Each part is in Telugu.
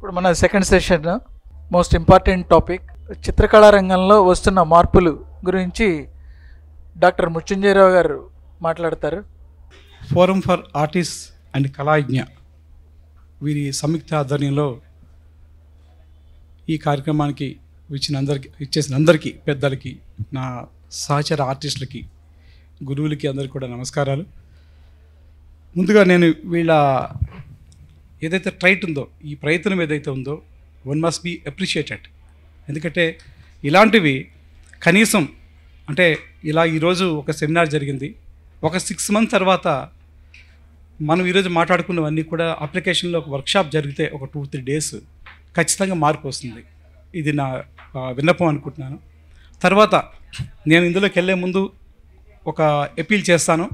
ఇప్పుడు మన second session most important topic చిత్రకళా రంగంలో వస్తున్న మార్పులు గురించి డాక్టర్ మృత్యుంజయరావు గారు మాట్లాడతారు. Forum for artist and Kalagna వీరి సంయుక్త ఆధ్వర్యంలో ఈ కార్యక్రమానికి ఇచ్చేసిన అందరికీ పెద్దలకి, నా సహచర ఆర్టిస్టులకి, గురువులకి అందరికీ కూడా నమస్కారాలు. ముందుగా నేను వీళ్ళ ఏదైతే ట్రైట్ ఉందో, ఈ ప్రయత్నం ఏదైతే ఉందో, వన్ మస్ట్ బీ అప్రిషియేటెడ్. ఎందుకంటే ఇలాంటివి కనీసం అంటే ఇలా ఈరోజు ఒక సెమినార్ జరిగింది, ఒక 6 months తర్వాత మనం ఈరోజు మాట్లాడుకున్నవన్నీ కూడా అప్లికేషన్లో ఒక వర్క్షాప్ జరిగితే ఒక 2-3 days ఖచ్చితంగా మార్పు వస్తుంది. ఇది నా విన్నపం అనుకుంటున్నాను. తర్వాత నేను ఇందులోకి వెళ్ళే ముందు ఒక అపీల్ చేస్తాను.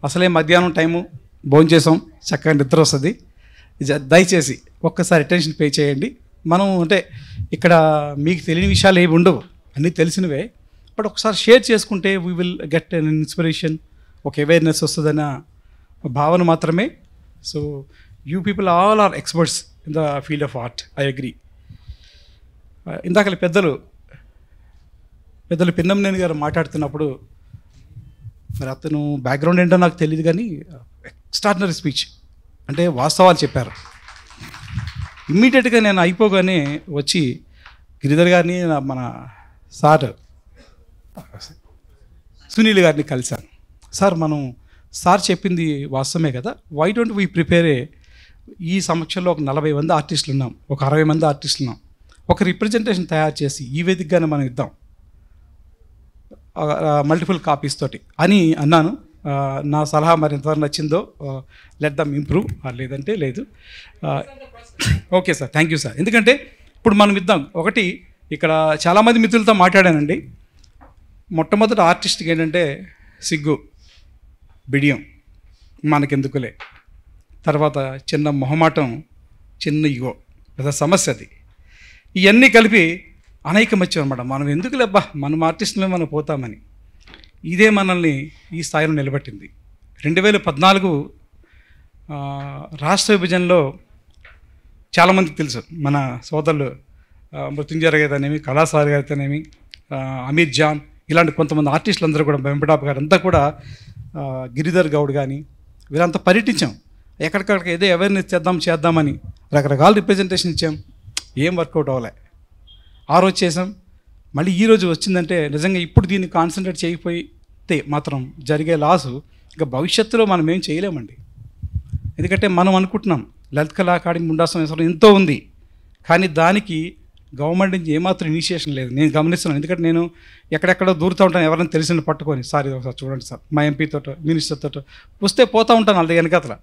అసలే మధ్యాహ్నం టైము భోంచేసాం, చక్కగా నిద్ర వస్తుంది. దయచేసి ఒక్కసారి అటెన్షన్ పే చేయండి. మనం అంటే ఇక్కడ మీకు తెలియని విషయాలు ఏవి ఉండవు, అన్నీ తెలిసినవే. బట్ ఒకసారి షేర్ చేసుకుంటే we will get an inspiration, ఒక అవేర్నెస్ వస్తుందన్న భావన మాత్రమే. So you people all are experts in the field of art, I agree. ఇందాక పెద్దలు పిన్నమనేని గారు మాట్లాడుతున్నప్పుడు, మరి అతను బ్యాక్గ్రౌండ్ ఏంటో నాకు తెలియదు కానీ ఎక్స్ట్రాడినరీ స్పీచ్, అంటే వాస్తవాలు చెప్పారు. ఇమ్మీడియట్గా నేను అయిపోగానే వచ్చి గిరిధర్ గారిని, మన సార్ సునీల్ గారిని కలిశాను. సార్, మనం సార్ చెప్పింది వాస్తవమే కదా, వై డోంట్ వీ ప్రిపేర్ ఈ సమక్షంలో ఒక 40 మంది ఆర్టిస్టులు ఉన్నాం, ఒక 60 మంది ఆర్టిస్టులు ఉన్నాం, ఒక రిప్రజెంటేషన్ తయారు చేసి ఈ వేదికగానే మనం ఇద్దాం, మల్టిపుల్ కాపీస్ తోటి అని అన్నాను. నా సలహా మరి ఎంతవరకు నచ్చిందో, లెట్ దమ్ ఇంప్రూవ్, లేదంటే లేదు. Okay sir, thank you sir. ఎందుకంటే ఇప్పుడు మనం ఇద్దాం. ఒకటి, ఇక్కడ చాలామంది మిత్రులతో మాట్లాడానండి. మొట్టమొదటి ఆర్టిస్ట్కి ఏంటంటే సిగ్గు, బిడియం, మనకెందుకులే. తర్వాత చిన్న మొహమాటం, చిన్న ఇగో, పెద్ద సమస్య అది. ఇవన్నీ కలిపి అనైకమత్యం అనమాట. మనం ఎందుకులే అబ్బా, మనం ఆర్టిస్టులే మనం పోతామని. ఇదే మనల్ని ఈ స్థాయిలో నిలబెట్టింది. 2014 రాష్ట్ర విభజనలో చాలామందికి తెలుసు, మన సోదరులు మృత్యుంజయ గారు అయితేనేమి, కళాసాగర్ గారు అయితేనేమి, అమీర్ జాన్, ఇలాంటి కొంతమంది ఆర్టిస్టులు అందరూ కూడా, వెంకటాప్ గారు అంతా కూడా, గిరిధర్ గౌడ్ కానీ, వీరంతా పర్యటించాం. ఎక్కడికక్కడ ఏదో అవేర్నెస్ చేద్దామని రకరకాల రిప్రజెంటేషన్ ఇచ్చాం. ఏం వర్కౌట్ అవ్వలే. ఆ రోజు చేసాం. మళ్ళీ ఈరోజు వచ్చిందంటే నిజంగా ఇప్పుడు దీన్ని కాన్సన్ట్రేట్ చేయకపోతే మాత్రం జరిగే లాసు ఇంకా భవిష్యత్తులో మనం ఏం చేయలేమండి. ఎందుకంటే మనం అనుకుంటున్నాం లలిత కళా అకాడమీ ముండా సంవత్సరం ఎంతో ఉంది, కానీ దానికి గవర్నమెంట్ నుంచి ఏమాత్రం ఇనిషియేషన్ లేదు. నేను గమనిస్తున్నాను. ఎందుకంటే నేను ఎక్కడెక్కడో దూరుతూ ఉంటాను, ఎవరైనా తెలిసిన పట్టుకొని, సార్ ఇది ఒకసారి చూడండి సార్, మా ఎంపీతో, మినిస్టర్తో వస్తే పోతూ ఉంటాను వాళ్ళ వెనకతల.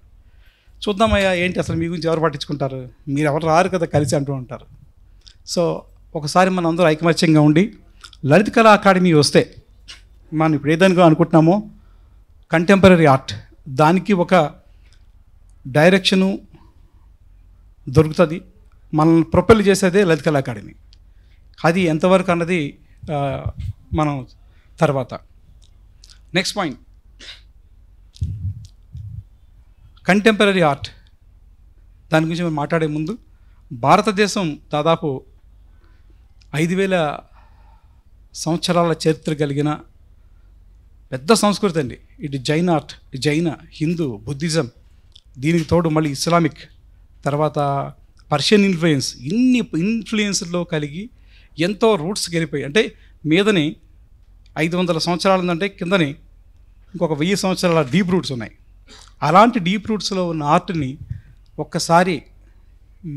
చూద్దామయ్యా ఏంటి అసలు మీ గురించి ఎవరు పట్టించుకుంటారు, మీరు ఎవరు రారు కదా కలిసి అంటూ ఉంటారు. సో ఒకసారి మనం అందరూ ఐకమత్యంగా ఉండి లలిత కళా అకాడమీ వస్తే, మనం ఇప్పుడు ఏదైనా అనుకుంటున్నామో కంటెంపరీ ఆర్ట్, దానికి ఒక డైరెక్షను దొరుకుతుంది. మనల్ని ప్రొపెల్ చేసేదే లలిత కళా అకాడమీ. అది ఎంతవరకు అన్నది మనం తర్వాత. Next point, contemporary art. దాని గురించి మనం మాట్లాడే ముందు, భారతదేశం దాదాపు 5,000 సంవత్సరాల చరిత్ర కలిగిన పెద్ద సంస్కృతి అండి. ఇటు జైన్ ఆర్ట్, జైన, హిందూ, బుద్ధిజం, దీనికి తోడు మళ్ళీ ఇస్లామిక్, తర్వాత పర్షియన్ ఇన్ఫ్లుయెన్స్, ఇన్ని ఇన్ఫ్లుయెన్స్లో కలిగి ఎంతో రూట్స్ గెలిపోయి, అంటే మీదని 500 సంవత్సరాలు ఉందంటే కిందని ఇంకొక 1000 సంవత్సరాల డీప్ రూట్స్ ఉన్నాయి. అలాంటి డీప్ రూట్స్లో ఉన్న ఆర్ట్ని ఒక్కసారి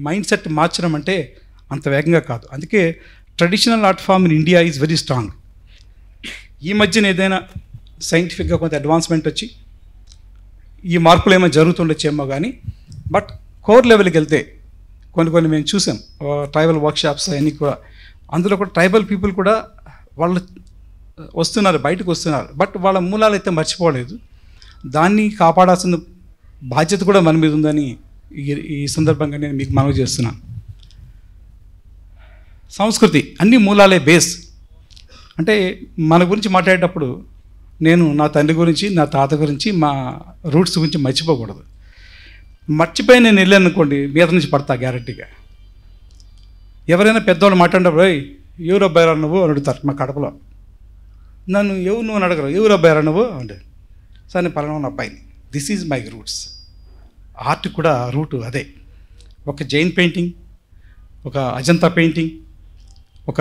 మైండ్ సెట్ మార్చడం అంటే అంత వేగంగా కాదు. అందుకే traditional art form in India is very strong. ఈ మధ్యన ఏదైనా సైంటిఫిక్గా కొంత అడ్వాన్స్మెంట్ వచ్చి ఈ మార్పులు ఏమైనా జరుగుతుండొచ్చేమో కానీ, బట్ కోర్ లెవెల్కి వెళ్తే కొన్ని మేము చూసాం, ట్రైబల్ వర్క్షాప్స్ అన్నీ కూడా. అందులో కూడా ట్రైబల్ పీపుల్ కూడా వాళ్ళు వస్తున్నారు, బయటకు వస్తున్నారు, బట్ వాళ్ళ మూలాలు అయితే మర్చిపోలేదు. దాన్ని కాపాడాల్సిన బాధ్యత కూడా మన మీద ఉందని ఈ సందర్భంగా నేను మీకు మనవి చేస్తున్నాను. సంస్కృతి అన్ని మూలాలే బేస్. అంటే మన గురించి మాట్లాడేటప్పుడు నేను నా తండ్రి గురించి, నా తాత గురించి, మా రూట్స్ గురించి మర్చిపోకూడదు. మర్చిపోయి నేను వెళ్ళాను అనుకోండి, మీద నుంచి పడతా గ్యారెంటీగా. ఎవరైనా పెద్దవాళ్ళు మాట్లాడినప్పుడు ఎవరు అబ్బాయిరా నువ్వు అని అడుగుతారు మా కడపలో. నన్ను ఎవరు నువ్వు అని అడగరు, ఎవరు అబ్బాయిరా నువ్వు అంటే సార్ నేను పలానా అబ్బాయిని. This is my roots. Art కూడా రూటు అదే. ఒక జైన్ పెయింటింగ్, ఒక అజంతా పెయింటింగ్, ఒక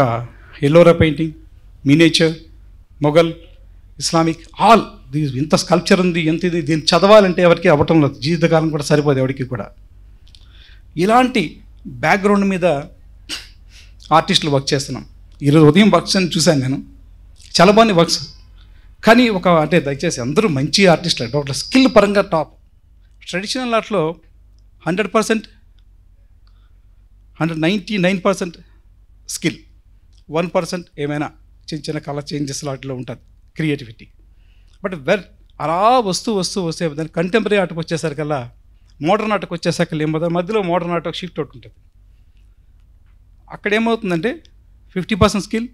Ellora painting, miniature, Mughal, Islamic, all these. ఇంత స్కల్ప్చర్ ఉంది, ఎంత ఇది, దీన్ని చదవాలంటే ఎవరికి అవ్వటం లేదు, జీవితకాలం కూడా సరిపోదు ఎవరికి కూడా. ఇలాంటి బ్యాక్గ్రౌండ్ మీద ఆర్టిస్టులు వర్క్ చేస్తున్నాం. ఈరోజు ఉదయం వర్క్స్ అని చూశాను నేను, చాలా బాగుంది వర్క్స్. కానీ అంటే దయచేసి అందరూ మంచి ఆర్టిస్టులు, టోటల్ స్కిల్ పరంగా టాప్. ట్రెడిషనల్ ఆర్ట్లో 100%, 199% స్కిల్, 1% ఏమైనా చిన్న చిన్న కలర్ చేంజెస్ వాటిలో ఉంటుంది, క్రియేటివిటీ. బట్ అలా వస్తూ దాని కంటెంపరీ ఆర్ట్కి వచ్చేసరికల్లా, మోడర్న్ ఆర్ట్కి వచ్చేసరికి ఏమవుతుంది, మధ్యలో మోడర్న్ ఆర్ట్ షిఫ్ట్ అవుట్ ఉంటుంది. అక్కడ ఏమవుతుందంటే 50% స్కిల్,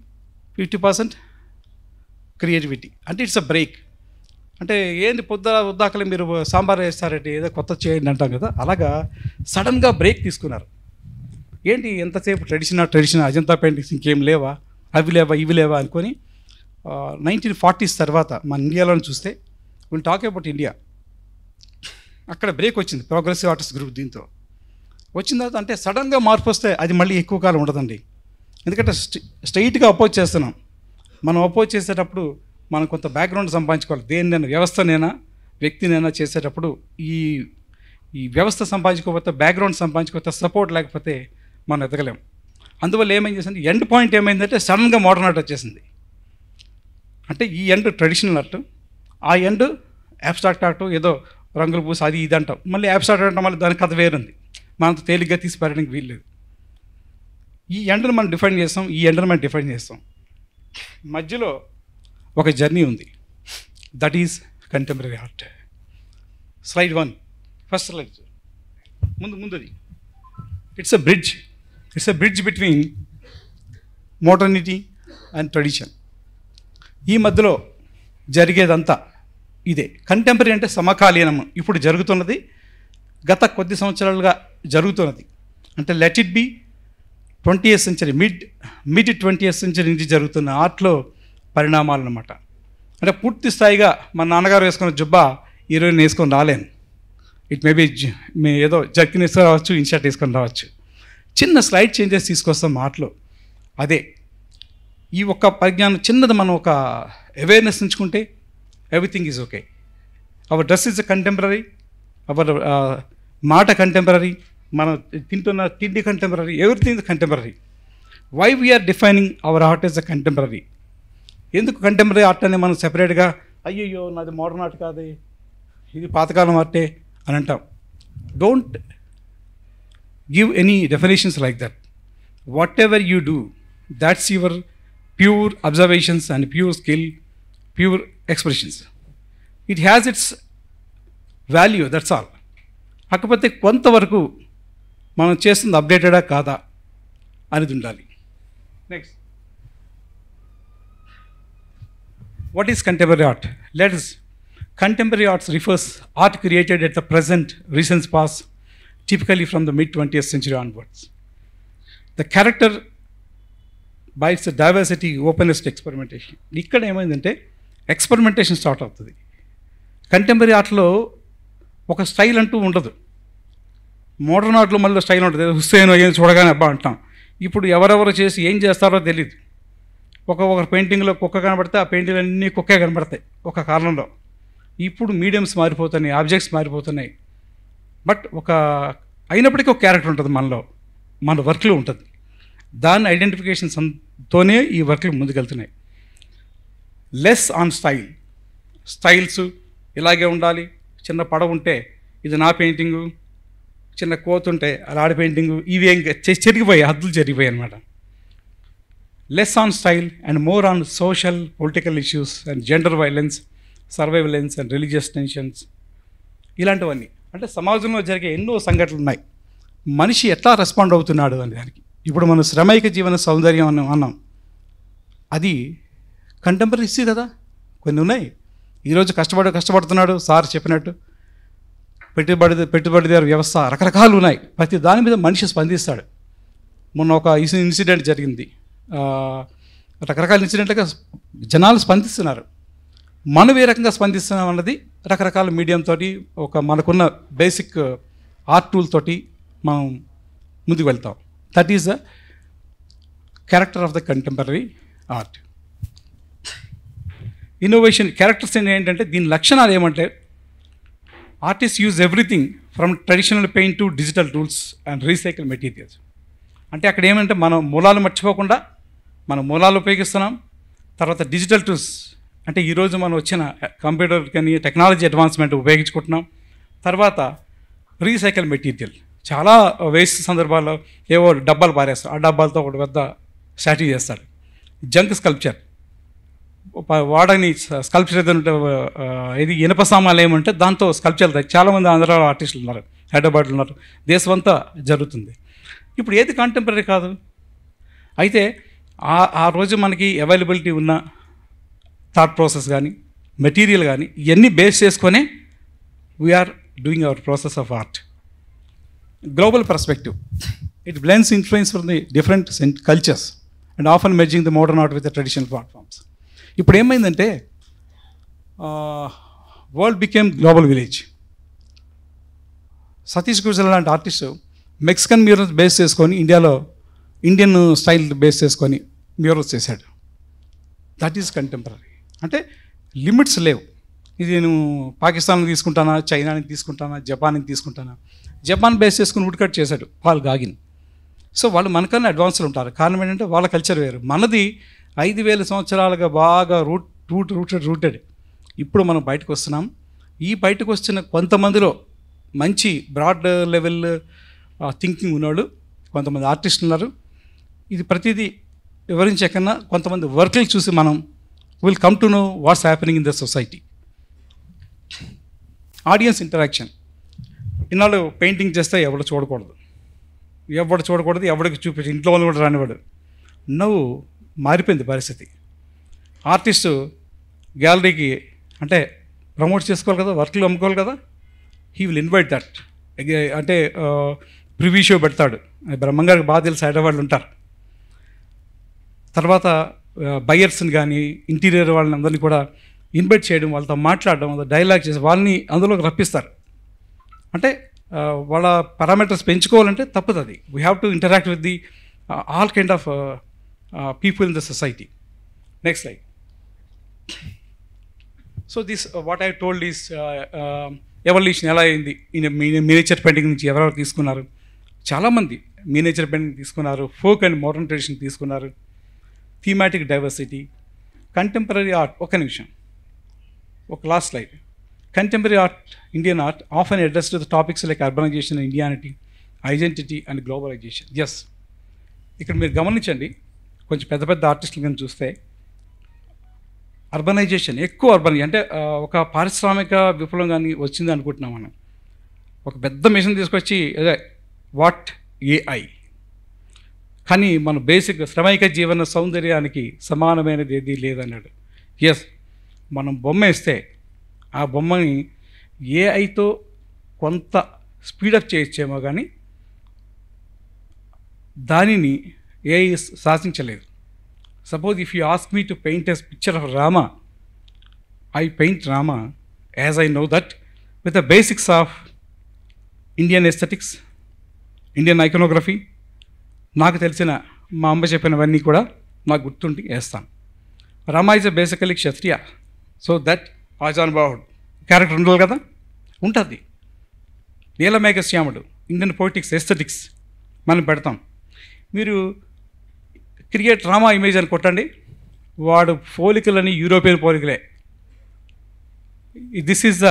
50% క్రియేటివిటీ. అంటే ఇట్స్ అ బ్రేక్. అంటే ఏంటి వద్దాకలే మీరు సాంబార్ వేస్తారంటే ఏదో కొత్త చేయండి అంటాం కదా, అలాగా సడన్గా బ్రేక్ తీసుకున్నారు. ఏంటి ఎంతసేపు ట్రెడిషన్ అజంతా పెయింటింగ్స్ ఇంకేం లేవా, అవి లేవా ఇవి లేవా అనుకొని 1940s తర్వాత మన ఇండియాలో చూస్తే, విల్ టాక్ అబౌట్ ఇండియా, అక్కడ బ్రేక్ వచ్చింది ప్రోగ్రెసివ్ ఆర్టిస్ట్ గ్రూప్. దీంతో వచ్చిన తర్వాత అంటే సడన్గా మార్పు వస్తే అది మళ్ళీ ఎక్కువ కాలం ఉండదండి. ఎందుకంటే స్ట్రైట్గా అపోజ్ చేస్తున్నాం. మనం అపోజ్ చేసేటప్పుడు మనం కొంత బ్యాక్గ్రౌండ్ సంపాదించుకోవాలి. దేన్నైనా, వ్యవస్థనైనా వ్యక్తినైనా చేసేటప్పుడు ఈ వ్యవస్థ సంపాదించుకోకపోతే, బ్యాక్గ్రౌండ్ సంపాదించుకోకపోతే, సపోర్ట్ లేకపోతే మనం ఎదగలేం. అందువల్ల ఏమైంది చేసింది, ఎండ్ పాయింట్ ఏమైందంటే సడన్గా మోడర్న్ ఆర్ట్ వచ్చేసింది. అంటే ఈ ఎండ్ ట్రెడిషనల్ ఆర్ట్, ఆ ఎండ్ అబ్స్ట్రాక్ట్ ఆర్ట్, ఏదో రంగులు పూసి అది ఇది అంటాం. మళ్ళీ అబ్స్ట్రాక్ట్ అంటే మళ్ళీ దాని కథ వేరుంది, మనంత తేలిగ్గా తీసి పారడానికి వీల్లేదు. ఈ ఎండ్ని మనం డిఫైన్ చేస్తాం, ఈ ఎండ్ని మనం డిఫైన్ చేస్తాం. మధ్యలో ఒక జర్నీ ఉంది, that is contemporary art. Slide 1, first slide ముందుది. It's a bridge between modernity and tradition. ఈ మధ్యలో జరిగేదంతా ఇదే. కంటెంపరీ అంటే సమకాలీనము, ఇప్పుడు జరుగుతున్నది, గత కొద్ది సంవత్సరాలుగా జరుగుతున్నది. అంటే let it be 20th century, mid 20th century నుంచి జరుగుతున్న ఆర్ట్లో పరిణామాలు అన్నమాట. అంటే పూర్తి స్థాయిగా మా నాన్నగారు వేసుకున్న జుబ్బా ఈరోజు వేసుకొని రాలేను. ఇట్ మేబీ ఏదో జర్కిన్ వేసుకొని రావచ్చు, ఇన్షర్ట్ వేసుకొని రావచ్చు. చిన్న స్లైడ్ చేంజెస్ తీసుకొస్తాం ఆర్ట్లో. అదే ఈ ఒక్క పరిజ్ఞానం చిన్నది, మనం ఒక అవేర్నెస్ ఉంచుకుంటే everything is okay. Our dress is contemporary, our మాట కంటెంపరీ, మనం తింటున్న తిండి contemporary, everything is contemporary. Why we are defining our art is a contemporary? ఎందుకు కంటెంపరీ ఆర్ట్ అని మనం సెపరేట్గా అయ్యయ్యో నాది మోడర్న్ ఆర్ట్ కాదు, ఇది పాతకాలం ఆర్టే అని అంటాం. Don't give any definitions like that. What ever you do, that's your pure observations and pure skill, pure expressions. It has its value, that's all. కాకపోతే కొంతవరకు మనం చేస్తుంది అప్డేటెడా కాదా అనేది ఉండాలి. Next, what is contemporary art? Contemporary arts refers art created at the present, recent past, typically from the mid 20th century onwards. The character by its diversity, openness to experimentation. ఇక్కడ ఏమైందంటే ఎక్స్పెరిమెంటేషన్ స్టార్ట్ అవుతుంది. కంటెంపరీ ఆర్ట్లో ఒక స్టైల్ అంటూ ఉండదు. మోడర్న్ ఆర్ట్లో మళ్ళీ స్టైల్ ఉంటుంది. హుస్సేన్ ఏం చూడగానే అబ్బా అంటాం. ఇప్పుడు ఎవరెవరు చేసి ఏం చేస్తారో తెలియదు. ఒక పెయింటింగ్లో కుక్క కనబడితే ఆ పెయింటింగ్ అన్నీ కుక్కే కనబడతాయి ఒక కారణంలో. ఇప్పుడు మీడియంస్ మారిపోతున్నాయి, ఆబ్జెక్ట్స్ మారిపోతున్నాయి. బట్ అయినప్పటికీ ఒక క్యారెక్టర్ ఉంటుంది మనలో, మన వర్క్లో ఉంటుంది. దాని ఐడెంటిఫికేషన్స్తోనే ఈ వర్క్లు ముందుకెళ్తున్నాయి. లెస్ ఆన్ స్టైల్స్ ఇలాగే ఉండాలి. చిన్న పడవ ఉంటే ఇది నా పెయింటింగు, చిన్న కోత్ ఉంటే అది ఆడి పెయింటింగు, ఇవి ఏం చెరిగిపోయాయి, హద్దులు చెరిగిపోయాయి అనమాట. Less on style and more on social political issues and gender violence, surveillance and religious tensions, ఇలాంటివన్నీ. అంటే సమాజంలో జరిగే ఎన్నో సంఘటనలు ఉన్నాయి. మనిషి ఎట్లా రెస్పాండ్ అవుతున్నాడు అనే దానికి. ఇప్పుడు మనం శ్రమైక జీవన సౌందర్యం అన్నాం, అది కంటెంపరీ ఇష్యూ కదా. కొన్ని ఉన్నాయి. ఈరోజు కష్టపడుతున్నాడు సార్ చెప్పినట్టు. పెట్టుబడిదారు వ్యవస్థ, రకరకాలు ఉన్నాయి. ప్రతి దాని మీద మనిషి స్పందిస్తాడు. మొన్న ఒక ఇన్సిడెంట్ జరిగింది. రకరకాల ఇన్సిడెంట్లుగా జనాలు స్పందిస్తున్నారు. మనం ఏ రకంగా స్పందిస్తున్నాం అన్నది రకరకాల మీడియంతో మనకున్న బేసిక్ ఆర్ట్ టూల్ తోటి మనం ముందుకు వెళ్తాం. That is the character of the contemporary art. Innovation characters ఏంటంటే దీని లక్షణాలు ఏమంటే artist use everything from traditional paint to digital tools and recycle materials. అంటే అక్కడ ఏమంటే మనం మూలాలు మర్చిపోకుండా మనం మూలాలు ఉపయోగిస్తున్నాం. తర్వాత డిజిటల్ టూల్స్ అంటే ఈరోజు మనం వచ్చిన కంప్యూటర్ కానీ టెక్నాలజీ అడ్వాన్స్మెంట్ ఉపయోగించుకుంటున్నాం. తర్వాత రీసైకిల్ మెటీరియల్, చాలా వేస్ట్ సందర్భాల్లో ఏవో డబ్బాలు పారేస్తారు, ఆ డబ్బాలతో ఒక పెద్ద స్టాట్యూ చేస్తాడు. జంక్ స్కల్ప్చర్, వాడని స్కల్ప్చర్ ఏదంటే ఇది ఇనప సామాన్లు ఏమంటే దాంతో స్కల్ప్చర్ చాలామంది ఆంధ్రాలో ఆర్టిస్టులు ఉన్నారు, హైదరాబాద్లో ఉన్నారు, దేశమంతా జరుగుతుంది. ఇప్పుడు ఏది కాంటెంపరీ కాదు. అయితే ఆ రోజు మనకి అవైలబిలిటీ ఉన్న థాట్ ప్రాసెస్ కానీ మెటీరియల్ కానీ ఇవన్నీ బేస్ చేసుకొని we are doing our process of art. Global perspective, it blends influence from the different cultures and often merging the modern art with the traditional platforms. ఇప్పుడు ఏమైందంటే world became global village. Satish Gujral లాంటి ఆర్టిస్టు మెక్సికన్ మ్యూరల్స్ బేస్ చేసుకొని ఇండియాలో ఇండియన్ స్టైల్ బేస్ చేసుకొని మ్యూరల్స్ చేశాడు. That is contemporary. అంటే లిమిట్స్ లేవు. ఇది నేను పాకిస్తాన్ తీసుకుంటానా, చైనాని తీసుకుంటానా, జపాన్ని తీసుకుంటానా. జపాన్ బేస్ చేసుకుని వుడ్ కట్ చేశాడు పాల్ గాగిన్. సో వాళ్ళు మనకన్నా అడ్వాన్స్లు ఉంటారు. కారణం ఏంటంటే వాళ్ళ కల్చర్ వేరు. మనది 5,000 సంవత్సరాలుగా బాగా రూటెడ్. ఇప్పుడు మనం బయటకు వస్తున్నాం. ఈ బయటకు వచ్చిన కొంతమందిలో మంచి బ్రాడ్ లెవెల్ థింకింగ్ ఉన్నవాళ్ళు కొంతమంది ఆర్టిస్టులు ఉన్నారు. ఇది ప్రతిదీ వివరించే కన్నా కొంతమంది వర్క్లు చూసి మనం will come to know what's happening in the society. Audience interaction. ఇన్నాళ్ళు పెయింటింగ్ చేస్తే ఎవడు చూడకూడదు, ఎవడికి చూపించి ఇంట్లో వాళ్ళు కూడా రానివాడు. నవ్వు మారిపోయింది పరిస్థితి. ఆర్టిస్టు గ్యాలరీకి అంటే ప్రమోట్ చేసుకోవాలి కదా, వర్క్లు అమ్ముకోవాలి కదా. He will invite that. అంటే ప్రివ్యూ షో పెడతాడు. బ్రహ్మంగారికి బాగా తెలిసి హైదరాబాద్లో ఉంటారు. తర్వాత బయర్స్ని కానీ ఇంటీరియర్ వాళ్ళని అందరినీ కూడా ఇన్వైట్ చేయడం, వాళ్ళతో మాట్లాడడం, డైలాగ్ చేసి వాళ్ళని అందులోకి రప్పిస్తారు. అంటే వాళ్ళ పారామీటర్స్ పెంచుకోవాలంటే తప్పదు. We have to interact with the all kind of people in the society. Next slide. So this what I told is evolution ఎలా అయింది. మినియేచర్ పెయింటింగ్ నుంచి ఎవరెవరు తీసుకున్నారు, చాలామంది మినియేచర్ పెయింటింగ్ తీసుకున్నారు. ఫోక్ అండ్ మోడర్న్ ట్రెడిషన్ తీసుకున్నారు. Thematic diversity, contemporary art. ఒక నిమిషం, ఒక last slide. Contemporary art, Indian art often address to the topics like urbanisation, Indianity, identity and globalisation. Yes, ఇక్కడ మీరు గమనించండి, కొంచెం పెద్ద పెద్ద ఆర్టిస్టులు కానీ చూస్తే అర్బనైజేషన్, ఎక్కువ అంటే ఒక పారిశ్రామిక విప్లవం కానీ వచ్చింది అనుకుంటున్నాం మనం. ఒక పెద్ద మిషన్ తీసుకొచ్చి అదే వాట్ ఏఐ, కానీ మన బేసిక్ శ్రమైక జీవన సౌందర్యానికి సమానమైనది ఏది లేదన్నాడు. ఎస్, మనం బొమ్మ వేస్తే ఆ బొమ్మని ఏఐతో కొంత స్పీడప్ చేయొచ్చేమో కానీ దానిని AI శాసించలేదు. Suppose if you ask me to paint a picture of Rama, I paint Rama as I know that with the basics of Indian aesthetics, Indian iconography. నాకు తెలిసిన మా అమ్మ చెప్పినవన్నీ కూడా నాకు గుర్తుండి వేస్తాను. Rama is basically Kshatriya. So that ఆజానుబాహుడు క్యారెక్టర్ ఉండాలి కదా, ఉంటుంది. నీలమేఘశ్యాముడు, ఇండియన్ పొలిటిక్స్ ఎస్థెటిక్స్ మనం పెడతాం. మీరు క్రియేట్ రామా ఇమేజ్ అని కొట్టండి, వాడు పోలికలని యూరోపియన్ పోలికలే. This is the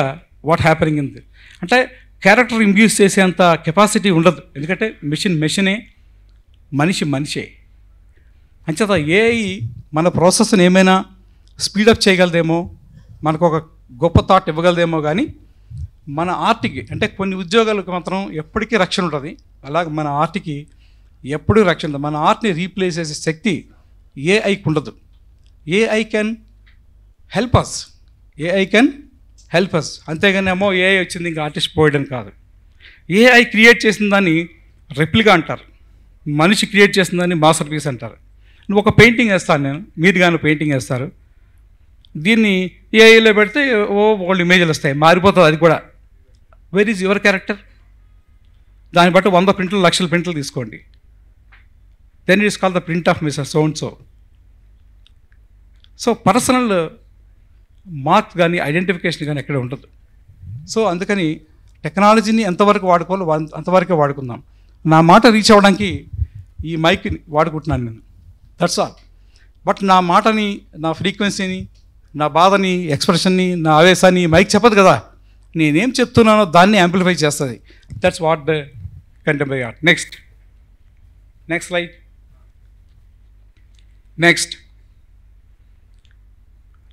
what happening in the. అంటే క్యారెక్టర్ ఇండ్యూస్ చేసేంత కెపాసిటీ ఉండదు, ఎందుకంటే మెషినే, మనిషే. అంచేత ఏఐ మన ప్రాసెస్ని ఏమైనా స్పీడప్ చేయగలదేమో, మనకు ఒక గొప్ప థాట్ ఇవ్వగలదేమో, కానీ మన ఆర్ట్కి అంటే కొన్ని ఉద్యోగాలకు మాత్రం ఎప్పటికీ రక్షణ ఉంటుంది. అలాగే మన ఆర్ట్కి ఎప్పుడూ రక్షణ ఉంటుంది. మన ఆర్ట్ని రీప్లేస్ చేసే శక్తి ఏఐకి ఉండదు. ఏఐ కెన్ హెల్ప్ అస్, అంతేగాని ఏమో ఏఐ వచ్చింది ఇంకా ఆర్టిస్ట్ పోయడం కాదు. ఏఐ క్రియేట్ చేసిన దాన్ని రెప్లికా అంటారు. మనిషి క్రియేట్ చేస్తుందని మాస్టర్ పీస్ అంటారు. నువ్వు ఒక పెయింటింగ్ వేస్తాను నేను, మీరు కానీ పెయింటింగ్ వేస్తారు, దీన్ని ఏఐలో పెడితే వాళ్ళు ఇమేజ్లు వస్తాయి, మారిపోతుంది అది కూడా. Where is your character? దాన్ని బట్టి 100 ప్రింట్లు 1,00,000 ప్రింట్లు తీసుకోండి, then it is call the print of mister so and so. So personal mark కానీ ఐడెంటిఫికేషన్ కానీ ఎక్కడ ఉండదు. సో అందుకని టెక్నాలజీని ఎంతవరకు వాడుకోవాలో అంతవరకే వాడుకుందాం. నా మాట రీచ్ అవ్వడానికి ఈ మైక్ని వాడుకుంటున్నాను నేను, దట్స్ ఆల్. బట్ నా మాటని, నా ఫ్రీక్వెన్సీని, నా బాధని, ఎక్స్ప్రెషన్ని, నా ఆవేశాన్ని మైక్ చెప్పదు కదా. నేనేం చెప్తున్నానో దాన్ని యాంప్లిఫై చేస్తుంది. That's what the contemporary art. Next slide.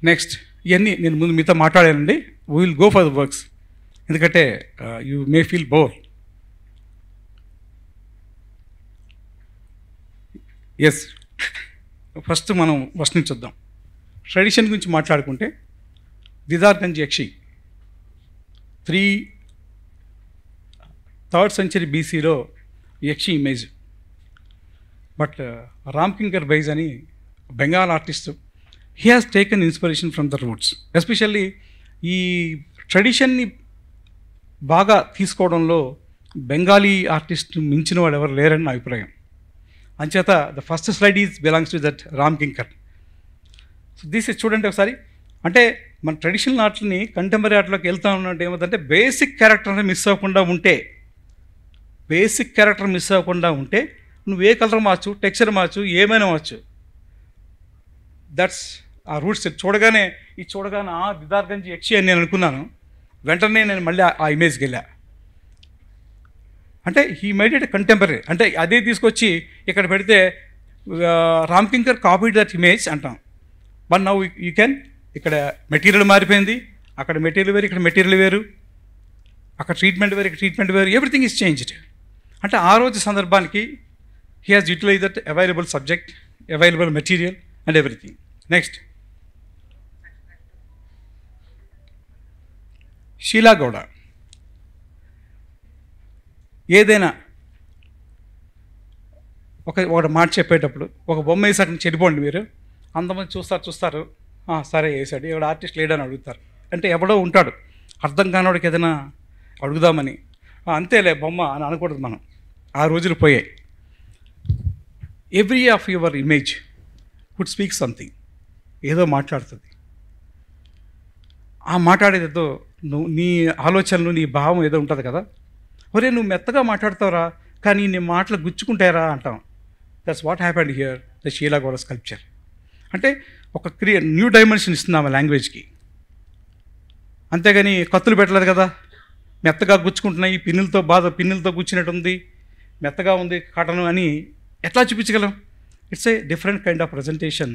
Next ఇవన్నీ నేను ముందు మీతో మాట్లాడానండి. We will go for the works, ఎందుకంటే you may feel bore. Yes, first మనం ఫస్ట్ నుంచి చూద్దాం. ట్రెడిషన్ గురించి మాట్లాడుకుంటే దిదార్గంజ్ యక్షి 3rd century BCలో యక్షి ఇమేజ్. బట్ రామ్కింకర్ బైజ్ అని Bengal artist, he has taken inspiration from the roots. Especially ఈ ట్రెడిషన్ని బాగా తీసుకోవడంలో బెంగాలీ ఆర్టిస్ట్ మించిన వాడు ఎవరు లేరని నా అభిప్రాయం. అంచేత the first slide is belongs to that Ramkinkar. So this is చూడండి ఒకసారి. అంటే మన ట్రెడిషనల్ ఆర్ట్ని కంటెంపరీ ఆర్ట్లోకి వెళ్తా ఉన్నట్టు ఏమవుతుందంటే బేసిక్ క్యారెక్టర్ మిస్ అవ్వకుండా ఉంటే నువ్వు ఏ కలర్ మార్చు, టెక్స్చర్ మార్చు, ఏమైనా మార్చు. దట్స్ ఆ రూట్స్. చూడగానే దిదార్గంజ్ యక్షి అని నేను అనుకున్నాను, వెంటనే నేను మళ్ళీ ఆ ఇమేజ్కి వెళ్ళా. అంటే హీ మేడ్ ఇట్ కంటెంపరీ. అంటే అదే తీసుకొచ్చి ఇక్కడ పెడితే రామ్కింకర్ కాపీడ్ దట్ ఇమేజ్ అంటాం. బట్ నౌ యూ కెన్, ఇక్కడ మెటీరియల్ మారిపోయింది, అక్కడ మెటీరియల్ వేరు, ఇక్కడ మెటీరియల్ వేరు, అక్కడ ట్రీట్మెంట్ వేరు, ఇక్కడ ట్రీట్మెంట్ వేరు, ఎవ్రీథింగ్ ఈజ్ చేంజ్డ్. అంటే ఆ రోజు సందర్భానికి he has utilize that available subject, available material and everything. Next Sheela Gowda. ఏదైనా ఒక మాట చెప్పేటప్పుడు ఒక బొమ్మ వేసాక చెడిపోండి మీరు, అంతమంది చూస్తారు, సరే వేసాడు, ఎవడు ఆర్టిస్ట్ లేడని అడుగుతారు. అంటే ఎవడో ఉంటాడు అర్థం కానివాడికి ఏదైనా అడుగుదామని, అంతేలే బొమ్మ అని అనకూడదు మనం. ఆ రోజులు పోయాయి. Every of your image would speak something, ఏదో మాట్లాడుతుంది. ఆ మాట్లాడేదేదో నీ ఆలోచనలు, నీ భావం ఏదో ఉంటుంది కదా. ఒరే నువ్వు మెత్తగా మాట్లాడతావురా, కానీ నీ మాటలు గుచ్చుకుంటారా అంటాం. That's what happened here the Sheela Gowda sculpture. అంటే ఒక న్యూ డైమెన్షన్ ఇస్తుంది ఆమె లాంగ్వేజ్కి. అంతేగాని కత్తులు పెట్టలేదు కదా, మెత్తగా గుచ్చుకుంటున్నాయి, పిన్నులతో గుచ్చినట్టుంది, మెత్తగా ఉంది కాటను అని ఎట్లా చూపించగలం? It's a different kind of presentation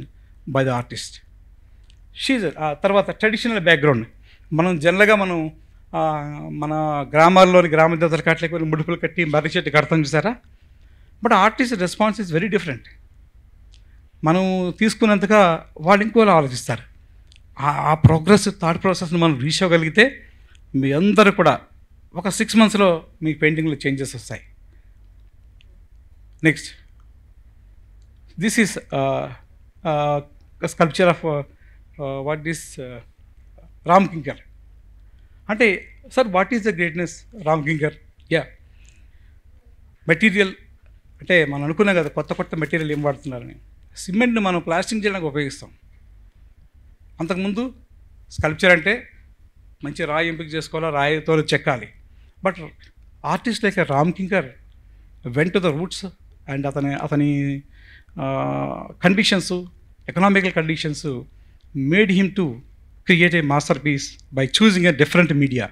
by the artist. తర్వాత ట్రెడిషనల్ బ్యాక్గ్రౌండ్. మనం జనరల్గా మన గ్రామాల్లోని గ్రామ దేవతల కాట్లకి వెళ్ళి ముడుపులు కట్టి మర్రి చెట్టు కడతాం చూసారా. But artist response is very different. మనం తీసుకున్నంతగా వాళ్ళు ఇంకోలా ఆలోచిస్తారు. ఆ థాట్ ప్రాసెస్ని మనం రీచ్ అవ్వగలిగితే మీ అందరూ కూడా ఒక 6 monthsలో మీ పెయింటింగ్లో చేంజెస్ వస్తాయి. Next this is sculpture of what this Ramkinkar. అంటే sir what is the greatness Ramkinkar? Material అంటే మనం అనుకున్నాం కదా కొత్త మెటీరియల్ ఏం వాడుతున్నారని. సిమెంట్ని మనం ప్లాస్టింగ్ చేయడానికి ఉపయోగిస్తాం. అంతకుముందు స్కల్ప్చర్ అంటే మంచి రాయి ఎంపిక చేసుకోవాలా, రాయితో చెక్కాలి. But artist like Ramkinkar went to the roots and అతని conditions, economical conditions made him to create a masterpiece by choosing a different media.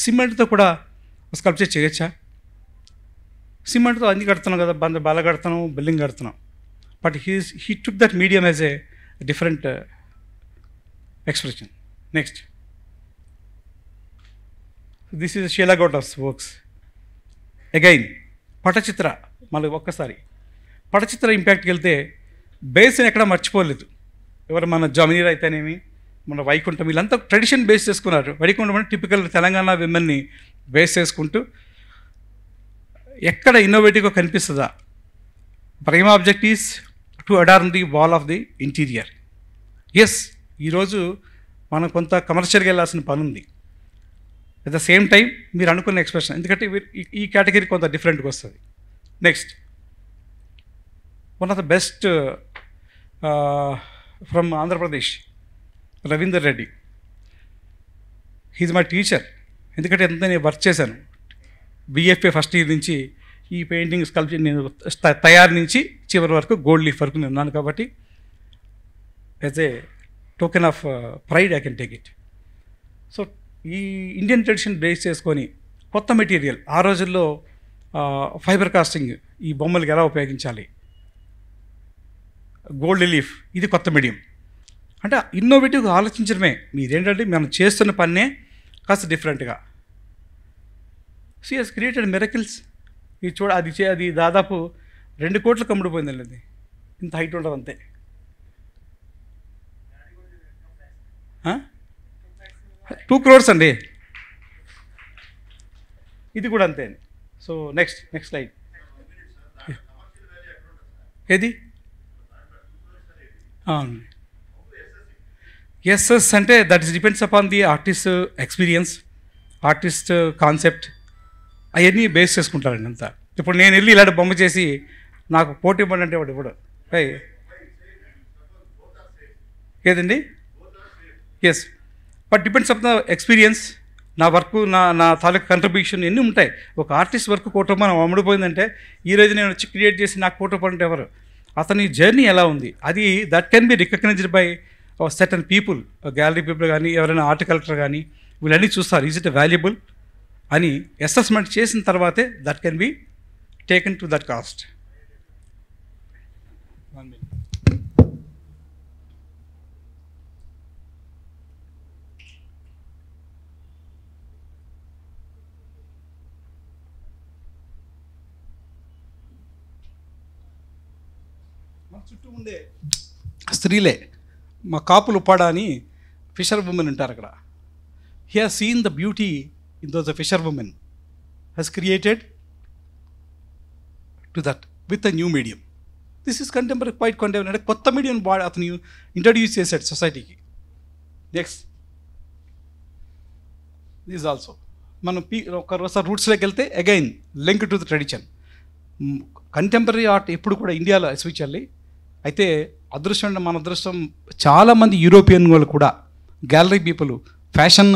సిమెంట్తో కూడా స్కల్ప్చర్ చేయొచ్చా? సిమెంట్తో అన్ని కడుతున్నాం కదా, బాల కడుతున్నాం, బిల్డింగ్ కడుతున్నాం. But he took that medium as a different expression. Next, this is Sheila Gauda's works. Again, Pattachitra. మళ్ళీ ఒక్కసారి పటచిత్ర ఇంపాక్ట్కి వెళ్తే బేస్ని ఎక్కడ మర్చిపోలేదు. ఎవరు మన జమినీర్ అయితేనేమి, మన వైకుంఠం, వీళ్ళంతా ట్రెడిషన్ బేస్ చేసుకున్నారు. వైకుంఠం అంటే టిపికల్ తెలంగాణ విమెన్ని బేస్ చేసుకుంటూ ఎక్కడ ఇన్నోవేటివ్గా కనిపిస్తుందా prime object is to adorn the wall of the interior. Yes, ఈరోజు మనం కొంత కమర్షియల్గా వెళ్ళాల్సిన పని ఉంది. అట్ ద సేమ్ టైం మీరు అనుకున్న ఎక్స్ప్రెషన్, ఎందుకంటే ఈ కేటగిరీ కొంత డిఫరెంట్గా వస్తుంది. Next, one of the best from Andhra Pradesh, Ravinder Reddy. He's my teacher. ఎందుకంటే ఎంత నేను వర్క్ చేశాను బిఎఫ్ఏ ఫస్ట్ ఇయర్ నుంచి ఈ పెయింటింగ్ స్కల్ప్చర్ నేను తయారు నుంచి చివరి వరకు గోల్డ్ లీఫ్ వరకు నేను ఉన్నాను. కాబట్టి as a token of pride I can take it. So ఈ ఇండియన్ ట్రెడిషన్ బేస్ చేసుకొని కొత్త మెటీరియల్, ఆ రోజుల్లో ఫైబర్ కాస్టింగ్ ఈ బొమ్మలకి ఎలా ఉపయోగించాలి, గోల్డ్ లీఫ్ ఇది కొత్త మీడియం. అంటే ఇన్నోవేటివ్గా ఆలోచించడమే. మీరేంటంటే మనం చేస్తున్న పన్నే కాస్త డిఫరెంట్గా. See he's created miracles. ఇది చూడ, అది దాదాపు 2 కోట్లకు అమ్ముడుపోయిందండి. అది ఇంత హైట్ ఉండదు అంతే. $2 crores అండి. ఇది కూడా అంతే అండి. So next slide. ఏది ఎస్ఎస్ అంటే that is depends upon the artist experience, artist concept, అవన్నీ బేస్ చేసుకుంటారండి అంతా. ఇప్పుడు నేను వెళ్ళి ఇలాంటి బొమ్మ చేసి నాకు పోటీ ఇవ్వండి అంటే వాడు ఇప్పుడు ఏదండి. Yes, but depends up the experience. నా వర్క్, నా తాలూకు కంట్రిబ్యూషన్ ఎన్ని ఉంటాయి. ఒక ఆర్టిస్ట్ వర్క్ ₹1 మనం అమ్ముడిపోయిందంటే ఈరోజు నేను వచ్చి క్రియేట్ చేసి నాకు ₹1 అంటే ఎవరు, అతని జర్నీ ఎలా ఉంది, అది that can be recognised by certain people, gallery people కానీ ఎవరైనా ఆర్ట్ కలెక్టర్ కానీ వీళ్ళన్నీ చూస్తారు. ఈజ్ ఇట్ వాల్యుబుల్ అని అసెస్మెంట్ చేసిన తర్వాతే that can be taken to that cost. మన చుట్టూ ఉండే స్త్రీలే. మా కాపులు ఉప్పాడ అని ఫిషర్ ఉమెన్ ఉంటారు అక్కడ. He has seen the beauty in those fisher women, has created to that with a new medium. This is contemporary, quite contemporary. కొత్త మీడియం అతను ఇంట్రడ్యూస్ చేశాడు సొసైటీకి. నెక్స్ట్, దిస్ ఆల్సో మనం ఒకసారి రూట్స్లోకి వెళ్తే again link to the tradition. Contemporary art ఎప్పుడు కూడా ఇండియాలో ఎస్పెషల్లీ అయితే అదృష్టం అంటే మన అదృష్టం, చాలామంది యూరోపియన్ వాళ్ళు కూడా, గ్యాలరీ పీపుల్, ఫ్యాషన్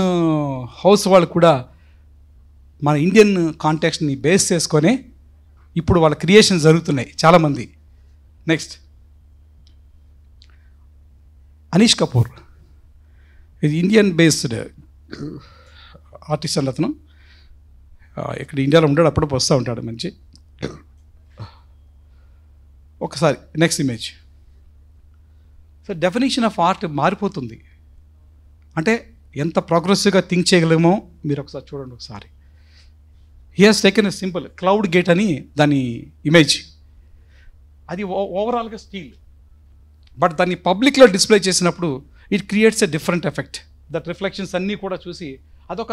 హౌస్ వాళ్ళు కూడా మన ఇండియన్ కాంటెక్స్ట్ని బేస్ చేసుకొని ఇప్పుడు వాళ్ళ క్రియేషన్ జరుగుతున్నాయి చాలామంది. నెక్స్ట్, అనీష్ కపూర్. ఇది ఇండియన్ బేస్డ్ ఆర్టిస్ట్ అండి అతను. ఇక్కడ ఇండియాలో ఉంటాడు, అప్పుడు వస్తూ ఉంటాడు మంచి. ఒకసారి next image. So definition of art మారిపోతుంది. అంటే ఎంత ప్రోగ్రెసివ్గా థింక్ చేయగలమో మీరు ఒకసారి చూడండి. ఒకసారి he has taken a simple cloud gate అని దాని ఇమేజ్. అది ఓవరాల్గా స్టీల్, బట్ దాన్ని పబ్లిక్లో డిస్ప్లే చేసినప్పుడు it creates a different effect. That reflections అన్నీ కూడా చూసి అదొక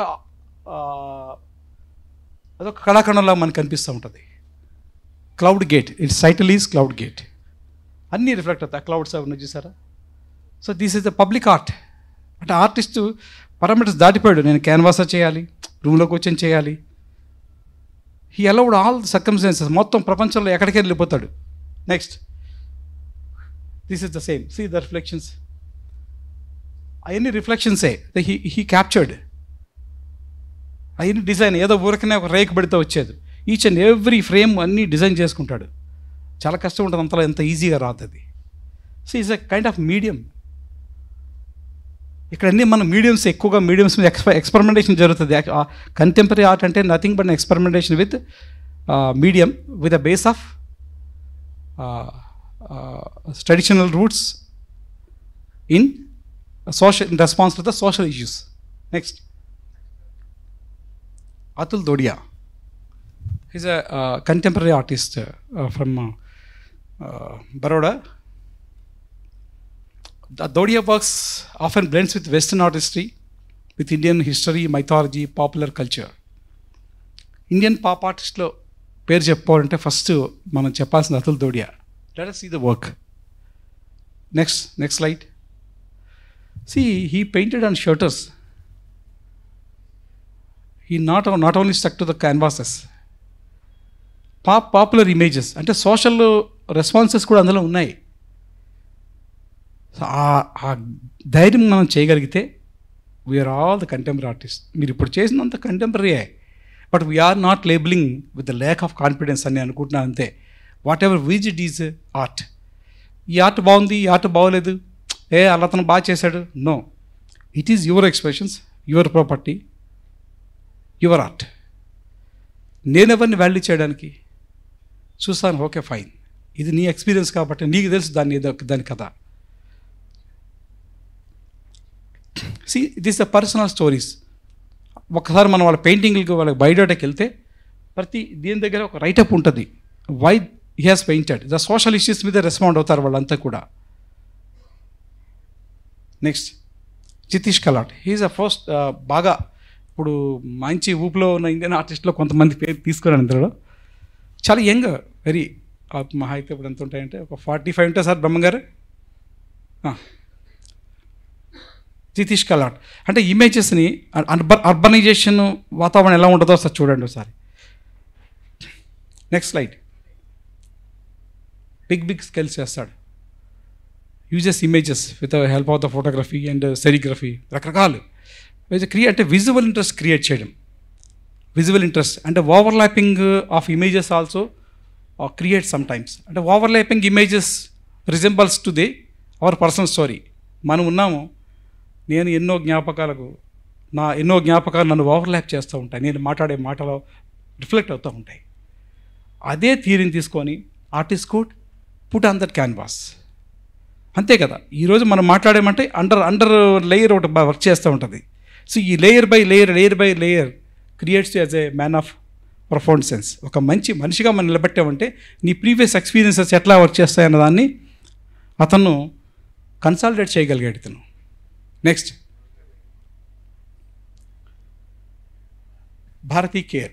కళాఖండంలా మనకు కనిపిస్తూ ఉంటుంది. Cloud gate, its title is cloud gate. అన్నీ రిఫ్లెక్ట్ అవుతాయి, క్లౌడ్స్ అవన్నీ చూసారా. So this is the public art. అంటే ఆర్టిస్టు పారామీటర్స్ దాటిపోయాడు. నేను క్యాన్వాసా చేయాలి, రూమ్లోకి వచ్చి చేయాలి. He allowed all the circumstances. మొత్తం ప్రపంచంలో ఎక్కడికి వెళ్ళిపోతాడు. Next, this is the same. See the reflections. అవన్నీ రిఫ్లెక్షన్సే హీ క్యాప్చర్డ్. అవన్నీ డిజైన్ ఏదో ఊరికనే ఒక రేక్ పెడితే వచ్చేది. ఈచ్ అండ్ ఎవ్రీ ఫ్రేమ్ అన్నీ డిజైన్ చేసుకుంటాడు. చాలా కష్టం ఉంటుంది, అంతలో ఎంత ఈజీగా రాదు అది. So is a kind of medium. ఇక్కడ అన్నీ మన మీడియమ్స్, ఎక్కువగా మీడియమ్స్ మీద ఎక్స్పెరిమెంటేషన్ జరుగుతుంది. కంటెంపరీ ఆర్ట్ అంటే nothing but experimentation with medium with a base of traditional roots in social in response to the social issues. Next, Atul Dodia. He's a contemporary artist from Baroda. The Dodia works often blends with Western artistry, with Indian history, mythology, popular culture. Indian pop artist lo పేరు చెప్పుకోవాలంటే ఫస్ట్ మనం చెప్పాల్సిన Atul Dodiya. Let us see the work. Next slide. See, he painted on shutters. He not only stuck to the canvases. Popular images అంటే సోషల్ రెస్పాన్సెస్ కూడా అందులో ఉన్నాయి. ఆ ధైర్యం మనం చేయగలిగితే we're all the contemporary artist. మీరు ఇప్పుడు చేసినంత కంటెంపరీయే, but we're not labelling with the lack of confidence అని అనుకుంటున్నాను అంతే. Whatever which it is art. ఈ ఆర్ట్ బాగుంది, ఈ ఆర్ట్ బాగోలేదు, అలా అతను బాగా చేశాడు, no. It is your expressions, your property, your art. నేనెవరిని వాల్యూ చేయడానికి చూస్తాను, ఓకే ఫైన్, ఇది నీ ఎక్స్పీరియన్స్ కాబట్టి నీకు తెలుసు దాని కథ. See this the personal stories. ఒకసారి మనం వాళ్ళ పెయింటింగ్లకు వాళ్ళకి బయోడేటాకి వెళ్తే ప్రతి దీని దగ్గర ఒక రైటప్ ఉంటుంది. Why he has painted, the social issues మీద రెస్పాండ్ అవుతారు వాళ్ళంతా కూడా. Next Jitish Kallat. He is a first బాగా ఇప్పుడు మంచి ఊపులో ఉన్న ఇండియన్ ఆర్టిస్ట్లో కొంతమంది పేరు తీసుకున్నాను. ఇందులో చాలా యంగ్, వెరీ మహా అయితే ఇప్పుడు ఎంత ఉంటాయంటే ఒక 45 ఉంటాయి సార్ బ్రహ్మంగారు. జితీష్ కలాట్ అంటే ఇమేజెస్ని అర్బనైజేషన్ వాతావరణం ఎలా ఉంటుందో సార్ చూడండి ఒకసారి. Next slide. బిగ్ స్కేల్స్ చేస్తాడు. Uses images with help of the photography and serigraphy, రకరకాలు అంటే విజువల్ ఇంట్రెస్ట్ క్రియేట్ చేయడం. విజువల్ ఇంట్రెస్ట్ అంటే overlapping of images also create sometimes. అంటే overlapping images resembles to the our personal story. మనం ఉన్నాము, నేను ఎన్నో జ్ఞాపకాలు నన్ను ఓవర్లాప్ చేస్తూ ఉంటాయి, నేను మాట్లాడే మాటలో రిఫ్లెక్ట్ అవుతూ ఉంటాయి. అదే థియరీని తీసుకొని artist could put on that canvas. అంతే కదా, ఈరోజు మనం మాట్లాడేమంటే అండర్ లేయర్ ఒకటి వర్క్ చేస్తూ ఉంటుంది. సో ఈ layer by layer creates as a man of profound sense. ఒక మంచి మనిషిగా మనం నిలబెట్టామంటే నీ ప్రీవియస్ ఎక్స్పీరియన్సెస్ ఎట్లా వర్క్ చేస్తాయన్న దాన్ని అతను కన్సాలిడేట్ చేయగలిగాడు ఇతను. Next Bharti Kher,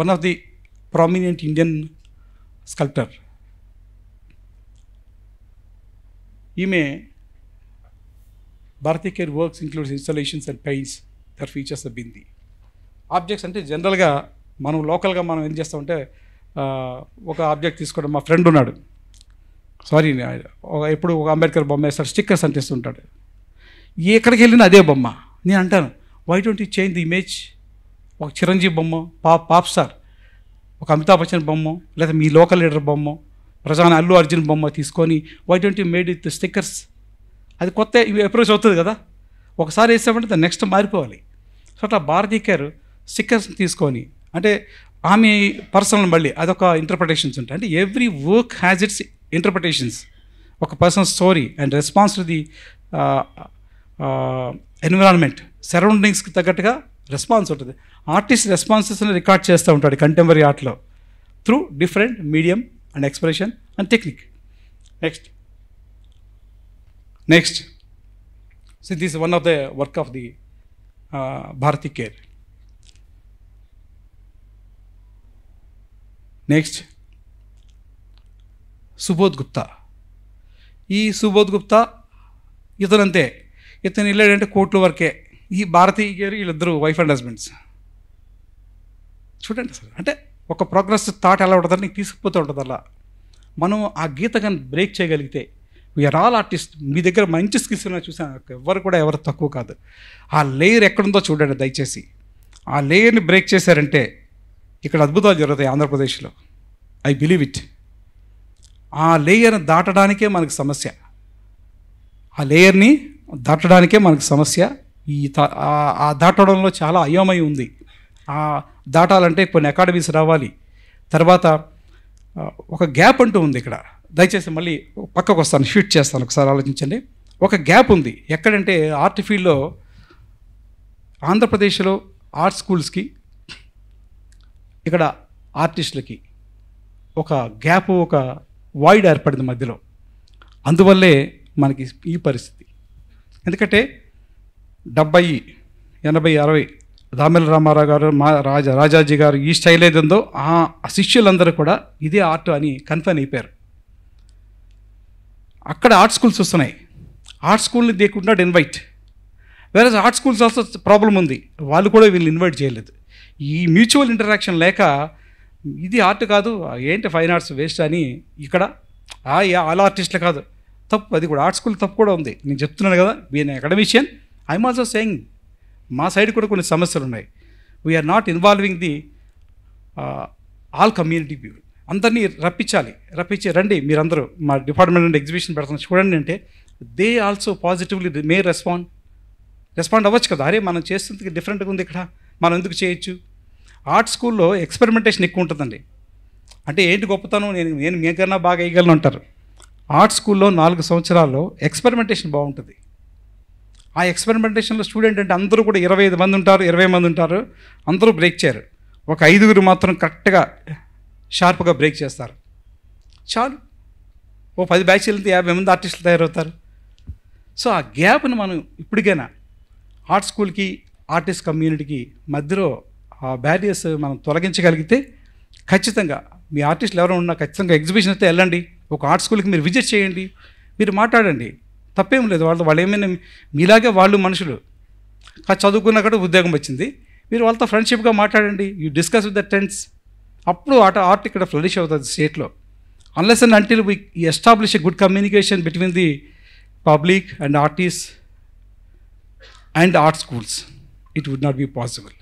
one of the prominent Indian sculptor. ఈమె Bharti Kher works includes installations and paints their features the bindi. Objects అంటే జనరల్గా మనం లోకల్గా మనం ఏం చేస్తామంటే ఒక ఆబ్జెక్ట్ తీసుకోవడం. మా ఫ్రెండ్ ఉన్నాడు, సారీ, ఎప్పుడు ఒక అంబేద్కర్ బొమ్మ వేస్తాడు, స్టిక్కర్స్ అంటిస్తుంటాడు. ఎక్కడికి వెళ్ళినా అదే బొమ్మ. నేను అంటాను, why don't you change the image? ఒక చిరంజీవి బొమ్మ, పాప్ స్టార్, ఒక అమితాబ్ బచ్చన్ బొమ్మ, లేదా మీ లోకల్ లీడర్ బొమ్మ, ప్రధాన అల్లు అర్జున్ బొమ్మ తీసుకొని why don't you made with stickers? అది కొత్త అప్రోచ్ అవుతుంది కదా. ఒకసారి వేసామంటే దాన్ని నెక్స్ట్ మారిపోవాలి. సో అట్లా భారతీ కేర్ స్టిక్కర్స్ తీసుకొని, అంటే ఆమె పర్సనల్ మళ్ళీ అదొక ఇంటర్ప్రిటేషన్స్ ఉంటాయి. అంటే every work has its interpretations. ఒక personal story and response to the environment, సరౌండింగ్స్కి తగ్గట్టుగా రెస్పాన్స్ ఉంటుంది. ఆర్టిస్ట్ రెస్పాన్సెస్ని రికార్డ్ చేస్తూ ఉంటాడు కంటెంపరీ ఆర్ట్లో through different medium and expression and technique. Next so this one of the work of the Bharti Kher. Next Subodh Gupta. ఈ సుబోధ్ గుప్తా ఇతనంతే, ఇతను వెళ్ళాడంటే కోట్ల వరకే. ఈ భారతీ కేర్ వీళ్ళిద్దరూ వైఫ్ అండ్ హస్బెండ్స్. చూడండి సార్, అంటే ఒక ప్రోగ్రెస్ థాట్ ఎలా ఉంటుందని నీకు తీసుకుపోతూ ఉంటుంది. అలా మనం ఆ గీత కానీ బ్రేక్ చేయగలిగితే వీఆర్ ఆల్ ఆర్టిస్ట్. మీ దగ్గర మంచి స్కిల్స్ ఉన్నాయి చూసాను, ఎవరు తక్కువ కాదు. ఆ లేయర్ ఎక్కడుందో చూడండి దయచేసి. ఆ లేయర్ని బ్రేక్ చేశారంటే ఇక్కడ అద్భుతాలు జరుగుతాయి ఆంధ్రప్రదేశ్లో. I believe it. ఆ లేయర్ని దాటడానికే మనకు సమస్య. ఆ లేయర్ని దాటడానికే మనకు సమస్య. ఆ దాటడంలో చాలా అయోమయం ఉంది. ఆ దాటాలంటే కొన్ని అకాడమీస్ రావాలి. తర్వాత ఒక గ్యాప్ అంటూ ఉంది ఇక్కడ. దయచేసి మళ్ళీ పక్కకు వస్తాను, షూట్ చేస్తాను, ఒకసారి ఆలోచించండి. ఒక గ్యాప్ ఉంది ఎక్కడంటే ఆర్ట్ ఫీల్డ్లో ఆంధ్రప్రదేశ్లో ఆర్ట్ స్కూల్స్కి ఇక్కడ ఆర్టిస్టులకి ఒక గ్యాప్, ఒక వాయిడ్ ఏర్పడింది మధ్యలో. అందువల్లే మనకి ఈ పరిస్థితి. ఎందుకంటే 70, 80, 60 దామెల రామారావు గారు, రాజాజీ గారు ఈ స్టైల్ ఏది ఉందో ఆ శిష్యులందరూ కూడా ఇదే ఆర్ట్ అని కన్ఫర్మ్ అయిపోయారు. అక్కడ ఆర్ట్ స్కూల్స్ వస్తున్నాయి. ఆర్ట్ స్కూల్ని దే కుడ్ నాట్ ఇన్వైట్. వేరే ఆర్ట్ స్కూల్స్ ఆల్సో ప్రాబ్లం ఉంది, వాళ్ళు కూడా వీళ్ళు ఇన్వైట్ చేయలేదు. ఈ మ్యూచువల్ ఇంటరాక్షన్ లేక ఇది ఆర్ట్ కాదు, ఏంటి ఫైన్ ఆర్ట్స్ వేస్ట్ అని ఇక్కడ ఆల్ ఆర్టిస్టులు కాదు, తప్పు. అది కూడా ఆర్ట్ స్కూల్ తప్పు కూడా ఉంది. నేను చెప్తున్నాను కదా, been academician I'm also saying మా సైడ్ కూడా కొన్ని సమస్యలు ఉన్నాయి. We are not involving the all community people. అందరినీ రప్పించి రండి మీరందరూ మా డిపార్ట్మెంట్ నుండి ఎగ్జిబిషన్ పెడుతున్నాం చూడండి అంటే they also positively May respond అవ్వచ్చు కదా. అరే మనం చేస్తుంది డిఫరెంట్గా ఉంది ఇక్కడ, మనం ఎందుకు చేయొచ్చు. ఆర్ట్ స్కూల్లో ఎక్స్పెరిమెంటేషన్ ఎక్కువ ఉంటుందండి. అంటే ఏంటి గొప్పతనం, నేను మీకన్నా బాగా వేయగలను అంటారు. ఆర్ట్ స్కూల్లో 4 సంవత్సరాల్లో ఎక్స్పెరిమెంటేషన్ బాగుంటుంది. ఆ ఎక్స్పెరిమెంటేషన్లో స్టూడెంట్ అంటే అందరూ కూడా 25 మంది ఉంటారు, 20 మంది ఉంటారు, అందరూ బ్రేక్ చేయరు. ఒక 5గురు మాత్రం కరెక్ట్గా షార్ప్గా బ్రేక్ చేస్తారు. చాలు, ఓ 10 బ్యాచ్లు వెళ్తే 50 మంది ఆర్టిస్టులు తయారవుతారు. సో ఆ గ్యాప్ను మనం ఇప్పటికైనా ఆర్ట్ స్కూల్కి ఆర్టిస్ట్ కమ్యూనిటీకి మధ్యలో ఆ బ్యారియర్స్ మనం తొలగించగలిగితే ఖచ్చితంగా మీ ఆర్టిస్టులు ఎవరైనా ఉన్నా ఖచ్చితంగా ఎగ్జిబిషన్ అయితే వెళ్ళండి. ఒక ఆర్ట్ స్కూల్కి మీరు విజిట్ చేయండి, మీరు మాట్లాడండి, తప్పేం లేదు. వాళ్ళు ఏమైనా మీలాగే వాళ్ళు మనుషులు, చదువుకున్నా కూడా ఉద్యోగం వచ్చింది, మీరు వాళ్ళతో ఫ్రెండ్షిప్గా మాట్లాడండి, you discuss with the trends. అప్పుడు ఆర్ట్ ఇక్కడ ఫ్లరిష్ అవుతుంది స్టేట్లో. Unless and until we establish a good communication between the public and artist and art schools, it would not be possible.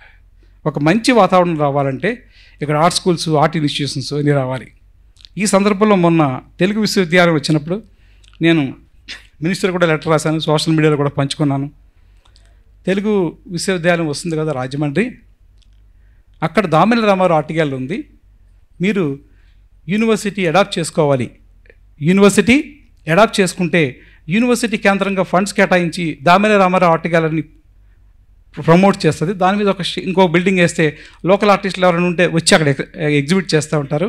ఒక మంచి వాతావరణం రావాలంటే ఇక్కడ ఆర్ట్ స్కూల్స్, ఆర్ట్ ఇన్స్టిట్యూషన్స్ అన్నీ రావాలి. ఈ సందర్భంలో మొన్న తెలుగు విశ్వవిద్యాలయం వచ్చినప్పుడు నేను మినిస్టర్ కూడా లెటర్ రాశాను, సోషల్ మీడియాలో కూడా పంచుకున్నాను. తెలుగు విశ్వవిద్యాలయం వస్తుంది కదా రాజమండ్రి, అక్కడ దామెల రామారావు ఆర్ట్ గ్యాలరీ ఉంది. మీరు యూనివర్సిటీ అడాప్ట్ చేసుకోవాలి. యూనివర్సిటీ అడాప్ట్ చేసుకుంటే యూనివర్సిటీ కేంద్రంగా ఫండ్స్ కేటాయించి దామెల రామారావు ఆర్ట్ గ్యాలరీని ప్రమోట్ చేస్తుంది. దాని మీద ఇంకో బిల్డింగ్ వేస్తే లోకల్ ఆర్టిస్టులు ఎవరైనా ఉంటే వచ్చి అక్కడ ఎగ్జిబిట్ చేస్తూ ఉంటారు.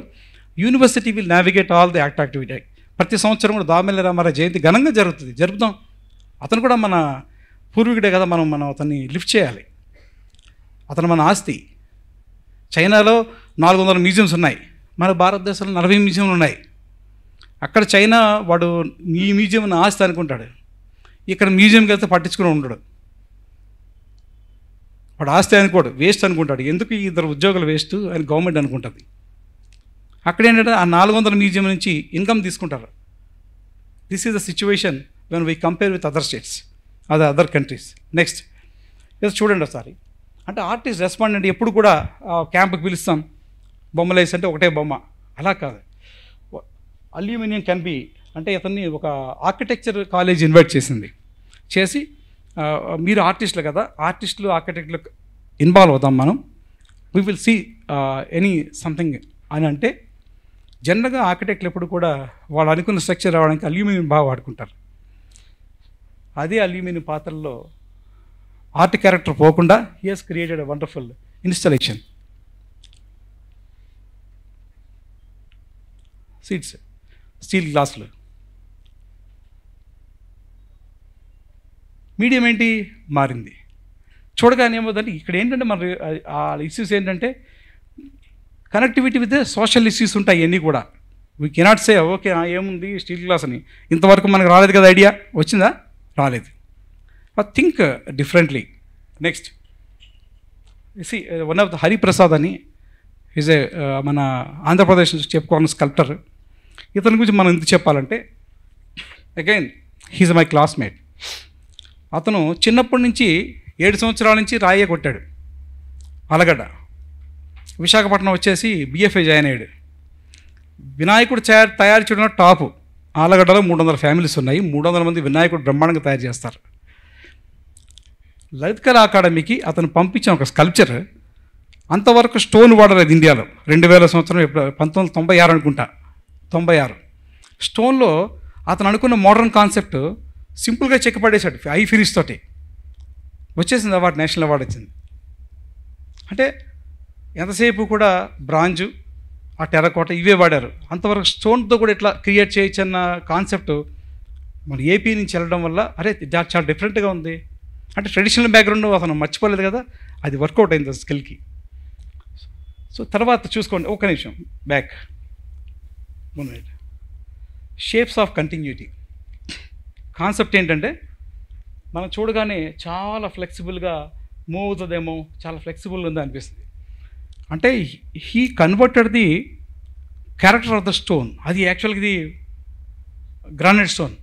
University will navigate all the activity. ప్రతి సంవత్సరం కూడా దామెల రామారావు జయంతి ఘనంగా జరుపుదాం. అతను కూడా మన పూర్వీకుడే కదా, మనం అతన్ని లిఫ్ట్ చేయాలి. అతను మన ఆస్తి. చైనాలో 400 మ్యూజియంస్ ఉన్నాయి, మన భారతదేశంలో 40 మ్యూజియంలు ఉన్నాయి. అక్కడ చైనా వాడు ఈ మ్యూజియం నా ఆస్తి అనుకుంటాడు, ఇక్కడ మ్యూజియంకి వెళ్తే పట్టించుకుని ఉండడు. వాడు ఆస్తి అనుకోడు, వేస్ట్ అనుకుంటాడు. ఎందుకు ఈ 2 ఉద్యోగులు వేస్ట్ అని గవర్నమెంట్ అనుకుంటుంది. అక్కడ ఏంటంటే ఆ 400 మ్యూజియం నుంచి ఇన్కమ్ తీసుకుంటారు. This is the situation when we compare with other states, other countries. Next ఇది చూడండి ఒకసారి. అంటే ఆర్టిస్ట్ రెస్పాండెంట్ ఎప్పుడు కూడా క్యాంప్కి పిలుస్తాం, బొమ్మలు వేసి అంటే ఒకటే బొమ్మ, అలా కాదు. అల్యూమినియం కెన్ బి అంటే అతన్ని ఒక ఆర్కిటెక్చర్ కాలేజ్ ఇన్వైట్ చేసి మీరు ఆర్టిస్టులు కదా, ఆర్టిస్టులు ఆర్కిటెక్ట్లు ఇన్వాల్వ్ అవుతాం మనం, we will see any something అని. అంటే జనరల్గా ఆర్కిటెక్ట్లు ఎప్పుడు కూడా వాళ్ళు అనుకున్న స్ట్రక్చర్ రావడానికి అల్యూమినియం బాగా వాడుకుంటారు. అదే అల్యూమినియం పాత్రల్లో ఆర్ట్ క్యారెక్టర్ పోకుండా he has created a wonderful installation. Seats, steel గ్లాసులు. మీడియం ఏంటి మారింది. చూడగానే ఏమవుతుందంటే ఇక్కడ ఏంటంటే మన ఆ ఇష్యూస్ ఏంటంటే కనెక్టివిటీ విత్ సోషల్ ఇష్యూస్ ఉంటాయి. ఇవన్నీ కూడా వీ కెనాట్ సే ఓకే ఏముంది స్టీల్ గ్లాస్ అని. ఇంతవరకు మనకు రాలేదు కదా, ఐడియా వచ్చిందా? రాలేదు. Think differently. Next see one of the Hariprasad అని ఈజ్ ఏ మన ఆంధ్రప్రదేశ్ నుంచి చెప్పుకోవాలని స్కల్ప్టర్. ఇతని గురించి మనం ఎందుకు చెప్పాలంటే అగైన్ హీజ్ మై క్లాస్మేట్. అతను చిన్నప్పటి నుంచి 7 సంవత్సరాల నుంచి రాయే కొట్టాడు. ఆలగడ్డ విశాఖపట్నం వచ్చేసి బిఎఫ్ఏ జాయిన్ అయ్యాడు. వినాయకుడు తయారు చేయడం టాపు. ఆలగడ్డలో 300 ఫ్యామిలీస్ ఉన్నాయి, 300 మంది వినాయకుడు బ్రహ్మాండంగా తయారు చేస్తారు. లలిత్ కళా అకాడమీకి అతను పంపించిన ఒక స్కల్ప్చర్ అంతవరకు స్టోన్ వాడలేదు ఇండియాలో. 2000 సంవత్సరం 1996 అనుకుంటా, 96 స్టోన్లో అతను అనుకున్న మోడర్న్ కాన్సెప్ట్ సింపుల్గా చెక్ పడేశాడు. ఐ ఫినిష్ తోటి వచ్చేసింది అవార్డు, నేషనల్ అవార్డు వచ్చింది. అంటే ఎంతసేపు కూడా బ్రాంజు, ఆ టెర్రకోట ఇవే వాడారు. అంతవరకు స్టోన్తో కూడా ఇట్లా క్రియేట్ చేయొచ్చు అన్న కాన్సెప్ట్ మన ఏపీ నుంచి వెళ్ళడం వల్ల అరే చాలా డిఫరెంట్గా ఉంది. అంటే ట్రెడిషనల్ బ్యాక్గ్రౌండ్ అతను మర్చిపోలేదు కదా, అది వర్కౌట్ అయింది స్కిల్కి. సో తర్వాత చూసుకోండి, ఒక నిమిషం back. Shapes of continuity concept ఏంటంటే, మనం చూడగానే చాలా ఫ్లెక్సిబుల్గా మూవ్ అవుతుందేమో, చాలా ఫ్లెక్సిబుల్గా ఉందా అనిపిస్తుంది. అంటే he converted the character of the stone. అది యాక్చువల్గా ఇది గ్రానైట్ స్టోన్,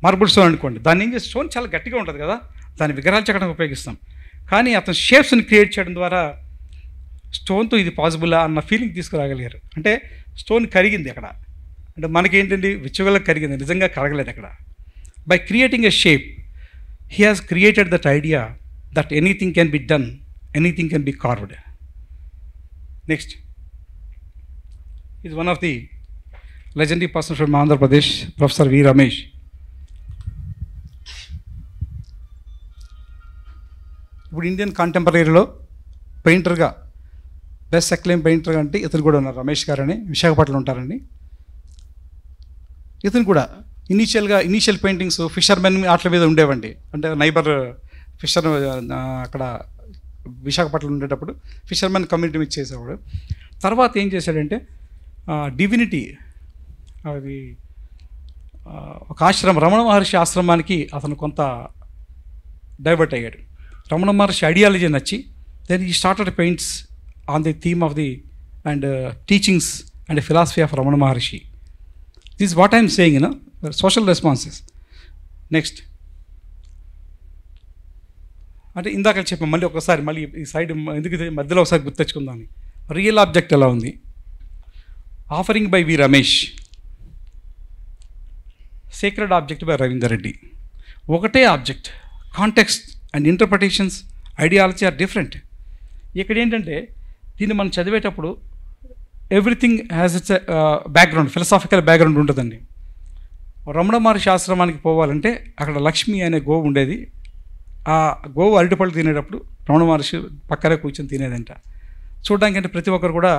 మార్బుల్ స్టోన్ అనుకోండి. దాన్ని ఏం చేసి స్టోన్ చాలా గట్టిగా ఉంటుంది కదా, దాన్ని విగ్రహాలు చెక్కడానికి ఉపయోగిస్తాం. కానీ అతను షేప్స్ని క్రియేట్ చేయడం ద్వారా స్టోన్తో ఇది పాసిబులా అన్న ఫీలింగ్ తీసుకురాగలిగారు. అంటే స్టోన్ కరిగింది అక్కడ, అంటే మనకేంటండి విచ్చువల్గా కరిగింది, నిజంగా కరగలేదు అక్కడ. By creating a shape he has created that idea that anything can be done, anything can be carved. Next is one of the legendary person from Andhra Pradesh, Professor V. Ramesh. ఇప్పుడు ఇండియన్ కాంటెంపరీలో పెయింటర్గా బెస్ట్ అక్లెయిమ్ పెయింటర్గా అంటే ఇతను కూడా ఉన్నారు, రమేష్ గారు అని, విశాఖపట్నంలో ఉంటారండి. ఇతను కూడా ఇనీషియల్ పెయింటింగ్స్ ఫిషర్మెన్ వాటి మీద ఉండేవండి. అంటే నైబర్ ఫిషర్ అక్కడ విశాఖపట్నంలో ఉండేటప్పుడు ఫిషర్మెన్ కమ్యూనిటీ మీద చేసేవాడు. తర్వాత ఏం చేశాడంటే డివినిటీ, అది ఒక ఆశ్రమం, రమణ మహర్షి ఆశ్రమానికి అతను కొంత డైవర్ట్ అయ్యాడు. రమణ మహర్షి ఐడియాలజీ నచ్చి దెన్ ఈ started paints on the theme of the and teachings and philosophy of Ramana Maharshi. This what I'm saying, you know, social responses. Next అంటే ఇందాక చెప్పాం, మళ్ళీ ఒకసారి మళ్ళీ ఈ సైడ్ ఎందుకు మధ్యలో ఒకసారి గుర్తు తెచ్చుకుందామని. రియల్ ఆబ్జెక్ట్ ఎలా ఉంది? Offering by V Ramesh, sacred object by Ravinder Reddy. ఒకటే object, context and interpretations, ideology are different. ఇక్కడ ఏంటంటే దీన్ని మనం చదివేటప్పుడు everything has its background, philosophical background ఉంటుందండి. రమణ మహర్షి ఆశ్రమానికి పోవాలంటే అక్కడ లక్ష్మి అనే గోవు ఉండేది. ఆ గోవు అరటిపళ్ళు తినేటప్పుడు రమణ మహర్షి పక్కనే కూర్చొని తినేదంట. చూడడానికి అంటే ప్రతి ఒక్కరు కూడా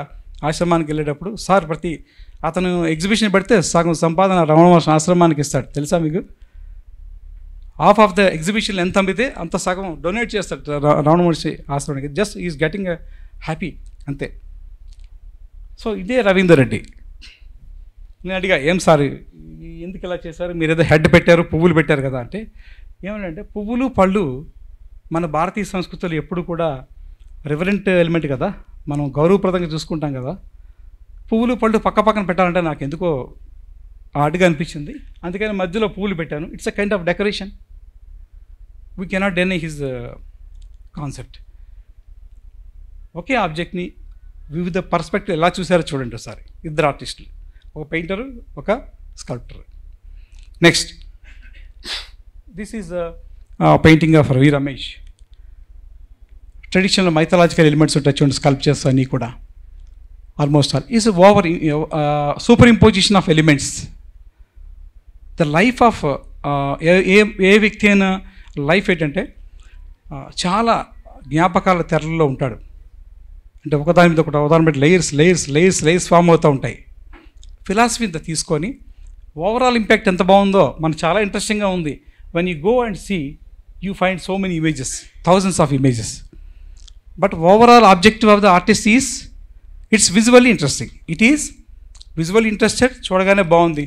ఆశ్రమానికి వెళ్ళేటప్పుడు, సార్ అతను ఎగ్జిబిషన్ పెడితే సగం సంపాదన రమణ మహర్షి ఆశ్రమానికి ఇస్తాడు, తెలుసా మీకు? హాఫ్ ఆఫ్ ద ఎగ్జిబిషన్ ఎంత అమ్మితే అంత సగం డొనేట్ చేస్తాడు రమణ మహర్షి ఆశ్రమానికి. జస్ట్ ఈజ్ గెటింగ్ హ్యాపీ అంతే. సో ఇదే రవీందర్ రెడ్డి. నేను అడిగా, ఏం సార్ ఎందుకు ఇలా చేశారు, మీరు ఏదో హెడ్ పెట్టారు, పువ్వులు పెట్టారు కదా అంటే, ఏమంటే పువ్వులు పళ్ళు మన భారతీయ సంస్కృతిలో ఎప్పుడు కూడా రివరెంట్ ఎలిమెంట్ కదా, మనం గౌరవప్రదంగా చూసుకుంటాం కదా. పువ్వులు పళ్ళు పక్క పక్కన పెట్టాలంటే నాకు ఎందుకో ఆర్ట్గా అనిపించింది, అందుకని మధ్యలో పువ్వులు పెట్టాను. It's a kind of decoration. We cannot deny his concept. ఒకే ఆబ్జెక్ట్ని వివిధ పర్స్పెక్టివ్ ఎలా చూసారో చూడండి ఒకసారి. ఇద్దరు ఆర్టిస్టులు, ఒక పెయింటరు, ఒక sculptor. Next this is painting of V Ramesh. Traditional mythological elements ఉంటాయి చూడండి, స్కల్ప్చర్స్ అన్నీ కూడా almost all is over superimposition of elements. The life of a వ్యక్తి అయినా లైఫ్ ఏంటంటే చాలా జ్ఞాపకాల తెరల్లో ఉంటాడు. అంటే ఒకదాని మీద ఒకటి ఉదాహరణ పెట్టి layers layers layers layers form అవుతూ ఉంటాయి. ఫిలాసఫీ ఇంత తీసుకొని ఓవరాల్ ఇంపాక్ట్ ఎంత బాగుందో మనకు చాలా ఇంట్రెస్టింగ్గా ఉంది. When you go and see you find so many images, thousands of images. But overall objective of the artist is its visually interesting. It is visually interested, చూడగానే బాగుంది,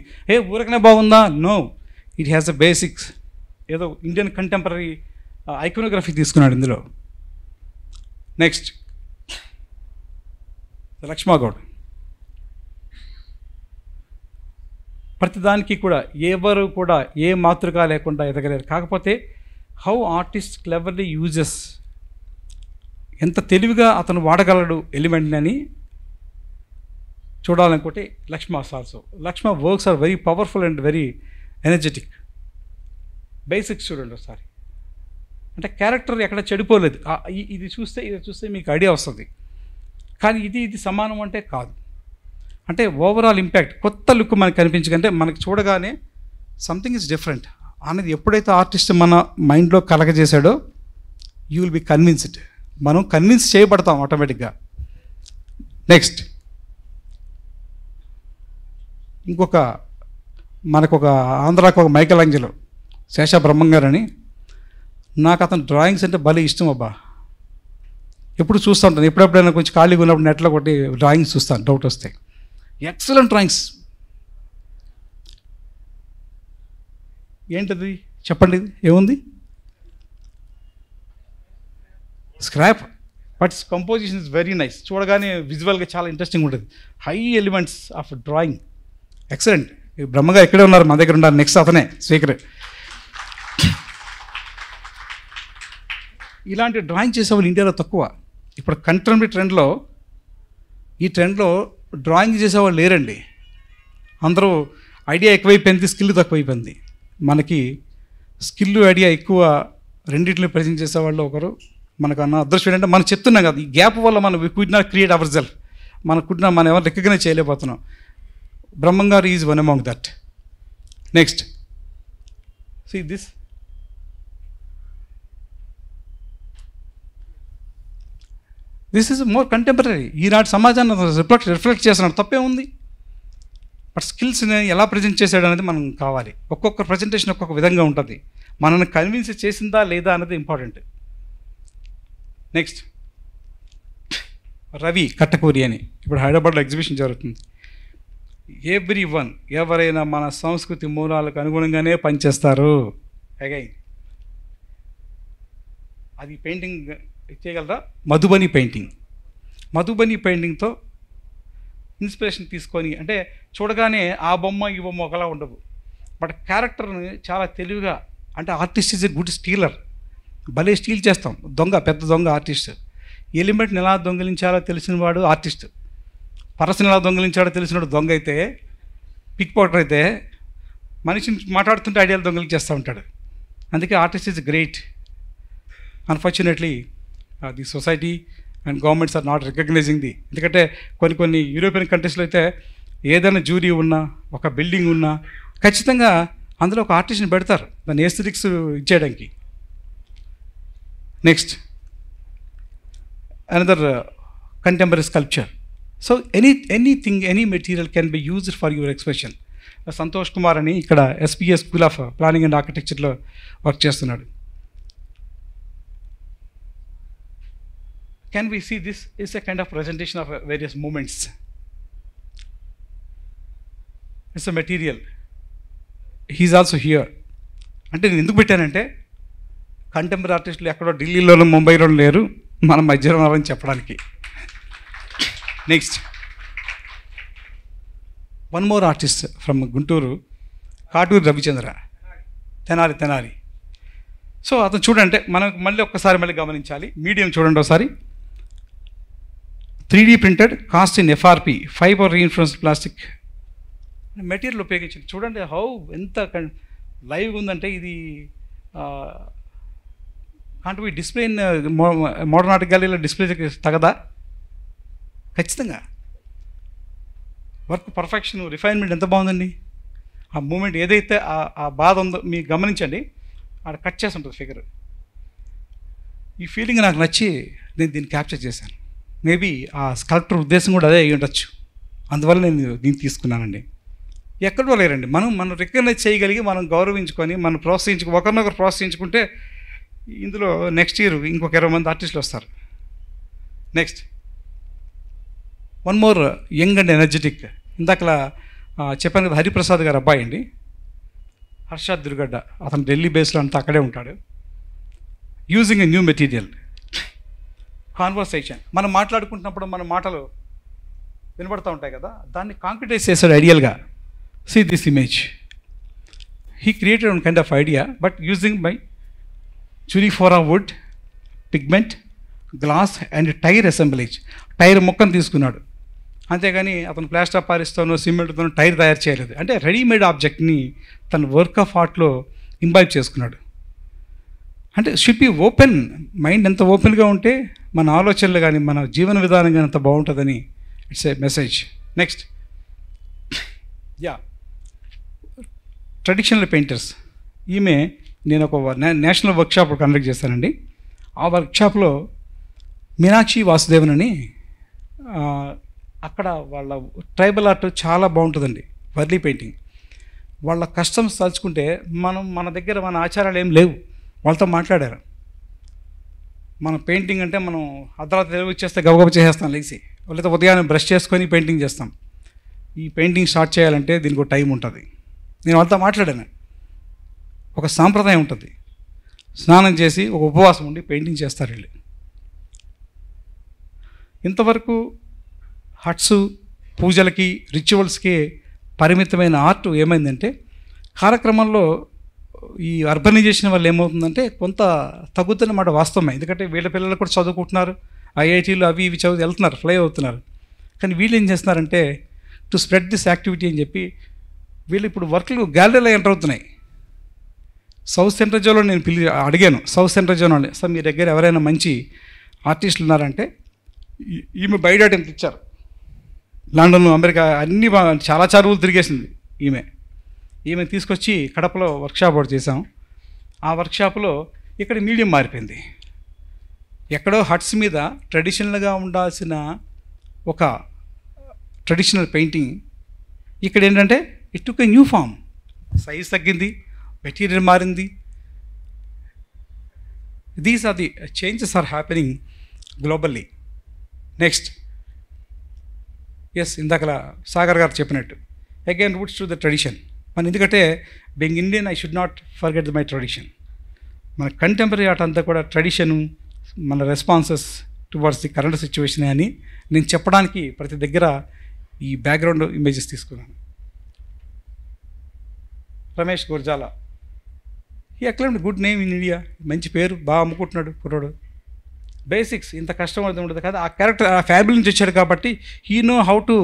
ఊరకనే బాగుందా? No, it has a basics. ఏదో ఇండియన్ కంటెంపరీ ఐకోనోగ్రఫీ తీసుకున్నాడు ఇందులో. నెక్స్ట్ లక్ష్మాగౌడ్. ప్రతిదానికి కూడా ఎవరు కూడా ఏ మాతృక లేకుండా ఎదగలేరు. కాకపోతే హౌ ఆర్టిస్ట్ క్లెవర్లీ యూజెస్, ఎంత తెలివిగా అతను వాడగలడు ఎలిమెంట్ని అని చూడాలనుకుంటే Laxma also. Laxma works are very powerful and very energetic. Basics చూడండి ఒకసారి. అంటే క్యారెక్టర్ ఎక్కడ చెడిపోలేదు. ఇది చూస్తే మీకు ఐడియా వస్తుంది. కానీ ఇది సమానం అంటే కాదు. అంటే ఓవరాల్ ఇంపాక్ట్, కొత్త లుక్ మనకు కనిపించకంటే మనకు చూడగానే సంథింగ్ ఈజ్ డిఫరెంట్ అనేది ఎప్పుడైతే ఆర్టిస్ట్ మన మైండ్లో కలగజేశాడో యూ విల్ బి కన్విన్స్డ్. మనం కన్విన్స్ చేయబడతాం ఆటోమేటిక్గా. నెక్స్ట్ ఇంకొక మనకొక ఆంధ్రాకు ఒక మైకేల్ ఏంజెలో, శేషా బ్రహ్మం గారు అని. నాకు అతను డ్రాయింగ్స్ అంటే భలే ఇష్టం అబ్బా. ఎప్పుడు చూస్తూ ఉంటాను, ఎప్పుడెప్పుడైనా కొంచెం ఖాళీగా ఉన్నప్పుడు నెట్లో కొట్టి డ్రాయింగ్స్ చూస్తాను, డౌట్ వస్తాయి. Excellent drawings. ఏంటది చెప్పండి, ఏముంది? Scrap, but composition is very nice. చూడగానే విజువల్గా చాలా ఇంట్రెస్టింగ్ ఉంటుంది. High elements of drawing, excellent. బ్రహ్మగా ఎక్కడే ఉన్నారు, మా దగ్గర ఉన్నారు. నెక్స్ట్ అతనే స్పీకర్. ఇలాంటి డ్రాయింగ్ చేసేవాళ్ళు ఇండియాలో తక్కువ. ఇప్పుడు కంటెంపరీ ట్రెండ్లో, ఈ ట్రెండ్లో డ్రాయింగ్ చేసేవాళ్ళు లేరండి. అందరూ ఐడియా ఎక్కువైపోయింది, స్కిల్ తక్కువైపోయింది. మనకి స్కిల్ ఐడియా ఎక్కువ, రెండింటిని ప్రజెంట్ చేసేవాళ్ళు ఒకరు. మనకన్నా అదృష్టం ఏంటంటే మనం చెప్తున్నాం కదా, ఈ గ్యాప్ వల్ల మనం could not create our self. మనం ఎవరు రికగ్నైజ్ చేయలేకపోతున్నాం. బ్రహ్మం గారు is one among that. Next see this. This is more contemporary. ఈనాటి సమాజాన్ని రిఫ్లెక్ట్ చేస్తున్నాడు, తప్పే ఉంది. బట్ స్కిల్స్ని ఎలా ప్రజెంట్ చేశాడు అనేది మనం కావాలి. ఒక్కొక్క ప్రజెంటేషన్ ఒక్కొక్క విధంగా ఉంటుంది. మనల్ని కన్విన్స్ చేసిందా లేదా అనేది ఇంపార్టెంట్. నెక్స్ట్ రవి కట్టకూరి అని ఇప్పుడు హైదరాబాద్లో ఎగ్జిబిషన్ జరుగుతుంది. ఎవరైనా మన సంస్కృతి మూలాలకు అనుగుణంగానే పనిచేస్తారు. అగైన్ అది పెయింటింగ్ చేయగలరా? మధుబని పెయింటింగ్తో ఇన్స్పిరేషన్ తీసుకొని, అంటే చూడగానే ఆ బొమ్మ ఈ బొమ్మ ఒకలా ఉండవు, బట్ క్యారెక్టర్ని చాలా తెలివిగా, అంటే artist is a good stealer. భలే స్టీల్ చేస్తాం. పెద్ద దొంగ ఆర్టిస్ట్. ఎలిమెంట్ని ఎలా దొంగిలించాలో తెలిసినవాడు ఆర్టిస్ట్. పర్సన్ ఎలా దొంగిలించాడో తెలిసినవాడు దొంగ. అయితే పిక్ పాకెటర్ అయితే మనిషిని మాట్లాడుతుంటే ఐడియాలు దొంగిలించేస్తూ ఉంటాడు. అందుకే artist is great. Unfortunately the society and governments are not recognising ఎందుకంటే కొన్ని యూరోపియన్ కంట్రీస్లో అయితే ఏదైనా జ్యూరీ ఉన్నా, ఒక బిల్డింగ్ ఉన్నా ఖచ్చితంగా అందులో ఒక ఆర్టిస్ట్ని పెడతారు, దాన్ని ఎస్థెటిక్స్ ఇచ్చేయడానికి. Next another contemporary sculpture. So any material can be used for your expression. Santosh Kumar అని ఇక్కడ SPS school of planning and ఆర్కిటెక్చర్లో వర్క్ చేస్తున్నాడు. Can we see this is a kind of presentation of various movements? It's a material. He's also here. అంటే నేను ఎందుకు పెట్టానంటే కంటెంపరీ ఆర్టిస్టులు ఎక్కడో ఢిల్లీలోనూ ముంబైలోనూ లేరు, మన మధ్యలో ఉన్నారని చెప్పడానికి. Next one more artist from Guntur, Katuri Ravichandra, Tenali. సో అతను చూడండి, మనం మళ్ళీ గమనించాలి. మీడియం చూడండి ఒకసారి. 3D printed, cast in FRP, fibre reinforced plastic material ఉపయోగించింది. చూడండి ఎంత లైవ్గా ఉందంటే ఇది can't be display in modern art గ్యాలరీలో డిస్ప్లే తగదా? ఖచ్చితంగా. వర్క్ పర్ఫెక్షన్, రిఫైన్మెంట్ ఎంత బాగుందండి. ఆ మూమెంట్ ఏదైతే ఆ బాధ ఉందో మీకు గమనించండి, ఆడ కట్ చేసి ఉంటుంది ఫిగర్. ఈ ఫీలింగ్ నాకు నచ్చి నేను దీన్ని క్యాప్చర్ చేశాను. మేబీ ఆ స్కల్ప్టర్ ఉద్దేశం కూడా అదే అయ్యి ఉండొచ్చు, అందువల్ల నేను దీన్ని తీసుకున్నానండి. ఎక్కడో లేరండి, మనం రికగ్నైజ్ చేయగలిగి, మనం గౌరవించుకొని, మనం ఒకరినొకరు ప్రోత్సహించుకుంటే ఇందులో నెక్స్ట్ ఇయర్ ఇంకొక 20 మంది ఆర్టిస్టులు వస్తారు. Next one more young and energetic. ఇందాకలా చెప్పాను కదా, హరిప్రసాద్ గారు అబ్బాయి అండి, హర్షద్ దుర్గడ్డ. అతను ఢిల్లీ బేస్లో అంతా అక్కడే ఉంటాడు. Using a new material, conversation. మనం మాట్లాడుకుంటున్నప్పుడు మన మాటలు వినబడుతూ ఉంటాయి కదా, దాన్ని కాంక్రిటైజ్ చేశాడు ఐడియల్గా. See this image. He created one kind of idea, but using by చురిఫోరా wood, pigment, glass and tyre assemblage. Tyre ముక్కను తీసుకున్నాడు, అంతేగాని అతను ప్లాస్టర్ ఆఫ్ పారిస్తోనో సిమెంట్తోనో టైర్ తయారు చేయలేదు. అంటే రెడీమేడ్ ఆబ్జెక్ట్ని తన వర్క్ ఆఫ్ ఆర్ట్లో ఇంబైబ్ చేసుకున్నాడు. అంటే షుడ్ బి ఓపెన్ మైండ్. ఎంత ఓపెన్గా ఉంటే మన ఆలోచనలు కానీ మన జీవన విధానం కానీ అంత బాగుంటుందని it's a message. Next traditional painters. ఈమె నేను ఒక నేషనల్ వర్క్షాప్ కండక్ట్ చేశానండి. ఆ వర్క్షాప్లో మీనాక్షి వాసుదేవన్ అని, అక్కడ వాళ్ళ ట్రైబల్ ఆర్ట్ చాలా బాగుంటుందండి, వర్లీ పెయింటింగ్. వాళ్ళ కస్టమ్స్ తలుచుకుంటే మన దగ్గర మన ఆచారాలు ఏం లేవు. వాళ్ళతో మాట్లాడారు. మనం పెయింటింగ్ అంటే మనం అర్ధరాత్రి తెలివి చేస్తే గబగబ చేసేస్తాం లేచి, లేదా ఉదయాన్నే బ్రష్ చేసుకొని పెయింటింగ్ చేస్తాం. ఈ పెయింటింగ్ స్టార్ట్ చేయాలంటే దీనికి ఒక టైం ఉంటుంది. నేను వాళ్ళతో మాట్లాడాను. ఒక సాంప్రదాయం ఉంటుంది. స్నానం చేసి ఒక ఉపవాసం ఉండి పెయింటింగ్ చేస్తారు వీళ్ళు. ఇంతవరకు హట్స్, పూజలకి, రిచువల్స్కి పరిమితమైన ఆర్ట్ ఏమైందంటే కార్యక్రమంలో ఈ అర్బనైజేషన్ వల్ల ఏమవుతుందంటే కొంత తగ్గుతున్నమాట వాస్తవమే. ఎందుకంటే వీళ్ళ పిల్లలు కూడా చదువుకుంటున్నారు, ఐఐటీలు అవి ఇవి చదువు వెళ్తున్నారు, ఫ్లై అవుతున్నారు. కానీ వీళ్ళు ఏం చేస్తున్నారంటే టు స్ప్రెడ్ దిస్ యాక్టివిటీ అని చెప్పి వీళ్ళు ఇప్పుడు వర్క్లు గ్యాలరీలో ఎంటర్ అవుతున్నాయి. సౌత్ సెంట్రల్ జోన్లో నేను అడిగాను, సౌత్ సెంట్రల్ జోన్ వాళ్ళు, సార్ మీ దగ్గర ఎవరైనా మంచి ఆర్టిస్టులు ఉన్నారంటే ఈమె బయోడేటా ఇచ్చారు. లండన్, అమెరికా అన్నీ చాలా చదువులు తిరిగేసింది ఈమె తీసుకొచ్చి కడపలో వర్క్షాప్ ఒకటి చేసాం. ఆ వర్క్షాప్లో ఇక్కడ మీడియం మారిపోయింది. ఎక్కడో హట్స్ మీద ట్రెడిషనల్గా ఉండాల్సిన ఒక ట్రెడిషనల్ పెయింటింగ్ ఇక్కడ ఏంటంటే it took a new form. Size తగ్గింది, మెటీరియల్ మారింది. These are the changes are happening globally. Next, yes, ఇందాకలా సాగర్ గారు చెప్పినట్టు again roots to the tradition. మన ఎందుకంటే being Indian I should not forget my tradition. మన కంటెంపరీ ఆర్ట్ అంతా కూడా ట్రెడిషను, మన responses towards the current situation అని నేను చెప్పడానికి ప్రతి దగ్గర ఈ బ్యాక్గ్రౌండ్ ఇమేజెస్ తీసుకున్నాను. రమేష్ గుర్జాల, ఈ acclaimed good name in India, మంచి పేరు, బాగా అమ్ముకుంటున్నాడు కుర్రాడు. బేసిక్స్ ఇంత కష్టం అవుతూ ఉండదు కదా, ఆ క్యారెక్టర్ ఆ ఫ్యామిలీ నుంచి వచ్చాడు కాబట్టి he know how to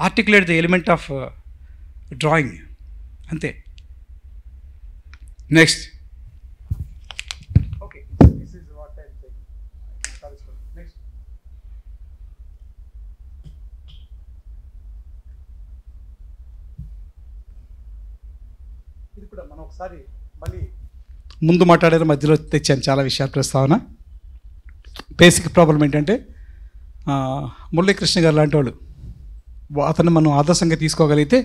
articulate the element of drawing, అంతే. Next, okay, this is what I think. Next, ఇది కూడా మనం ఒకసారి మళ్ళీ ముందు మాట్లాడారు, మధ్యలో తెచ్చాను చాలా విషయాలు ప్రస్తావన. బేసిక్ ప్రాబ్లం ఏంటంటే మురళీకృష్ణ గారు లాంటి వాళ్ళు, అతన్ని మనం ఆదర్శంగా తీసుకోగలిగితే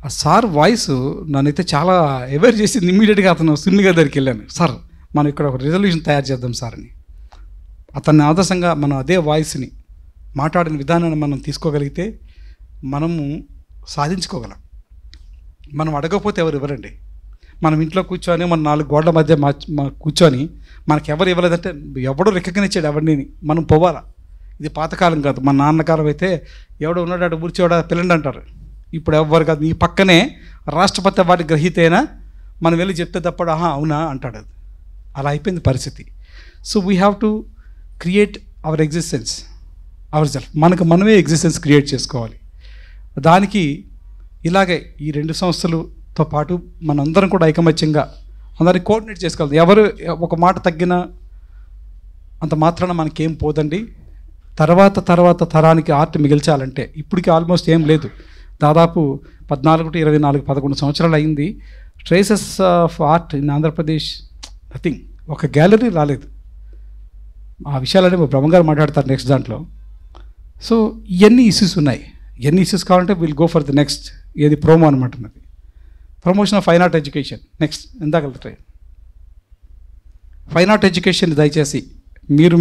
ఆ సార్ వాయిస్ నన్నైతే చాలా అవేర్ చేసింది. ఇమ్మీడియట్గా అతను సున్ని గారి దగ్గరికి వెళ్ళాను, సార్ మనం ఇక్కడ ఒక రిజల్యూషన్ తయారు చేద్దాం సార్ అని. అతన్ని ఆదర్శంగా మనం అదే వాయిస్ని, మాట్లాడిన విధానాన్ని మనం తీసుకోగలిగితే మనము సాధించుకోగలం. మనం అడగకపోతే ఎవరు ఇవ్వరండి. మనం ఇంట్లో కూర్చొని మన 4 గోడల మధ్య కూర్చొని మనకి ఎవరు ఇవ్వలేదంటే ఎవడో రికగ్నైజ్ చేయడు ఎవరిని, మనం పోవాలా. ఇది పాతకాలం కాదు, మన నాన్నకాలం అయితే ఎవడో ఉన్నాడు ఊర్చోడ పిల్లండి అంటారు. ఇప్పుడు ఎవ్వరు కాదు, నీ పక్కనే రాష్ట్రపతి వాటి గ్రహీత అయినా మనం వెళ్ళి చెప్తే తప్పడు ఆహా అవునా అంటాడు. అది అలా అయిపోయింది పరిస్థితి. So we have to create our existence our self. మనమే ఎగ్జిస్టెన్స్ క్రియేట్ చేసుకోవాలి. దానికి ఇలాగే ఈ 2 సంస్థలతో పాటు మనందరం కూడా ఐకమత్యంగా అందరినీ కోఆర్డినేట్ చేసుకోవాలి. ఎవరు ఒక మాట తగ్గినా అంత మాత్రాన మనకేం పోదండి. తర్వాత తరానికి ఆర్ట్ మిగిల్చాలంటే ఇప్పటికీ ఆల్మోస్ట్ ఏం లేదు, దాదాపు 14 to 24, 11 సంవత్సరాలు అయింది. Traces of art in Andhra Pradesh nothing. ఒక గ్యాలరీ రాలేదు. ఆ విషయాలనే బ్రహ్మంగారు మాట్లాడతారు నెక్స్ట్ దాంట్లో. సో ఇవన్నీ ఇష్యూస్ ఉన్నాయి. ఎన్ని ఇష్యూస్ కావాలంటే will go for the next, ఏది ప్రోమో అనమాట. అది promotion of fine art education. Next, ఇందాక ఫైన్ ఆర్ట్ ఎడ్యుకేషన్ దయచేసి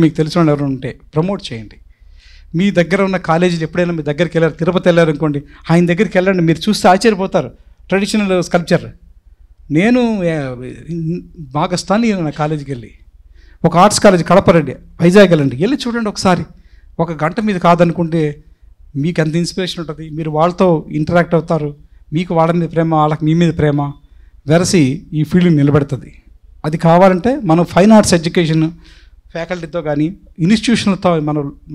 మీకు తెలిసిన ఎవరు ఉంటే ప్రమోట్ చేయండి. మీ దగ్గర ఉన్న కాలేజీలు ఎప్పుడైనా మీ దగ్గరికి వెళ్ళారు, తిరుపతి వెళ్ళారు అనుకోండి, ఆయన దగ్గరికి వెళ్ళండి, మీరు చూస్తే ఆశ్చర్యపోతారు. ట్రెడిషనల్ స్కల్ప్చర్ నేను బాగా స్టన్ అయ్యాను నా కాలేజీకి వెళ్ళి. ఒక ఆర్ట్స్ కాలేజ్ కడపరెడ్డి, వైజాగ్ వెళ్ళి చూడండి ఒకసారి. 1 గంట మీద కాదనుకుంటే మీకు ఎంత ఇన్స్పిరేషన్ ఉంటుంది. మీరు వాళ్ళతో ఇంటరాక్ట్ అవుతారు, మీకు వాళ్ళ మీద ప్రేమ, వాళ్ళకి మీ మీద ప్రేమ వెరసి ఈ ఫీల్డ్ నిలబెడుతుంది. అది కావాలంటే మనం ఫైన్ ఆర్ట్స్ ఎడ్యుకేషన్ ఫ్యాకల్టీతో కానీ ఇన్స్టిట్యూషన్లతో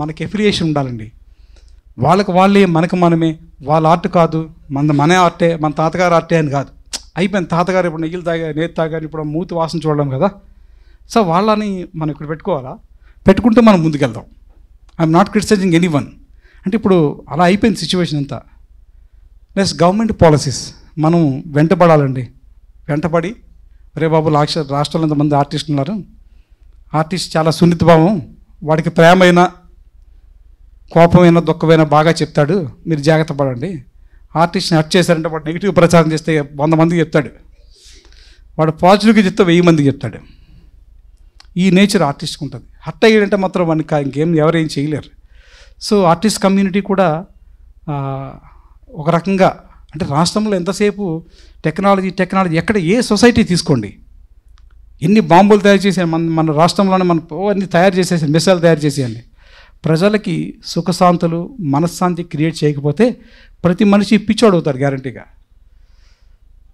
మనకి ఎఫిలియేషన్ ఉండాలండి. వాళ్ళకి వాళ్ళే, మనకు మనమే. వాళ్ళ ఆర్ట్ కాదు, మన ఆర్టే, మన తాతగారు ఆర్టే అని కాదు. అయిపోయింది, తాతగారు ఇప్పుడు నెయ్యిలు నేతి తాగారు, ఇప్పుడు మూతి వాసన చూడడం కదా. సో వాళ్ళని మనం ఇక్కడ పెట్టుకుంటే మనం ముందుకెళ్దాం. I'm not criticising anyone. అంటే ఇప్పుడు అలా అయిపోయింది సిచ్యువేషన్ అంతా. నెక్స్ట్, గవర్నమెంట్ పాలసీస్ మనం వెంటబడాలండి. వెంటబడి రే బాబు రాష్ట్రంలో ఎంతమంది ఆర్టిస్టులు ఉన్నారు, ఆర్టిస్ట్ చాలా సున్నిత భావం, వాడికి ప్రేమైనా కోపమైనా దుఃఖమైనా బాగా చెప్తాడు, మీరు జాగ్రత్త పడండి. ఆర్టిస్ట్ని హర్ట్ చేశారంటే వాడు నెగిటివ్ ప్రచారం చేస్తే 100 మందికి చెప్తాడు, వాడు పాజిటివ్గా చెప్తే 1000 మందికి చెప్తాడు. ఈ నేచర్ ఆర్టిస్ట్కి ఉంటుంది. హర్ట్ అయ్యాడంటే మాత్రం మనకి ఇంకేం ఎవరేం చేయలేరు. సో ఆర్టిస్ట్ కమ్యూనిటీ కూడా ఒక రకంగా అంటే రాష్ట్రంలో ఎంతసేపు టెక్నాలజీ ఎక్కడ ఏ సొసైటీ తీసుకోండి, ఎన్ని బాంబులు తయారు చేసాను మన రాష్ట్రంలోనే అన్ని తయారు చేసేసాను, మిసైల్ తయారు చేసేయండి. ప్రజలకి సుఖశాంతులు మనశ్శాంతి క్రియేట్ చేయకపోతే ప్రతి మనిషి పిచ్చోడు అవుతాడు గ్యారంటీగా.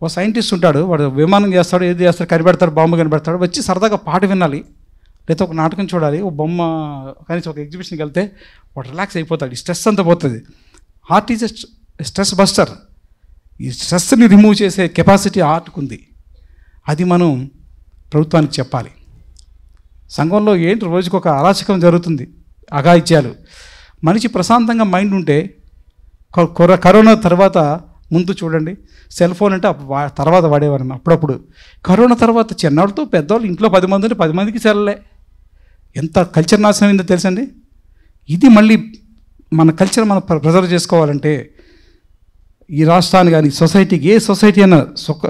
ఓ సైంటిస్ట్ ఉంటాడు, వాడు విమానం చేస్తాడు, ఏది చేస్తాడు, కనిపెడతాడు, బాంబు కనిపెడతాడు, వచ్చి సరదాగా పాట వినాలి, లేదా ఒక నాటకం చూడాలి, ఒక బొమ్మ కనీసం ఒక ఎగ్జిబిషన్కి వెళ్తే వాడు రిలాక్స్ అయిపోతాడు, ఈ స్ట్రెస్ అంతా పోతుంది. Art is stress buster. ఈ స్ట్రెస్ని రిమూవ్ చేసే కెపాసిటీ ఆర్ట్కి ఉంది. అది మనం ప్రభుత్వానికి చెప్పాలి. సంఘంలో ఏంటి రోజుకు ఒక అరాచకం జరుగుతుంది, అఘాయిత్యాలు. మనిషి ప్రశాంతంగా మైండ్ ఉంటే కరోనా తర్వాత ముందు చూడండి, సెల్ ఫోన్ అంటే తర్వాత వాడేవారు అప్పుడప్పుడు. కరోనా తర్వాత చిన్నవాళ్ళతో పెద్దవాళ్ళు ఇంట్లో 10 మంది ఉంటే 10 మందికి సెల్లే. ఎంత కల్చర్ నాశనం అయిందో తెలుసండి. ఇది మళ్ళీ మన కల్చర్ మనం ప్రిజర్వ్ చేసుకోవాలంటే ఈ రాష్ట్రాన్ని కానీ సొసైటీకి, ఏ సొసైటీ అయినా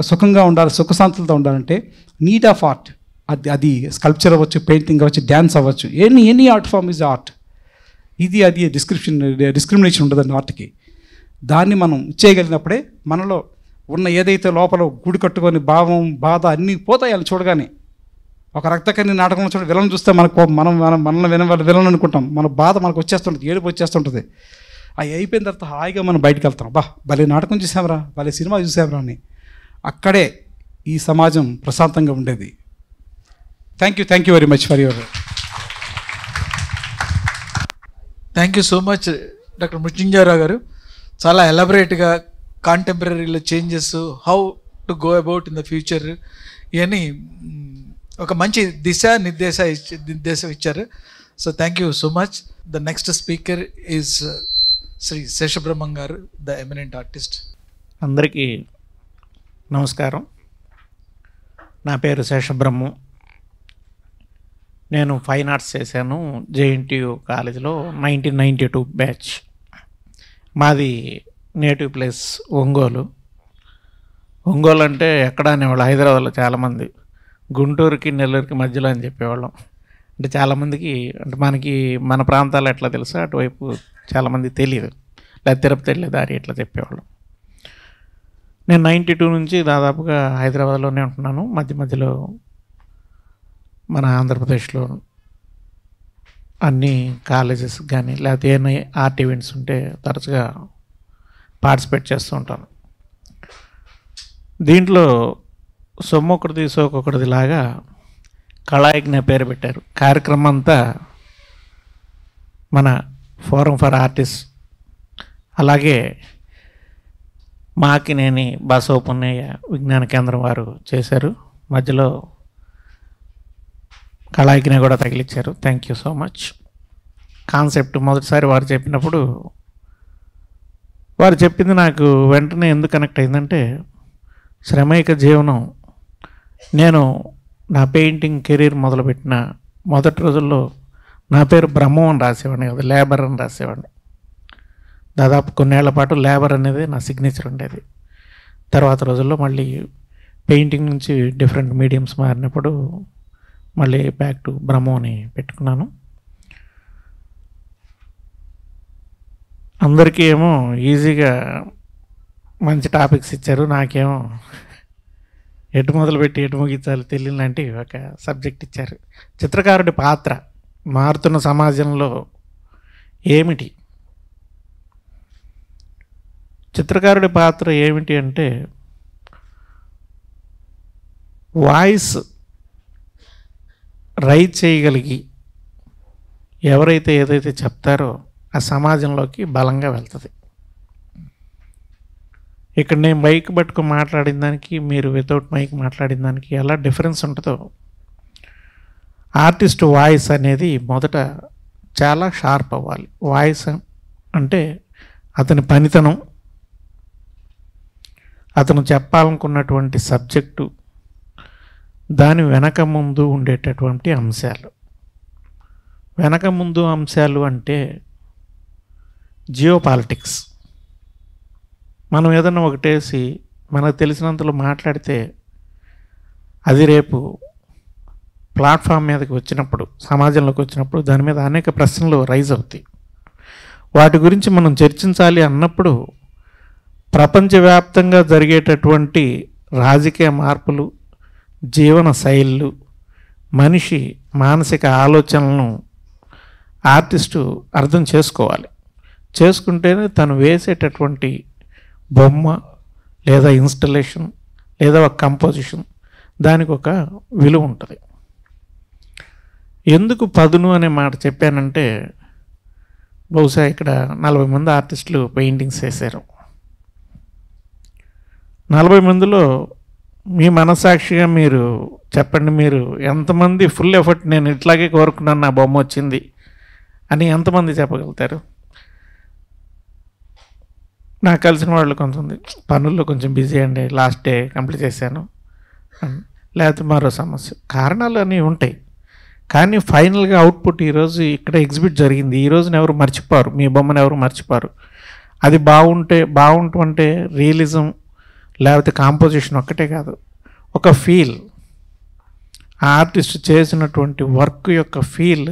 సుఖంగా ఉండాలి, సుఖశాంతులతో ఉండాలంటే నీడ్ ఆఫ్ ఆర్ట్. అది స్కల్ప్చర్ అవ్వచ్చు, పెయింటింగ్ అవ్వచ్చు, డ్యాన్స్ అవ్వచ్చు, any art form is art. అది డిస్క్రిమినేషన్ ఉండదండి ఆర్ట్కి. దాన్ని మనం చేయగలిగినప్పుడే మనలో ఉన్న ఏదైతే లోపల గుడి కట్టుకొని భావం, బాధ అన్నీ పోతాయి. వాళ్ళు చూడగానే ఒక రక్తకన్ని నాటకంలో చూడ విలన్ చూస్తే మనల్ని విలన్ అనుకుంటాం, మన బాధ మనకు వచ్చేస్తుంటుంది, ఏడుపు వచ్చేస్తుంటుంది. అవి అయిపోయిన తర్వాత హాయిగా మనం బయటకు వెళ్తాం, భలే నాటకం చూసామరా, భలే సినిమా చూసామరా అని. అక్కడే ఈ సమాజం ప్రశాంతంగా ఉండేది. Thank you very much for your. Thank you so much doctor Mrutyunjaya Rao garu. చాలా ఎలాబరేట్గా కాంటెంపరీలో changes, how to go about in the future, ఇవన్నీ ఒక మంచి నిర్దేశం ఇచ్చారు. So thank you so much. The next speaker is Shri Seshabrahmam garu, the eminent artist. అందరికీ నమస్కారం. నా పేరు శేషబ్రహ్మం. నేను ఫైన్ ఆర్ట్స్ చేశాను జేఎన్టీయూ కాలేజీలో 1992 బ్యాచ్. మాది నేటివ్ ప్లేస్ ఒంగోలు. ఒంగోలు అంటే ఎక్కడ అనేవాళ్ళు హైదరాబాద్లో చాలామంది, గుంటూరుకి నెల్లూరుకి మధ్యలో అని చెప్పేవాళ్ళం. అంటే చాలామందికి, అంటే మనకి మన ప్రాంతాలు ఎట్లా తెలుసా అటువైపు చాలామంది తెలియదు, లేదా తిరుపతి వెళ్ళే దారి ఎట్లా చెప్పేవాళ్ళం. నేను 92 నుంచి దాదాపుగా హైదరాబాద్లోనే ఉంటున్నాను. మధ్యలో మన ఆంధ్రప్రదేశ్లో అన్ని కాలేజెస్ కానీ లేకపోతే ఏమైనా ఆర్ట్ ఈవెంట్స్ ఉంటే తరచుగా పార్టిసిపేట్ చేస్తూ ఉంటాను. దీంట్లో సొమ్మొకటిది సోకొకటిది లాగా కళాయజ్ఞ పేరు పెట్టారు. కార్యక్రమం అంతా మన ఫోరం ఫర్ ఆర్టిస్ట్, అలాగే మాకినేని బసవపున్నయ్య విజ్ఞాన కేంద్రం వారు చేశారు. మధ్యలో కళాయజ్ఞ కూడా తగిలిచ్చారు. Thank you so much. Concept మొదటిసారి వారు చెప్పినప్పుడు, వారు చెప్పింది నాకు వెంటనే ఎందుకు కనెక్ట్ అయిందంటే, శ్రమైక జీవనం. నేను నా పెయింటింగ్ కెరీర్ మొదలుపెట్టిన మొదటి రోజుల్లో నా పేరు బ్రహ్మం అని రాసేవాడిని కదా, లేబర్ అని రాసేవాడిని. దాదాపు కొన్నేళ్ల పాటు లేబర్ అనేది నా సిగ్నేచర్ ఉండేది. తర్వాత రోజుల్లో మళ్ళీ పెయింటింగ్ నుంచి డిఫరెంట్ మీడియంస్ మారినప్పుడు మళ్ళీ బ్యాక్ టు బ్రహ్మం అని పెట్టుకున్నాను. అందరికీ ఏమో ఈజీగా మంచి టాపిక్స్ ఇచ్చారు, నాకేమో ఎటు మొదలుపెట్టి ఎటు ముగించాలి తెలియని లాంటి ఒక సబ్జెక్ట్ ఇచ్చారు. చిత్రకారుడి పాత్ర మారుతున్న సమాజంలో ఏమిటి? చిత్రకారుడి పాత్ర ఏమిటి అంటే, వాయిస్ రైజ్ చేయగలిగి ఎవరైతే ఏదైతే చెప్తారో ఆ సమాజంలోకి బలంగా వెళ్తుంది. ఇక్కడ నేను మైక్ పట్టుకొని మాట్లాడిన దానికి, మీరు వితౌట్ మైక్ మాట్లాడిన దానికి ఎలా డిఫరెన్స్ ఉంటుందో, ఆర్టిస్ట్ వాయిస్ అనేది మొదట చాలా షార్ప్ అవ్వాలి. వాయిస్ అంటే అతని పనితనం, అతను చెప్పాలనుకున్నటువంటి సబ్జెక్టు, దాని వెనక ముందు ఉండేటటువంటి అంశాలు. వెనక ముందు అంశాలు అంటే జియోపాలిటిక్స్. మనం ఏదన్నా ఒకటేసి మనకు తెలిసినంతలో మాట్లాడితే అది రేపు ప్లాట్ఫామ్ మీదకి వచ్చినప్పుడు, సమాజంలోకి వచ్చినప్పుడు దాని మీద అనేక ప్రశ్నలు రైజ్ అవుతాయి. వాటి గురించి మనం చర్చించాలి అన్నప్పుడు ప్రపంచవ్యాప్తంగా జరిగేటటువంటి రాజకీయ మార్పులు, జీవన శైలులు, మనిషి మానసిక ఆలోచనలను ఆర్టిస్టు అర్థం చేసుకోవాలి. చేసుకుంటేనే తను వేసేటటువంటి బొమ్మ లేదా ఇన్స్టలేషన్ లేదా ఒక కంపోజిషన్ దానికి ఒక విలువ ఉంటుంది. ఎందుకు పదును అనే మాట చెప్పానంటే, బహుశా ఇక్కడ 40 మంది ఆర్టిస్టులు పెయింటింగ్స్ వేశారు. 40 మందిలో మీ మనసాక్షిగా మీరు చెప్పండి, మీరు ఎంతమంది ఫుల్ ఎఫర్ట్ నేను ఇట్లాగే కోరుకున్నాను నా బొమ్మ వచ్చింది అని ఎంతమంది చెప్పగలుగుతారు? నాకు కలిసిన వాళ్ళు కొంతమంది పనుల్లో కొంచెం బిజీ అండి, లాస్ట్ డే కంప్లీట్ చేశాను, లేకపోతే మరో సమస్య, కారణాలు అన్నీ ఉంటాయి. కానీ ఫైనల్గా అవుట్పుట్ ఈరోజు ఇక్కడ ఎగ్జిబిట్ జరిగింది, ఈ రోజున ఎవరు మర్చిపోరు, మీ బొమ్మను ఎవరు మర్చిపోరు. అది బాగుంటుంటే రియలిజం లేకపోతే కాంపోజిషన్ ఒక్కటే కాదు, ఒక ఫీల్, ఆ ఆర్టిస్ట్ చేసినటువంటి వర్క్ యొక్క ఫీల్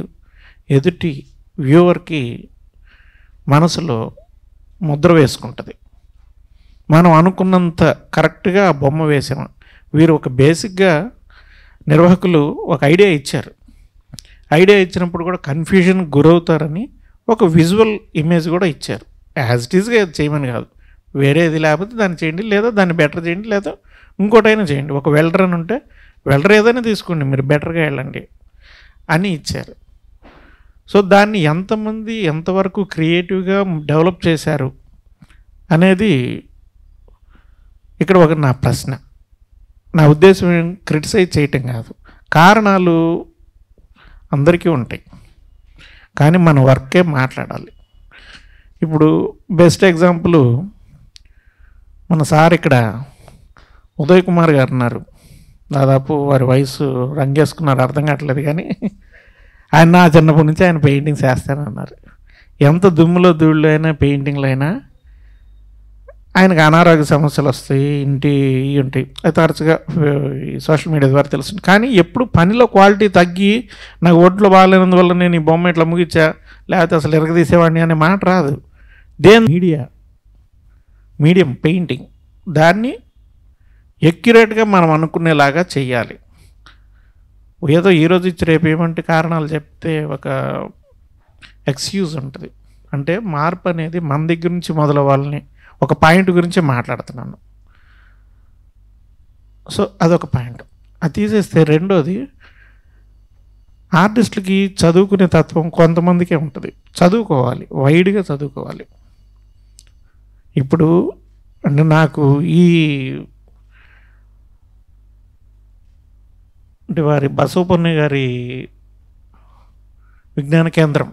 ఎదుటి వ్యూవర్కి మనసులో ముద్ర వేసుకుంటుంది. మనం అనుకున్నంత కరెక్ట్గా ఆ బొమ్మ వేసాము. వీరు ఒక బేసిక్గా నిర్వాహకులు ఒక ఐడియా ఇచ్చారు. ఐడియా ఇచ్చినప్పుడు కూడా కన్ఫ్యూజన్ గురవుతారని ఒక విజువల్ ఇమేజ్ కూడా ఇచ్చారు. యాజ్ ఇట్ ఈజ్గా చేయమని కాదు, వేరేది లేకపోతే దాన్ని చేయండి, లేదా దాన్ని బెటర్ చేయండి, లేదా ఇంకోటైనా చేయండి. ఒక వెల్డర్ అని ఉంటే వెల్డర్ ఏదైనా తీసుకోండి, మీరు బెటర్గా వెళ్ళండి అని ఇచ్చారు. సో దాన్ని ఎంతమంది ఎంతవరకు క్రియేటివ్గా డెవలప్ చేశారు అనేది ఇక్కడ ఒక నా ప్రశ్న. నా ఉద్దేశం క్రిటిసైజ్ చేయటం కాదు, కారణాలు అందరికీ ఉంటాయి, కానీ మన వర్కే మాట్లాడాలి. ఇప్పుడు బెస్ట్ ఎగ్జాంపుల్ మన సార్ ఇక్కడ ఉదయ్ కుమార్ గారు ఉన్నారు. దాదాపు వారి వయసు రంగేసుకున్నారు, అర్థం కావట్లేదు, కానీ ఆయన నా చిన్నప్పటి నుంచి ఆయన పెయింటింగ్స్ వేస్తానన్నారు. ఎంత దుమ్ములో ధూళ్ళు అయినా పెయింటింగ్లు అయినా ఆయనకు అనారోగ్య సమస్యలు వస్తాయి, ఉంటాయి, అది తరచుగా సోషల్ మీడియా ద్వారా తెలుస్తుంది. కానీ ఎప్పుడు పనిలో క్వాలిటీ తగ్గి నాకు ఒంట్లో బాగాలేనందువల్ల నేను ఈ బొమ్మ ఇట్లా ముగించా, లేకపోతే అసలు ఎరగదీసేవాడిని అనే మాట రాదు. మీడియం పెయింటింగ్ దాన్ని ఎక్యురేట్గా మనం అనుకునేలాగా చెయ్యాలి. ఏదో ఈరోజు ఇచ్చి రేపు ఏమంటే కారణాలు చెప్తే ఒక ఎక్స్క్యూజ్ ఉంటుంది. అంటే మార్పు అనేది మన దగ్గర నుంచి మొదలవ్వాలని ఒక పాయింట్ గురించి మాట్లాడుతున్నాను. సో అదొక పాయింట్. అది తీసేస్తే రెండోది, ఆర్టిస్టులకి చదువుకునే తత్వం కొంతమందికే ఉంటుంది. చదువుకోవాలి, వైడ్గా చదువుకోవాలి. ఇప్పుడు అంటే నాకు అంటే వారి బసవపుణ్య గారి విజ్ఞాన కేంద్రం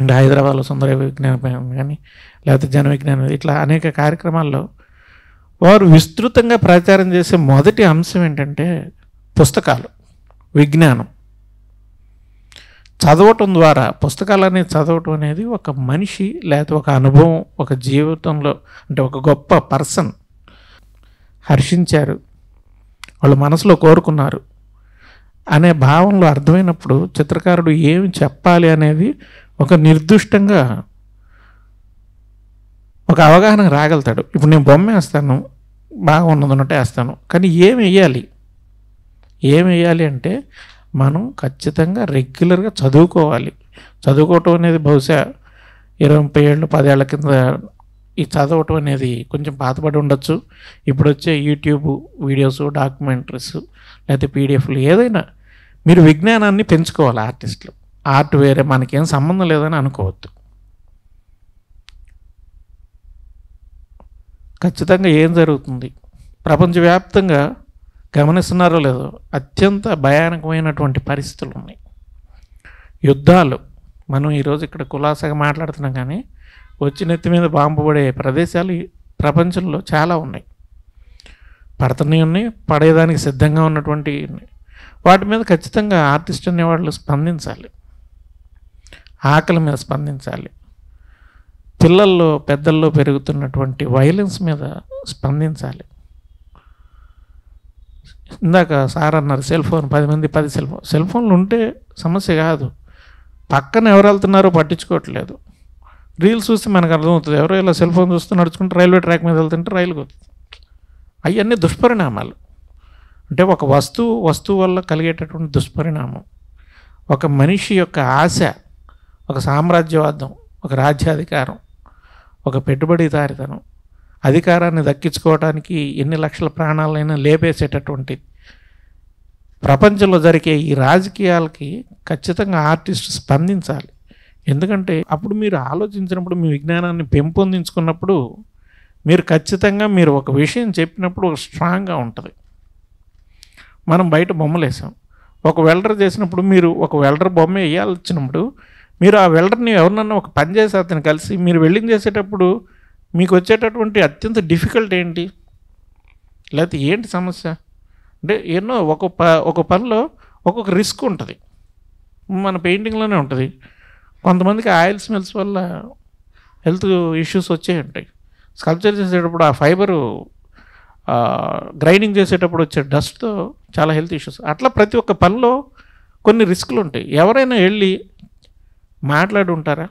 అంటే హైదరాబాద్లో సుందర విజ్ఞాన కానీ లేకపోతే జన విజ్ఞానం, ఇట్లా అనేక కార్యక్రమాల్లో వారు విస్తృతంగా ప్రచారం చేసే మొదటి అంశం ఏంటంటే పుస్తకాలు, విజ్ఞానం. చదవటం ద్వారా, పుస్తకాలనేది చదవటం అనేది ఒక మనిషి లేకపోతే ఒక అనుభవం, ఒక జీవితంలో అంటే ఒక గొప్ప పర్సన్ హర్షించారు, వాళ్ళు మనసులో కోరుకున్నారు అనే భావంలో అర్థమైనప్పుడు చిత్రకారుడు ఏమి చెప్పాలి అనేది ఒక నిర్దిష్టంగా ఒక అవగాహన రాగలుగుతాడు. ఇప్పుడు నేను బొమ్మ వేస్తాను, బాగా ఉన్నదన్నట్టు వేస్తాను, కానీ ఏమి వేయాలి అంటే మనం ఖచ్చితంగా రెగ్యులర్గా చదువుకోవాలి. చదువుకోవటం అనేది బహుశా 20-30 ఏళ్ళు 10 ఏళ్ల కింద ఈ చదవటం అనేది కొంచెం పాతపడి ఉండొచ్చు. ఇప్పుడు వచ్చే యూట్యూబ్ వీడియోస్, డాక్యుమెంటరీస్ లేకపోతే పీడిఎఫ్లు, ఏదైనా మీరు విజ్ఞానాన్ని పెంచుకోవాలి. ఆర్టిస్టులు ఆర్ట్ వేరే మనకేం సంబంధం లేదని అనుకోవద్దు. ఖచ్చితంగా ఏం జరుగుతుంది ప్రపంచవ్యాప్తంగా గమనిస్తున్నారో లేదో, అత్యంత భయానకమైనటువంటి పరిస్థితులు ఉన్నాయి, యుద్ధాలు. మనం ఈరోజు ఇక్కడ కులాసాగా మాట్లాడుతున్నాం, కానీ వచ్చి నెత్తి మీద బాంబు పడే ప్రదేశాలు ప్రపంచంలో చాలా ఉన్నాయి, పడుతున్నాయి, ఉన్నాయి, పడేదానికి సిద్ధంగా ఉన్నటువంటి వాటి మీద ఖచ్చితంగా ఆర్టిస్ట్ అనేవాళ్ళు స్పందించాలి. ఆకలి మీద స్పందించాలి, పిల్లల్లో పెద్దల్లో పెరుగుతున్నటువంటి వైలెన్స్ మీద స్పందించాలి. ఇందాక సార్ అన్నారు సెల్ ఫోన్ 10 మంది 10 సెల్ ఫోన్లు ఉంటే సమస్య కాదు, పక్కన ఎవరు వెళ్తున్నారో పట్టించుకోవట్లేదు. రీల్స్ చూస్తే మనకు అర్థమవుతుంది, ఎవరో ఇలా సెల్ ఫోన్ చూస్తూ నడుచుకుంటే రైల్వే ట్రాక్ మీద వెళ్తుంటే రైలు కొడుతుంది. అవన్నీ దుష్పరిణామాలు. అంటే ఒక వస్తువు వల్ల కలిగేటటువంటి దుష్పరిణామం, ఒక మనిషి యొక్క ఆశ, ఒక సామ్రాజ్యవాదం, ఒక రాజ్యాధికారం, ఒక పెట్టుబడిదారితనం, అధికారాన్ని దక్కించుకోవడానికి ఎన్ని లక్షల ప్రాణాలైనా లేపేసేటటువంటి ప్రపంచంలో జరిగే ఈ రాజకీయాలకి ఖచ్చితంగా ఆర్టిస్ట్ స్పందించాలి. ఎందుకంటే అప్పుడు మీరు ఆలోచించినప్పుడు, మీ విజ్ఞానాన్ని పెంపొందించుకున్నప్పుడు, మీరు ఖచ్చితంగా మీరు ఒక విషయం చెప్పినప్పుడు స్ట్రాంగ్గా ఉంటుంది. మనం బయట బొమ్మలు వేసాం, ఒక వెల్డర్ చేసినప్పుడు మీరు ఒక వెల్డర్ బొమ్మ వేయాల్సి వచ్చినప్పుడు మీరు ఆ వెల్డర్ని ఎవరినన్నా ఒక పని చేసి అతను కలిసి మీరు వెల్డింగ్ చేసేటప్పుడు మీకు వచ్చేటటువంటి అత్యంత డిఫికల్ట్ ఏంటి, లేకపోతే ఏంటి సమస్య అంటే ఎన్నో ఒక పనిలో ఒక్కొక్క రిస్క్ ఉంటుంది. మన పెయింటింగ్లోనే ఉంటుంది. కొంతమందికి ఆయిల్ స్మెల్స్ వల్ల హెల్త్ ఇష్యూస్ వచ్చే ఉంటాయి. స్కల్ప్చర్ చేసేటప్పుడు ఆ ఫైబరు గ్రైండింగ్ చేసేటప్పుడు వచ్చే డస్ట్తో చాలా హెల్త్ ఇష్యూస్. అట్లా ప్రతి ఒక్క పనిలో కొన్ని రిస్కులు ఉంటాయి. ఎవరైనా వెళ్ళి మాట్లాడి ఉంటారా?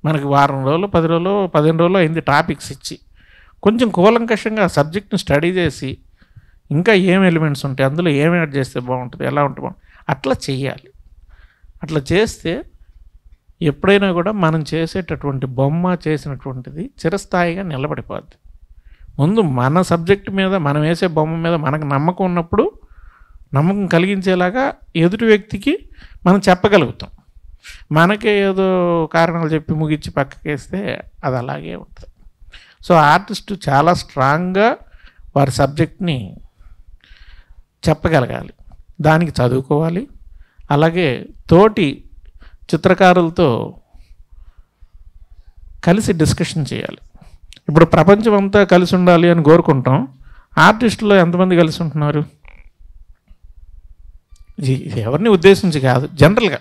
మనకి వారం రోజులు 10 రోజులు 15 రోజులు అయింది టాపిక్స్ ఇచ్చి కొంచెం కూలంకషంగా ఆ సబ్జెక్ట్ని స్టడీ చేసి ఇంకా ఏం ఎలిమెంట్స్ ఉంటాయి, అందులో ఏం యాడ్ చేస్తే బాగుంటుంది, ఎలా ఉంటుంది బాగుంటుంది, అట్లా చెయ్యాలి. అట్లా చేస్తే ఎప్పుడైనా కూడా మనం చేసేటటువంటి బొమ్మ చేసినటువంటిది చిరస్థాయిగా నిలబడిపోద్ది. ముందు మన సబ్జెక్ట్ మీద, మనం వేసే బొమ్మ మీద మనకు నమ్మకం ఉన్నప్పుడు, నమ్మకం కలిగించేలాగా ఎదుటి వ్యక్తికి మనం చెప్పగలుగుతాం. మనకే ఏదో కారణాలు చెప్పి ముగించి పక్కకేస్తే అది అలాగే ఉంటుంది. సో ఆర్టిస్టు చాలా స్ట్రాంగ్గా వారి సబ్జెక్ట్ని చెప్పగలగాలి, దానికి చదువుకోవాలి. అలాగే తోటి చిత్రకారులతో కలిసి డిస్కషన్ చేయాలి. ఇప్పుడు ప్రపంచం అంతా కలిసి ఉండాలి అని కోరుకుంటాం, ఆర్టిస్టులో ఎంతమంది కలిసి ఉంటున్నారు? ఇది ఎవరిని ఉద్దేశించి కాదు, జనరల్గా.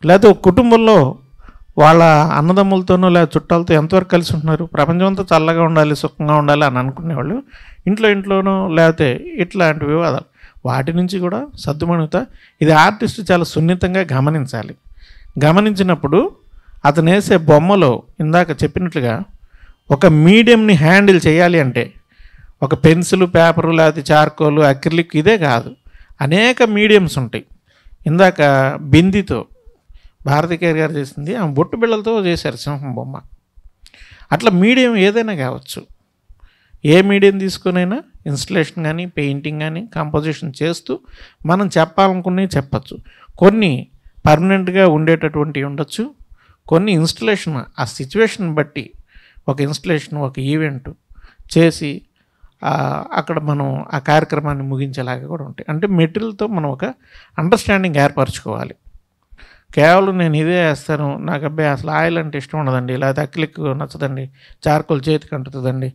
లేకపోతే ఒక కుటుంబంలో వాళ్ళ అన్నదమ్ములతోనో లేదా చుట్టాలతో ఎంతవరకు కలిసి ఉంటున్నారు? ప్రపంచం అంతా చల్లగా ఉండాలి, సుఖంగా ఉండాలి అని అనుకునేవాళ్ళు ఇంట్లోనో లేకపోతే ఇట్లాంటి వివాదాలు, వాటి నుంచి కూడా సద్దుమణుగుతా. ఇది ఆర్టిస్ట్ చాలా సున్నితంగా గమనించాలి. గమనించినప్పుడు అతను వేసే బొమ్మలో ఇందాక చెప్పినట్లుగా ఒక మీడియంని హ్యాండిల్ చేయాలి అంటే ఒక పెన్సిల్, పేపరు, లేకపోతే చార్కోలు, అక్రిలిక్ ఇదే కాదు, అనేక మీడియంస్ ఉంటాయి. ఇందాక బిందితో భారతికేర్ గారు చేసింది, ఆమె బొట్టు బిళ్ళలతో చేశారు సింహం బొమ్మ. అట్లా మీడియం ఏదైనా కావచ్చు, ఏ మీడియం తీసుకునైనా ఇన్స్టలేషన్ కానీ పెయింటింగ్ కానీ కంపోజిషన్ చేస్తూ మనం చెప్పాలనుకున్నవి చెప్పచ్చు. కొన్ని పర్మనెంట్గా ఉండేటటువంటివి ఉండొచ్చు, కొన్ని ఇన్స్టలేషన్ ఆ సిచ్యువేషన్ బట్టి ఒక ఇన్స్టలేషన్, ఒక ఈవెంట్ చేసి అక్కడ మనం ఆ కార్యక్రమాన్ని ముగించేలాగా కూడా ఉంటాయి. అంటే మెటీరియల్తో మనం ఒక అండర్స్టాండింగ్ ఏర్పరచుకోవాలి. కేవలం నేను ఇదే వేస్తాను, నాకు అబ్బాయి అసలు ఆయిల్ అంటే ఇష్టం ఉండదండి, లేకపోతే అక్లిక్ నచ్చదండి, చార్కోల్ చేతికి అంటుతుందండి,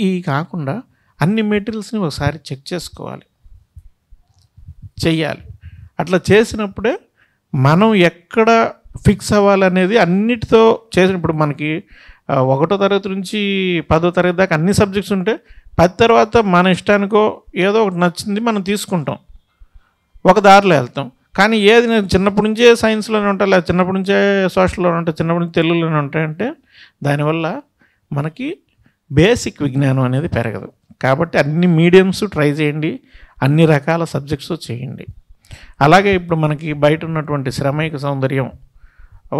ఈ కాకుండా అన్ని మెటీరియల్స్ని ఒకసారి చెక్ చేసుకోవాలి, చెయ్యాలి. అట్లా చేసినప్పుడే మనం ఎక్కడ ఫిక్స్ అవ్వాలనేది అన్నిటితో చేసినప్పుడు మనకి 1వ తరగతి నుంచి 10వ తరగతి దాకా అన్ని సబ్జెక్ట్స్ ఉంటే 10 తర్వాత మన ఇష్టానికో ఏదో ఒకటి నచ్చింది మనం తీసుకుంటాం, ఒక దారిలో వెళ్తాం. కానీ ఏది నేను చిన్నప్పటి నుంచే సైన్స్లోనే ఉంటా, లేదా చిన్నప్పటి నుంచే సోషల్లోనే ఉంటా, చిన్నప్పటి నుంచి తెలుగులోనే ఉంటాయంటే దానివల్ల మనకి బేసిక్ విజ్ఞానం అనేది పెరగదు. కాబట్టి అన్ని మీడియంస్ ట్రై చేయండి, అన్ని రకాల సబ్జెక్ట్స్ చేయండి. అలాగే ఇప్పుడు మనకి బయట ఉన్నటువంటి శ్రమైక సౌందర్యం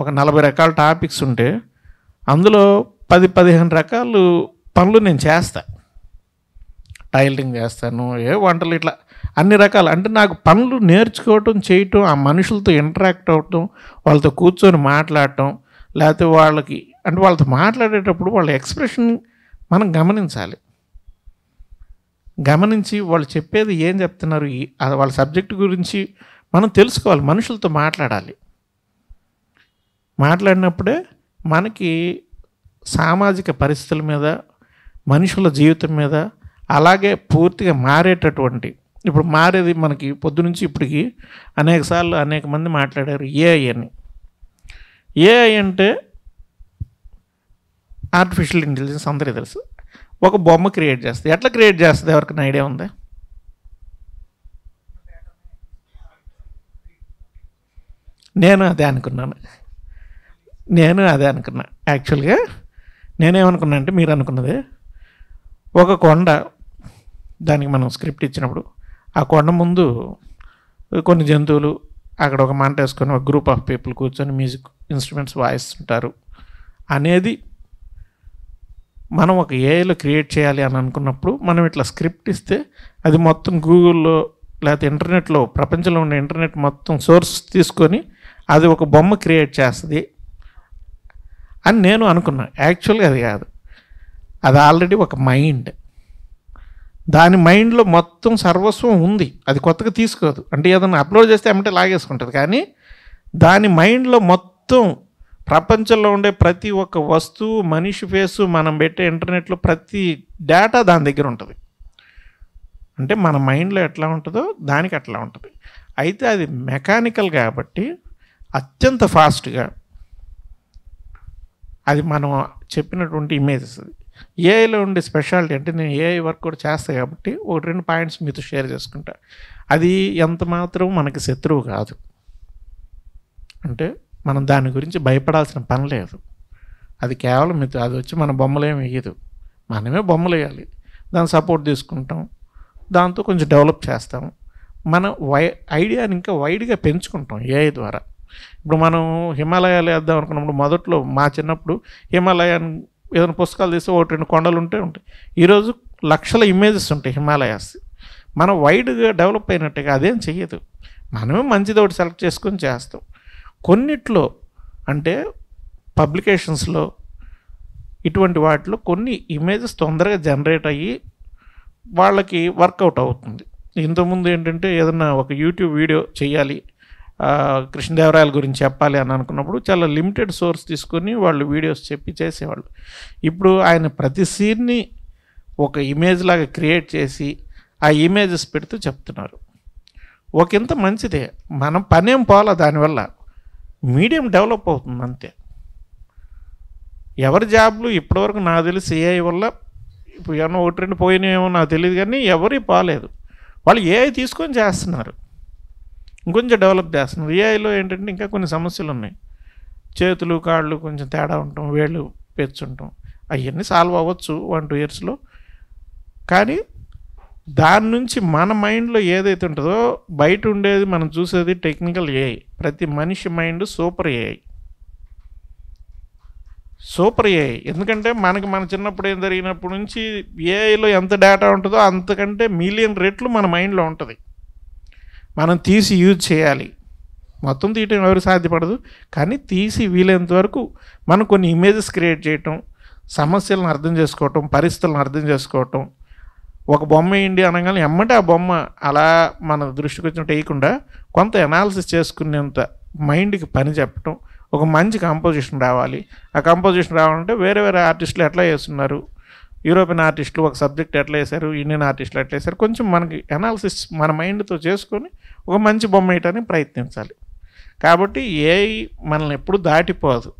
ఒక 40 రకాల టాపిక్స్ ఉంటే అందులో 10-15 రకాలు పనులు నేను చేస్తా. టైలరింగ్ చేస్తాను, వంటలు, ఇట్లా అన్ని రకాలు. అంటే నాకు పనులు నేర్చుకోవటం, చేయటం, ఆ మనుషులతో ఇంటరాక్ట్ అవ్వటం, వాళ్ళతో కూర్చొని మాట్లాడటం, లేకపోతే వాళ్ళకి అంటే వాళ్ళతో మాట్లాడేటప్పుడు వాళ్ళ ఎక్స్ప్రెషన్ మనం గమనించాలి. గమనించి వాళ్ళు చెప్పేది ఏం చెప్తున్నారు, వాళ్ళ సబ్జెక్టు గురించి మనం తెలుసుకోవాలి. మనుషులతో మాట్లాడాలి. మాట్లాడినప్పుడే మనకి సామాజిక పరిస్థితుల మీద, మనుషుల జీవితం మీద, అలాగే పూర్తిగా మారేటటువంటి, ఇప్పుడు మారేది మనకి పొద్దునుంచి ఇప్పటికి అనేకసార్లు అనేక మంది మాట్లాడారు ఏఐ అని. ఏఐ అంటే ఆర్టిఫిషియల్ ఇంటెలిజెన్స్ అందరికీ తెలుసు. ఒక బొమ్మ క్రియేట్ చేస్తుంది. ఎట్లా క్రియేట్ చేస్తుంది ఎవరికైనా ఐడియా ఉందా? నేను అదే అనుకున్నాను యాక్చువల్గా నేనేమనుకున్నా అంటే మీరు అనుకున్నదే, ఒక కొండ, దానికి మనం స్క్రిప్ట్ ఇచ్చినప్పుడు ఆ కొండ ముందు కొన్ని జంతువులు, అక్కడ ఒక మంట వేసుకొని ఒక గ్రూప్ ఆఫ్ పీపుల్ కూర్చొని మ్యూజిక్ ఇన్స్ట్రుమెంట్స్ వాయిస్తుంటారు అనేది మనం ఒక ఏఐలో క్రియేట్ చేయాలి అని అనుకున్నప్పుడు మనం ఇట్లా స్క్రిప్ట్ ఇస్తే అది మొత్తం గూగుల్లో లేకపోతే ఇంటర్నెట్లో, ప్రపంచంలో ఉన్న ఇంటర్నెట్ మొత్తం సోర్స్ తీసుకొని అది ఒక బొమ్మ క్రియేట్ చేస్తుంది అని నేను అనుకున్నా. యాక్చువల్గా అది కాదు, అది ఆల్రెడీ ఒక మైండ్. దాని మైండ్లో మొత్తం సర్వస్వం ఉంది, అది కొత్తగా తీసుకోదు. అంటే ఏదైనా అప్లోడ్ చేస్తే ఏమంటే లాగేసుకుంటుంది, కానీ దాని మైండ్లో మొత్తం ప్రపంచంలో ఉండే ప్రతి ఒక్క వస్తువు, మనిషి ఫేసు, మనం పెట్టే ఇంటర్నెట్లో ప్రతి డేటా దాని దగ్గర ఉంటుంది. అంటే మన మైండ్లో ఎట్లా ఉంటుందో దానికి అట్లా ఉంటుంది. అయితే అది మెకానికల్ కాబట్టి అత్యంత ఫాస్ట్గా అది మనం చెప్పినటువంటి ఇమేజెస్. ఏఐలో ఉండే స్పెషాలిటీ అంటే నేను ఏఐ వర్క్ కూడా చేస్తాను కాబట్టి 1-2 పాయింట్స్ మీతో షేర్ చేసుకుంటా. అది ఎంత మాత్రం మనకి శత్రువు కాదు, అంటే మనం దాని గురించి భయపడాల్సిన పని లేదు. అది కేవలం మీతో, అది వచ్చి మన బొమ్మలేం వేయదు, మనమే బొమ్మలు వేయాలి, దాని సపోర్ట్ తీసుకుంటాం, దాంతో కొంచెం డెవలప్ చేస్తాం, మన ఐడియాని ఇంకా వైడ్గా పెంచుకుంటాం ఏఐ ద్వారా. ఇప్పుడు మనం హిమాలయాలు వేద్దాం అనుకున్నప్పుడు మొదట్లో మా చిన్నప్పుడు హిమాలయాన్ ఏదైనా పుస్తకాలు తీస్తే 1-2 కొండలు ఉంటాయి. ఈరోజు లక్షల ఇమేజెస్ ఉంటాయి హిమాలయాస్. మనం వైడ్గా డెవలప్ అయినట్టుగా అదేం చెయ్యదు, మనమే మంచిది ఒకటి సెలెక్ట్ చేసుకొని చేస్తాం. కొన్నిట్లో అంటే పబ్లికేషన్స్లో ఇటువంటి వాటిలో కొన్ని ఇమేజెస్ తొందరగా జనరేట్ అయ్యి వాళ్ళకి వర్కౌట్ అవుతుంది. ఇంతకుముందు ఏంటంటే ఏదన్నా ఒక యూట్యూబ్ వీడియో చేయాలి, కృష్ణదేవరాయల గురించి చెప్పాలి అని అనుకున్నప్పుడు చాలా లిమిటెడ్ సోర్స్ తీసుకొని వాళ్ళు వీడియోస్ చెప్పి చేసేవాళ్ళు. ఇప్పుడు ఆయన ప్రతి సీన్ని ఒక ఇమేజ్ లాగా క్రియేట్ చేసి ఆ ఇమేజెస్ పెడుతూ చెప్తున్నారు. ఒకంత మంచిదే, మనం పనేం పోలా, దానివల్ల మీడియం డెవలప్ అవుతుంది అంతే. ఎవరి జాబ్లు ఇప్పటివరకు నాకు తెలిసి ఏఐ వల్ల ఇప్పుడు ఏమన్నా 1-2 పోయినాయేమో నాకు తెలియదు, కానీ ఎవరి పోలేదు. వాళ్ళు ఏఐ తీసుకొని చేస్తున్నారు, ఇంకొంచెం డెవలప్ చేస్తున్నారు. ఏఐలో ఏంటంటే ఇంకా కొన్ని సమస్యలు ఉన్నాయి, చేతులు కాళ్ళు కొంచెం తేడా ఉండటం, వేళ్ళు పెంచుంటాం, అవన్నీ సాల్వ్ అవ్వచ్చు 1-2 ఇయర్స్లో. కానీ దాని నుంచి మన మైండ్లో ఏదైతే ఉంటుందో బయట ఉండేది మనం చూసేది టెక్నికల్ ఏఐ. ప్రతి మనిషి మైండ్ సూపర్ ఏఐ. ఎందుకంటే మనకి మన చిన్నప్పుడు ఏం జరిగినప్పటి నుంచి ఏఐలో ఎంత డేటా ఉంటుందో అంతకంటే మిలియన్ రెట్లు మన మైండ్లో ఉంటుంది. మనం తీసి యూజ్ చేయాలి. మొత్తం తీయటం ఎవరికి సాధ్యపడదు, కానీ తీసి వీలైనంత వరకు మనం కొన్ని ఇమేజెస్ క్రియేట్ చేయటం, సమస్యలను అర్థం చేసుకోవటం, పరిస్థితులను అర్థం చేసుకోవటం. ఒక బొమ్మ వేయండి అనగానే ఎమ్మటే ఆ బొమ్మ అలా మన దృష్టికి వచ్చినట్టు వేయకుండా కొంత అనాలిసిస్ చేసుకునేంత మైండ్కి పని చెప్పటం. ఒక మంచి కాంపోజిషన్ రావాలి, ఆ కాంపోజిషన్ రావాలంటే వేరే వేరే ఆర్టిస్టులు ఎట్లా చేస్తున్నారు, యూరోపియన్ ఆర్టిస్టులు ఒక సబ్జెక్ట్ ఎట్లా వేశారు, ఇండియన్ ఆర్టిస్టులు ఎట్లా వేశారు, కొంచెం మనకి అనాలిసిస్ మన మైండ్తో చేసుకొని ఒక మంచి బొమ్మ వేయటానికి ప్రయత్నించాలి. కాబట్టి ఏఐ మనల్ని ఎప్పుడు దాటిపోదు.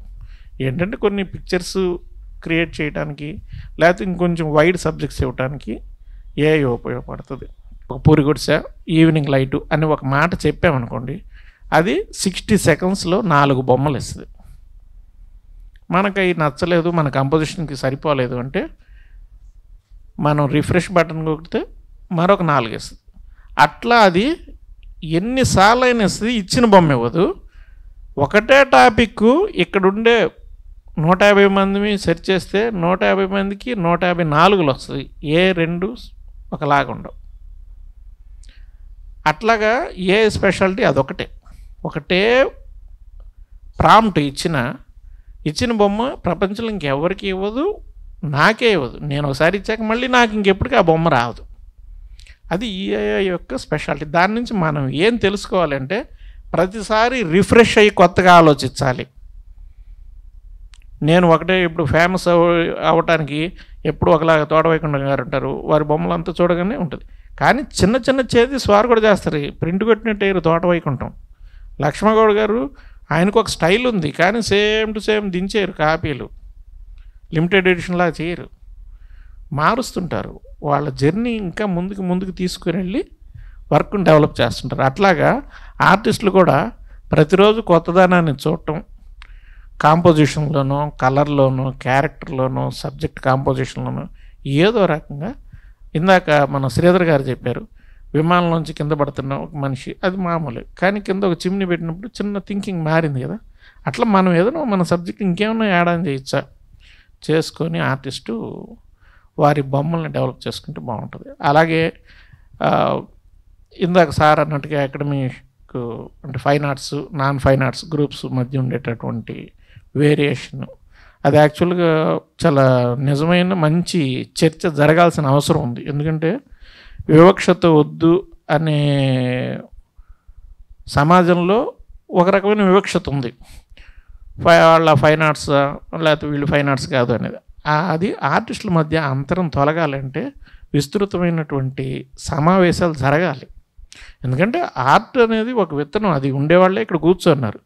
ఏంటంటే కొన్ని పిక్చర్స్ క్రియేట్ చేయడానికి లేకపోతే ఇంకొంచెం వైడ్ సబ్జెక్ట్స్ ఇవ్వడానికి ఏఐ ఉపయోగపడుతుంది. ఒక పూరిగుడిసె ఈవినింగ్ లైటు అని ఒక మాట చెప్పామనుకోండి, అది 60 సెకండ్స్లో 4 బొమ్మలు ఇస్తుంది. మనకు అవి నచ్చలేదు, మన కంపోజిషన్కి సరిపోలేదు అంటే మనం రిఫ్రెష్ బటన్ కొడితే మరొక 4 ఇస్తుంది. అట్లా అది ఎన్నిసార్లు అయినా ఇస్తుంది, ఇచ్చిన బొమ్మ ఇవ్వదు. ఒకటే టాపిక్ ఇక్కడుండే 150 మందిని సెర్చ్ చేస్తే 150 మందికి 154 వస్తుంది, ఏ 2 ఒకలాగా ఉండవు. అట్లాగా ఏ స్పెషాలిటీ అదొకటే. ఒకటే ప్రాంప్ట్ ఇచ్చిన బొమ్మ ప్రపంచంలో ఇంకెవరికి ఇవ్వదు, నాకే ఇవ్వదు. నేను ఒకసారి ఇచ్చాక మళ్ళీ నాకు ఇంకెప్పటికీ ఆ బొమ్మ రాదు. అది ఏఐ యొక్క స్పెషాలిటీ. దాని నుంచి మనం ఏం తెలుసుకోవాలంటే ప్రతిసారి రిఫ్రెష్ అయ్యి కొత్తగా ఆలోచించాలి. నేను ఒకటే ఇప్పుడు ఫేమస్ అవ్వటానికి ఎప్పుడు ఒకలాగా తోటవైకుంఠం గారు ఉంటారు, వారి బొమ్మలు అంతా చూడగానే ఉంటుంది. కానీ చిన్న చిన్న చేసి వారు కూడా చేస్తారు, ప్రింట్ కొట్టినట్టు అయ్యారు తోటవైకుంఠం. లక్ష్మణగౌడ్ గారు ఆయనకు ఒక స్టైల్ ఉంది, కానీ సేమ్ టు సేమ్ దించేయరు, కాపీలు లిమిటెడ్ ఎడిషన్లా చేయరు, మారుస్తుంటారు. వాళ్ళ జర్నీ ఇంకా ముందుకు తీసుకుని వెళ్ళి వర్క్ని డెవలప్ చేస్తుంటారు. అట్లాగా ఆర్టిస్టులు కూడా ప్రతిరోజు కొత్తదనాన్ని చూడటం, కాంపోజిషన్లోనో, కలర్లోనో, క్యారెక్టర్లోనో, సబ్జెక్ట్ కాంపోజిషన్లోనో ఏదో రకంగా. ఇందాక మన శ్రీధర్ గారు చెప్పారు, విమానంలోంచి కింద పడుతున్న ఒక మనిషి, అది మామూలే. కానీ కింద ఒక చిమ్ని పెట్టినప్పుడు చిన్న థింకింగ్ మారింది కదా. అట్లా మనం ఏదైనా మన సబ్జెక్ట్ ఇంకేమైనా యాడ్ ఆన్ చేయొచ్చా చేసుకొని ఆర్టిస్టు వారి బొమ్మల్ని డెవలప్ చేసుకుంటే బాగుంటుంది. అలాగే ఇందాక సార్ అన్నట్టుగా అకాడమిక్ అంటే fine arts, non fine arts groups మధ్య ఉండేటటువంటి వేరియేషన్, అది యాక్చువల్గా చాలా నిజమైన మంచి చర్చ జరగాల్సిన అవసరం ఉంది. ఎందుకంటే వివక్షత వద్దు అనే సమాజంలో ఒక రకమైన వివక్షత ఉంది. వాళ్ళ ఫైన్ ఆర్ట్స్ లేకపోతే వీళ్ళు ఫైన్ ఆర్ట్స్ కాదు అనేది. అది ఆర్టిస్టుల మధ్య అంతరం తొలగాలంటే విస్తృతమైనటువంటి సమావేశాలు జరగాలి. ఎందుకంటే ఆర్ట్ అనేది ఒక విత్తనం, అది ఉండేవాళ్ళే ఇక్కడ కూర్చున్నారు.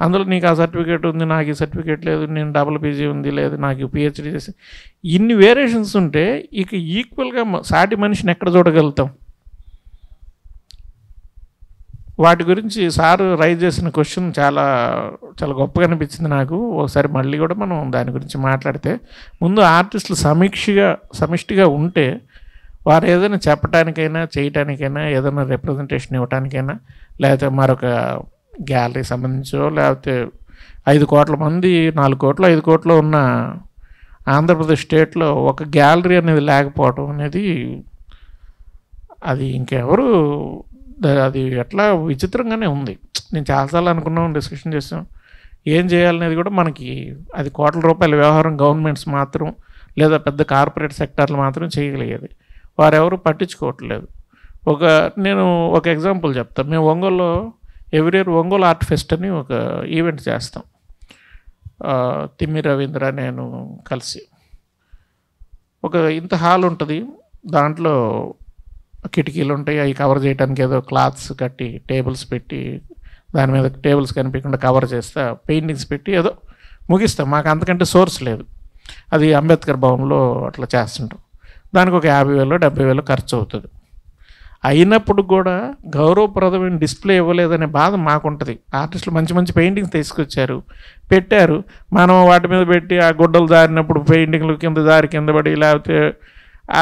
అందులో నీకు ఆ సర్టిఫికేట్ ఉంది, నాకు ఈ సర్టిఫికేట్ లేదు, నేను డబుల్ పీజీ ఉంది, లేదు నాకు పిహెచ్డీ చేసి, ఇన్ని వేరియేషన్స్ ఉంటే ఇక ఈక్వల్గా సాటి మనిషిని ఎక్కడ చూడగలుగుతాం? వాటి గురించి సారు రైజ్ చేసిన క్వశ్చన్ చాలా చాలా గొప్పగా అనిపించింది నాకు. ఒకసారి మళ్ళీ కూడా మనం దాని గురించి మాట్లాడితే, ముందు ఆర్టిస్టులు సమిష్టిగా ఉంటే వారు ఏదైనా చెప్పడానికైనా చేయటానికైనా, ఏదైనా రిప్రజెంటేషన్ ఇవ్వటానికైనా, లేకపోతే మరొక గ్యాలరీ సంబంధించో, లేకపోతే 5 కోట్ల మంది 4 కోట్లు 5 కోట్లు ఉన్న ఆంధ్రప్రదేశ్ స్టేట్లో ఒక గ్యాలరీ అనేది లేకపోవడం అనేది అది ఇంకెవరు, అది ఎట్లా విచిత్రంగానే ఉంది. నేను చాలాసార్లు అనుకున్నాం, డిస్కషన్ చేసాం, ఏం చేయాలనేది కూడా మనకి అది కోట్ల రూపాయల వ్యవహారం గవర్నమెంట్స్ మాత్రం లేదా పెద్ద కార్పొరేట్ సెక్టార్లు మాత్రం చేయగలిగేది. వారెవరు పట్టించుకోవట్లేదు. నేను ఒక ఎగ్జాంపుల్ చెప్తాను. మేము ఒంగోలులో every year Ongole art pest అని ఒక ఈవెంట్ చేస్తాం. తిమ్మి రవీంద్ర నేను కలిసి ఒక ఇంత హాల్ ఉంటుంది, దాంట్లో కిటికీలు ఉంటాయి, అవి కవర్ చేయడానికి ఏదో క్లాత్స్ కట్టి టేబుల్స్ పెట్టి దాని మీద టేబుల్స్ కనిపించకుండా కవర్ చేస్తా, పెయింటింగ్స్ పెట్టి ఏదో ముగిస్తాం. మాకు అంతకంటే సోర్స్ లేదు. అది అంబేద్కర్ భవన్లో అట్లా చేస్తుంటాం. దానికి ఒక 50,000 70,000 ఖర్చు అవుతుంది. అయినప్పుడు కూడా గౌరవప్రదమైన డిస్ప్లే ఇవ్వలేదనే బాధ మాకుంటుంది. ఆర్టిస్టులు మంచి మంచి పెయింటింగ్స్ తీసుకొచ్చారు, పెట్టారు, మనం వాటి మీద పెట్టి ఆ గుడ్డలు జారినప్పుడు పెయింటింగ్లు కింద పడి, లేకపోతే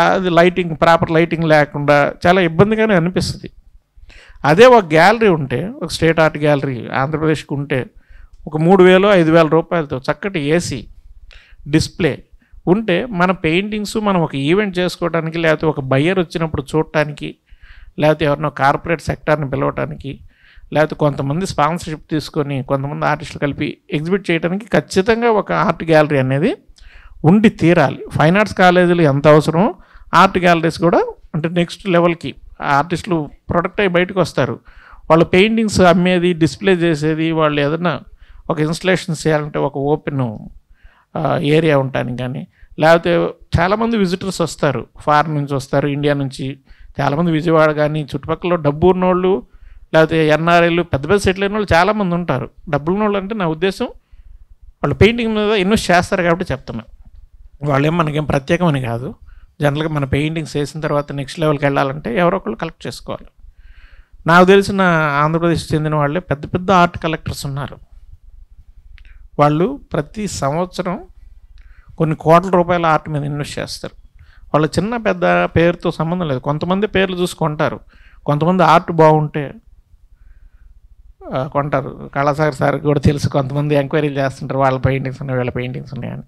అది లైటింగ్ ప్రాపర్ లైటింగ్ లేకుండా చాలా ఇబ్బందిగానే అనిపిస్తుంది. అదే ఒక గ్యాలరీ ఉంటే, ఒక స్టేట్ ఆర్ట్ గ్యాలరీ ఆంధ్రప్రదేశ్కి ఉంటే, ఒక 3,000 5,000 రూపాయలతో చక్కటి ఏసీ డిస్ప్లే ఉంటే మన పెయింటింగ్స్ మనం ఒక ఈవెంట్ చేసుకోవడానికి, లేకపోతే ఒక బయ్యర్ వచ్చినప్పుడు చూడటానికి, లేకపోతే ఎవరినో కార్పొరేట్ సెక్టార్ని పిలవటానికి, లేకపోతే కొంతమంది స్పాన్సర్షిప్ తీసుకొని కొంతమంది ఆర్టిస్టులు కలిపి ఎగ్జిబిట్ చేయడానికి ఖచ్చితంగా ఒక ఆర్ట్ గ్యాలరీ అనేది ఉండి తీరాలి. ఫైన్ ఆర్ట్స్ కాలేజీలు ఎంత అవసరమో ఆర్ట్ గ్యాలరీస్ కూడా అంటే నెక్స్ట్ లెవెల్కి ఆర్టిస్టులు ప్రొడక్ట్ అయ్యి బయటకు వస్తారు. వాళ్ళ పెయింటింగ్స్ అమ్మేది, డిస్ప్లే చేసేది, వాళ్ళు ఏదైనా ఒక ఇన్స్టలేషన్స్ చేయాలంటే ఒక ఓపెన్ ఏరియా ఉండటానికి కానీ, లేకపోతే చాలామంది విజిటర్స్ వస్తారు, ఫారెన్ నుంచి వస్తారు, ఇండియా నుంచి చాలామంది, విజయవాడ కానీ చుట్టుపక్కల డబ్బు ఉన్నోళ్ళు, లేకపోతే ఎన్ఆర్ఐలు, పెద్ద పెద్ద సెటిల్ అయిన వాళ్ళు చాలామంది ఉంటారు. డబ్బులు ఉన్నోళ్ళు అంటే నా ఉద్దేశం వాళ్ళు పెయింటింగ్ మీద ఇన్వెస్ట్ చేస్తారు కాబట్టి చెప్తున్నా. వాళ్ళేం మనకేం ప్రత్యేకమని కాదు. జనరల్గా మన పెయింటింగ్స్ వేసిన తర్వాత నెక్స్ట్ లెవెల్కి వెళ్ళాలంటే ఎవరో ఒకళ్ళు కలెక్ట్ చేసుకోవాలి. నాకు తెలిసిన ఆంధ్రప్రదేశ్ చెందిన వాళ్ళే పెద్ద పెద్ద ఆర్ట్ కలెక్టర్స్ ఉన్నారు. వాళ్ళు ప్రతి సంవత్సరం కొన్ని కోట్ల రూపాయల ఆర్ట్ మీద ఇన్వెస్ట్ చేస్తారు. వాళ్ళ చిన్న పెద్ద పేరుతో సంబంధం లేదు. కొంతమంది పేర్లు చూసుకుంటారు, కొంతమంది ఆర్ట్ బాగుంటే కొంటారు. కళాసాగర్ సార్ కూడా తెలుసు, కొంతమంది ఎంక్వైరీలు చేస్తుంటారు, వాళ్ళ పెయింటింగ్స్ ఉన్నాయి, వీళ్ళ పెయింటింగ్స్ ఉన్నాయని.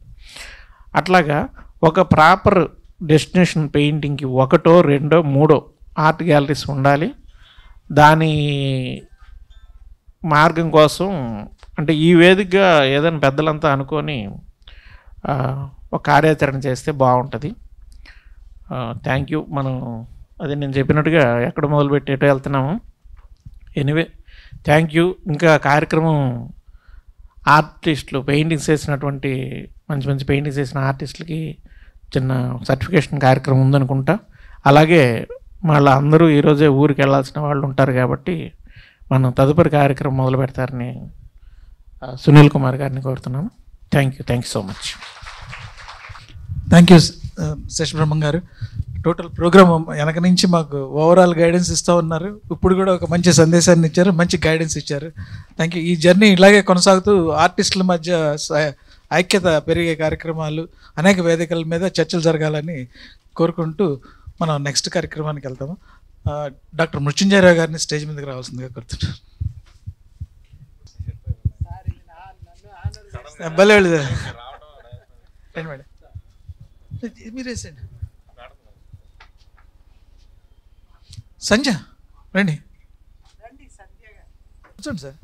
అట్లాగా ఒక ప్రాపర్ డెస్టినేషన్ పెయింటింగ్కి 1 2 3 ఆర్ట్ గ్యాలరీస్ ఉండాలి. దాని మార్గం కోసం అంటే ఈ వేదికగా ఏదైనా పెద్దలంతా అనుకొని ఒక కార్యాచరణ చేస్తే బాగుంటుంది. Thank you. మనం అదే నేను చెప్పినట్టుగా ఎక్కడ మొదలుపెట్టి ఎటో వెళ్తున్నాము. Anyway thank you. ఇంకా కార్యక్రమం ఆర్టిస్టులు పెయింటింగ్స్ వేసినటువంటి మంచి మంచి పెయింటింగ్స్ వేసిన ఆర్టిస్టులకి చిన్న సర్టిఫికేషన్ కార్యక్రమం ఉందనుకుంటా. అలాగే మళ్ళీ అందరూ ఈరోజే ఊరికి వెళ్ళాల్సిన వాళ్ళు ఉంటారు కాబట్టి మనం తదుపరి కార్యక్రమం మొదలు పెడతారని సునీల్ కుమార్ గారిని కోరుతున్నాను. Thank you so much. Thank you Sasibrahmam garu. Total programme వెనక నుంచి మాకు ఓవరాల్ గైడెన్స్ ఇస్తూ ఉన్నారు. ఇప్పుడు కూడా ఒక మంచి సందేశాన్ని ఇచ్చారు, మంచి గైడెన్స్ ఇచ్చారు. Thank you. ఈ జర్నీ ఇలాగే కొనసాగుతూ ఆర్టిస్టుల మధ్య ఐక్యత పెరిగే కార్యక్రమాలు, అనేక వేదికల మీద చర్చలు జరగాలని కోరుకుంటూ మనం నెక్స్ట్ కార్యక్రమానికి వెళ్తాము. డాక్టర్ మృత్యుంజయరావు గారిని స్టేజ్ మీదకి రావాల్సిందిగా కోరుతున్నాను. భలే వెళ్ళదు మేడం, మీరేసండి. సంజయ్ రండి, కూర్చోండి సార్.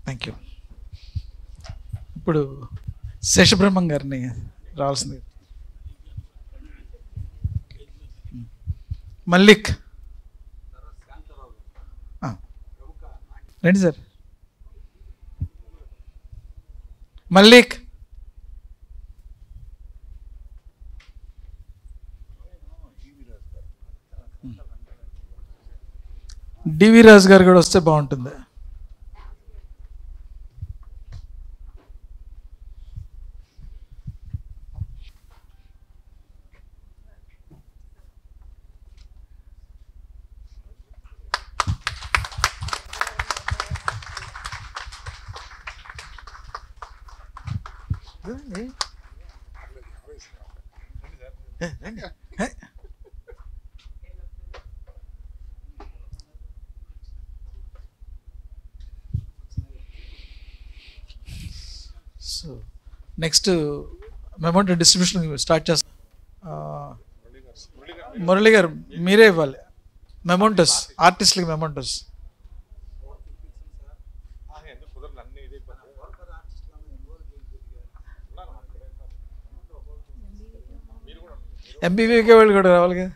Thank you. ఇప్పుడు శేషబ్రహ్మం గారిని రావాల్సింది. మల్లిక్ రండి సార్. మల్లిక్, డివి రాజు గారు కూడా వస్తే బాగుంటుంది. So next memento distribution start చేస్తాం. మురళి గారు మీరే ఇవ్వాలి మెమోంటోస్, ఆర్టిస్ట్లకి మెమోంటోస్. ఎంబీవీకే వాళ్ళు కూడా రావాలి కదా.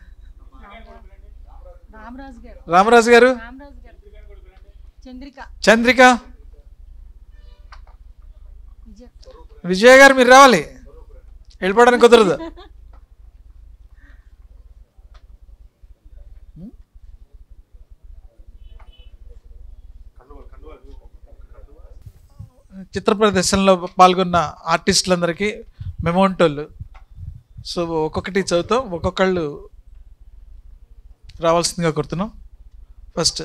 రామరాజు గారు, చంద్రిక, విజయ గారు మీరు రావాలి, వెళ్ళిపోవడానికి కుదరదు. చిత్ర ప్రదర్శనలో పాల్గొన్న ఆర్టిస్టులందరికీ మెమోంటోలు. సో ఒక్కొక్కటి చదువుతాం, ఒక్కొక్కళ్ళు రావాల్సిందిగా కోరుతున్నాం. ఫస్ట్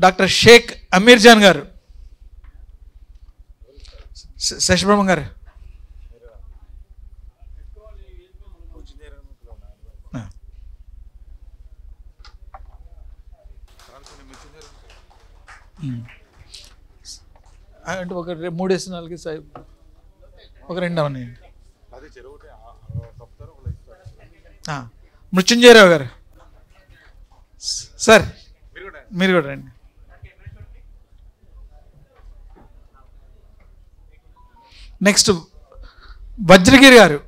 డాక్టర్ షేక్ అమీర్ జాన్ గారు, శశిబ్రహ్మం గారు, అంటే ఒక 3-4 సార్, ఒక 2 అవన్నాయండి. మృత్యుంజయరావు గారు సార్, మీరు కూడా రండి. నెక్స్ట్ వజ్రగిరి గారు,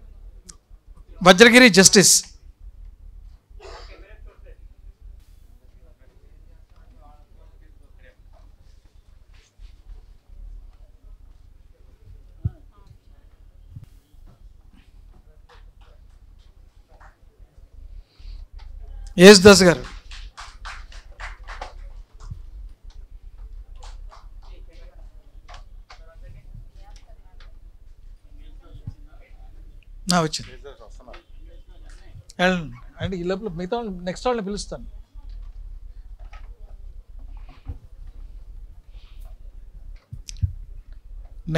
వజ్రగిరి జస్టిస్. యేసుదాస్ గారు, వచ్చింది అంటే ఈ లోపల మిగతా వాళ్ళు నెక్స్ట్ వాళ్ళని పిలుస్తాను.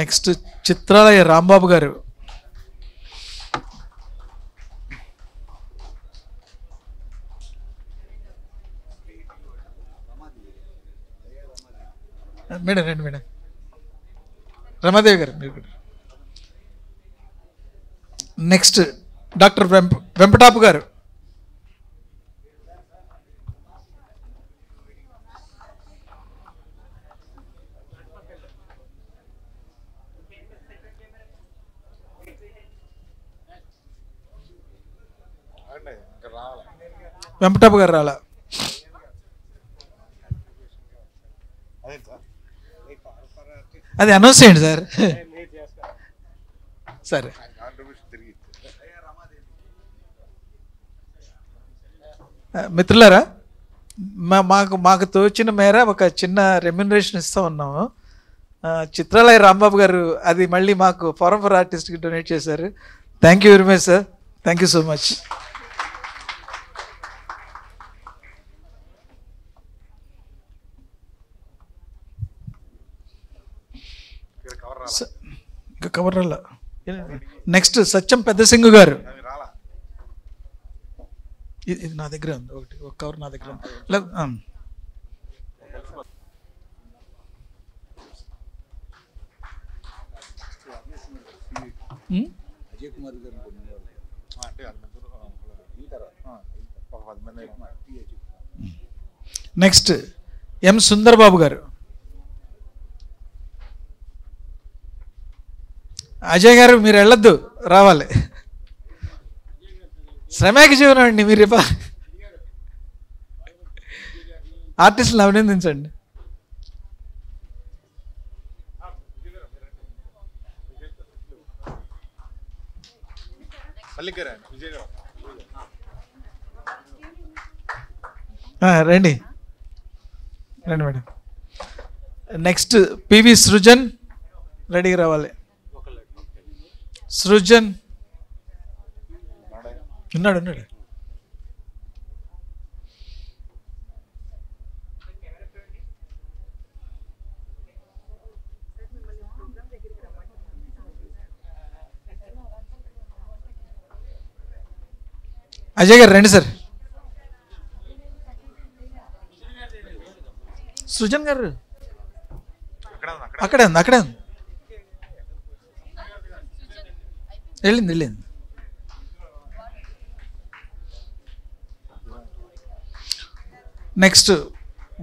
నెక్స్ట్ చిత్రాలయ రాంబాబు గారు, మేడం రండి మేడం. రమాదేవి గారు మీరు కూడా. నెక్స్ట్ డాక్టర్ వెంపటాపు గారు, వెంపటాపు గారు రాలా. అది అనౌన్స్ చేయండి సార్. సరే మిత్రులారా, మాకు తోచిన మేర ఒక చిన్న రెమ్యునరేషన్ ఇస్తూ ఉన్నాము. చిత్రాలయ రాంబాబు గారు అది మళ్ళీ మాకు ఫోరం ఫర్ ఆర్టిస్ట్కి డొనేట్ చేశారు. Thank you very much sir, thank you so much. ఇంకా కవర్ రాలా. నెక్స్ట్ సత్యం పెద్ద సింగు గారు. ఇది నా దగ్గర ఉంది, ఒక కవర్ నా దగ్గర ఉంది. నెక్స్ట్ ఎం సుందర్ బాబు గారు. అజయ్ గారు మీరు వెళ్ళొద్దు, రావాలి. శ్రమేక జీవనం అండి, మీరు ఆర్టిస్టులను అభినందించండి. రండి రండి మేడం. నెక్స్ట్ పివి సృజన్ రెడీగా రావాలి. సృజన్ ఉన్నాడు. అజయ్ గారు రండి సార్. సృజన్ గారు అక్కడే ఉంది. వెళ్ళింది. నెక్స్ట్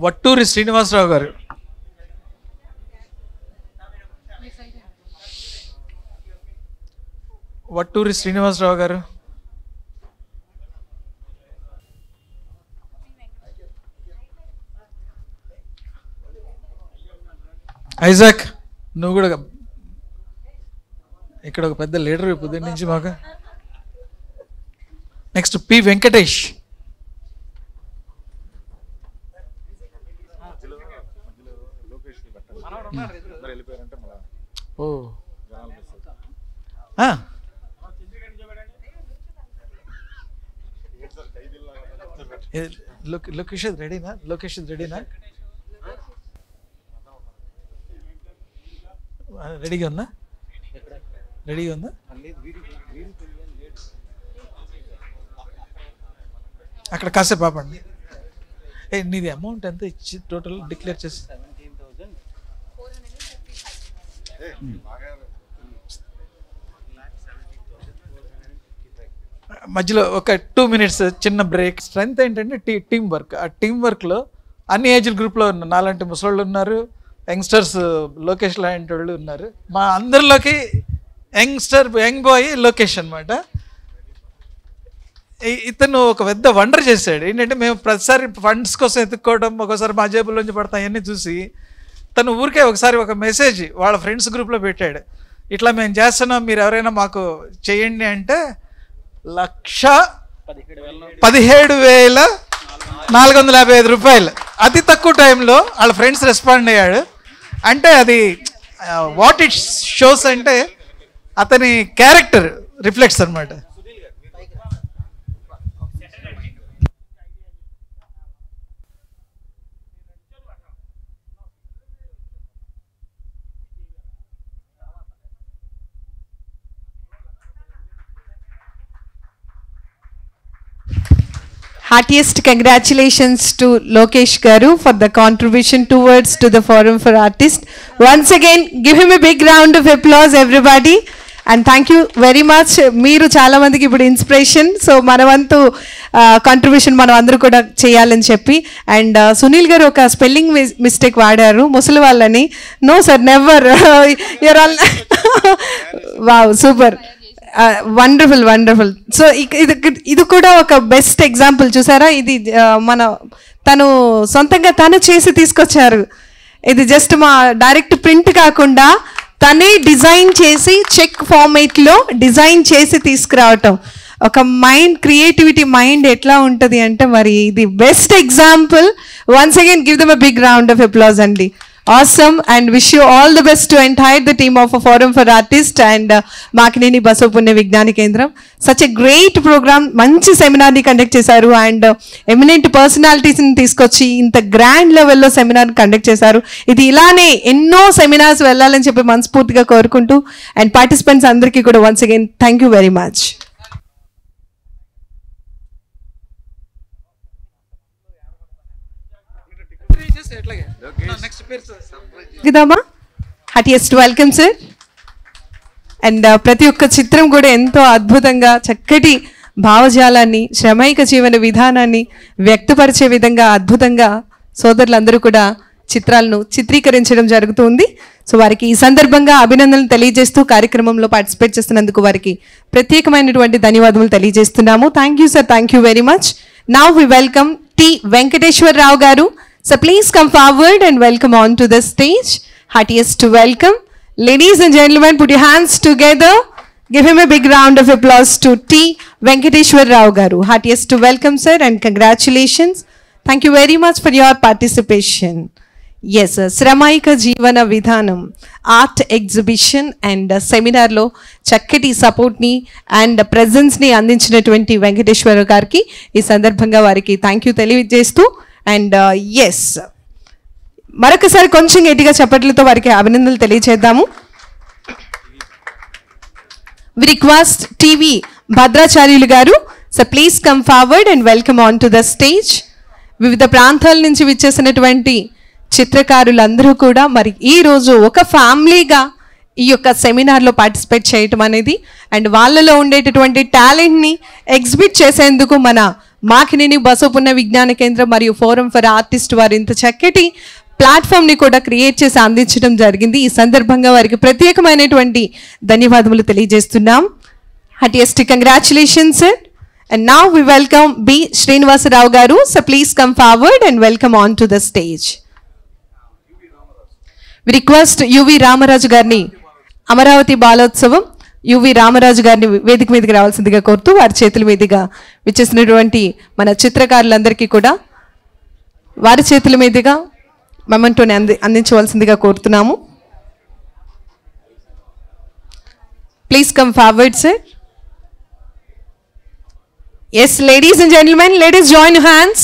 వట్టూరి శ్రీనివాసరావు గారు. వట్టూరి శ్రీనివాసరావు గారు. ఐజాక్, నువ్వు కూడా ఇక్కడ ఒక పెద్ద లీడర్ పొద్దున్న నుంచి మాకు. Next P Venkatesh. ఓ లోకేష్ రెడీనా? రెడీగా ఉందా? అక్కడ కాసేపు ఆపండి. నీది అమౌంట్ ఎంత ఇచ్చి టోటల్ డిక్లేర్ చేసి మధ్యలో ఒక 2 minutes చిన్న బ్రేక్. స్ట్రెంత్ ఏంటంటే టీం వర్క్. ఆ టీం వర్క్లో అన్ని ఏజ్ల గ్రూప్లో ఉన్న నాలాంటి ముసళ్ళు ఉన్నారు, యంగ్స్టర్స్ లోకేష్ లాంటి వాళ్ళు ఉన్నారు. మా అందరిలోకి యంగ్ బాయ్ లోకేష్ అనమాట. ఇతను ఒక పెద్ద వండర్ చేశాడు. ఏంటంటే మేము ప్రతిసారి ఫండ్స్ కోసం ఎత్తుక్కోవడం, ఒకసారి మా జేబుల్లోంచి పడతాం, అవన్నీ చూసి తను ఊరికే ఒకసారి ఒక మెసేజ్ వాళ్ళ ఫ్రెండ్స్ గ్రూప్లో పెట్టాడు. ఇట్లా మేము చేస్తున్నాం, మీరు ఎవరైనా మాకు చేయండి అంటే 1,17,455 రూపాయలు అతి తక్కువ టైంలో వాళ్ళ ఫ్రెండ్స్ రెస్పాండ్ అయ్యాడు. అంటే అది వాట్ ఇట్ షోస్ అంటే అతని క్యారెక్టర్ రిఫ్లెక్ట్స్ అనమాట. Heartiest congratulations to Lokesh Garu for the contribution towards to the Forum for Artists. Once again, give him a big round of applause, everybody. And thank you very much. Meeru chala mandiki ippudu inspiration. So manavantu contribution మనం అందరూ కూడా చేయాలని చెప్పి. అండ్ సునీల్ గారు ఒక స్పెల్లింగ్ మిస్టేక్ వాడారు ముసలి వాళ్ళని. No sir, never. Your all wow, super, wonderful. So ఇది కూడా ఒక బెస్ట్ ఎగ్జాంపుల్ చూసారా. ఇది తను సొంతంగా తను చేసి తీసుకొచ్చారు. ఇది జస్ట్ మా డైరెక్ట్ ప్రింట్ కాకుండా తనే డిజైన్ చేసి చెక్ ఫార్మేట్లో డిజైన్ చేసి తీసుకురావటం. ఒక మైండ్ క్రియేటివిటీ మైండ్ ఎట్లా ఉంటుంది అంటే మరి ఇది best example. Once again give them a big round of applause అండి. Awesome, and wish you all the best to entire the team of a Forum for Artists and Makineni Basavupunya Vijnana Kendram. Such a great program, manchi seminar ni conduct chesaru and eminent personalities ni teeskochi inta grand level lo seminar conduct chesaru. Idi ilane enno seminars vellalani cheppi manspurtiga korukuntu and participants andariki kuda once again thank you very much. Heartiest welcome sir. And ప్రతి ఒక్క చిత్రం కూడా ఎంతో అద్భుతంగా చక్కటి భావజాలాన్ని శ్రమైక జీవన విధానాన్ని వ్యక్తపరిచే విధంగా అద్భుతంగా సోదరులందరూ కూడా చిత్రాలను చిత్రీకరించడం జరుగుతుంది. సో వారికి ఈ సందర్భంగా అభినందనలు తెలియజేస్తూ కార్యక్రమంలో పార్టిసిపేట్ చేస్తున్నందుకు వారికి ప్రత్యేకమైనటువంటి ధన్యవాదాలు తెలియజేస్తున్నాము. Thank you sir, thank you very much. Now we welcome T Venkateswara Rao గారు. So please come forward and welcome on to the stage. Heartiest welcome. Ladies and gentlemen, put your hands together. Give him a big round of applause to T. Venkateshwar Rao Garu. Heartiest welcome, sir, and congratulations. Thank you very much for your participation. Yes, sir. Sramaika Jeevana Vidhanam art exhibition and seminar lo chakkati support ni and presence ni andinchiనటువంటి Venkateswara గారికి ఈ సందర్భంగా వారికి థ్యాంక్ యూ తెలియజేస్తూ అండ్ ఎస్ మరొకసారి కొంచెం గట్టిగా చప్పట్లతో వారికి అభినందనలు తెలియజేద్దాము. వి రిక్వెస్ట్ టీవీ భద్రాచార్యులు గారు, so please come forward and welcome on to the stage. వివిధ ప్రాంతాల నుంచి విచ్చేసినటువంటి చిత్రకారులందరూ కూడా మరి ఈరోజు ఒక ఫ్యామిలీగా ఈ యొక్క సెమినార్లో పార్టిసిపేట్ చేయటం అనేది అండ్ వాళ్ళలో ఉండేటటువంటి టాలెంట్ని ఎగ్జిబిట్ చేసేందుకు మన మాకినేని బసవపున్న విజ్ఞాన కేంద్రం మరియు ఫోరం ఫర్ ఆర్టిస్ట్ వారు ఇంత చక్కటి ప్లాట్ఫామ్ని కూడా క్రియేట్ చేసి అందించడం జరిగింది. ఈ సందర్భంగా వారికి ప్రత్యేకమైనటువంటి ధన్యవాదములు తెలియజేస్తున్నాం. Heartiest congratulations sir. And now we welcome B Srinivasa Rao garu. So please come forward and welcome on to the stage. We request UV Ramaraju గారిని అమరావతి బాలోత్సవం యువి రామరాజు గారిని వేదిక మీదకి రావాల్సిందిగా కోరుతూ వారి చేతుల మీదుగా విచ్చేసినటువంటి మన చిత్రకారులందరికీ కూడా వారి చేతుల మీదుగా మొమెంటోని అందించవలసిందిగా కోరుతున్నాము. Please come forward sir. Yes ladies and gentlemen, let us join hands.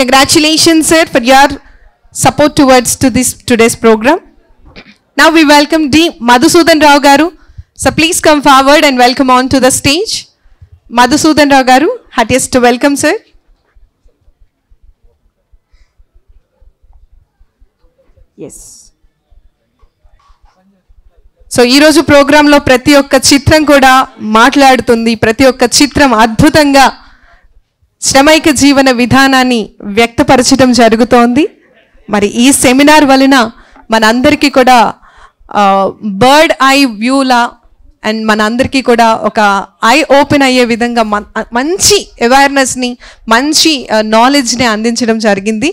Congratulations sir for your support towards to this today's program. Now we welcome D. Madhusudan Rao Garu. So please come forward and welcome on to the stage. Madhusudan Rao Garu, heartiest welcome sir. Yes. So ఈరోజు ప్రోగ్రాంలో ప్రతి ఒక్క చిత్రం కూడా మాట్లాడుతుంది. ప్రతి ఒక్క చిత్రం అద్భుతంగా శ్రమైక జీవన విధానాన్ని వ్యక్తపరచడం జరుగుతోంది. మరి ఈ సెమినార్ వలన మనందరికీ కూడా బర్డ్ ఐ వ్యూలా అండ్ మనందరికీ కూడా ఒక ఐ ఓపెన్ అయ్యే విధంగా మంచి అవేర్నెస్ని మంచి నాలెడ్జ్ని అందించడం జరిగింది.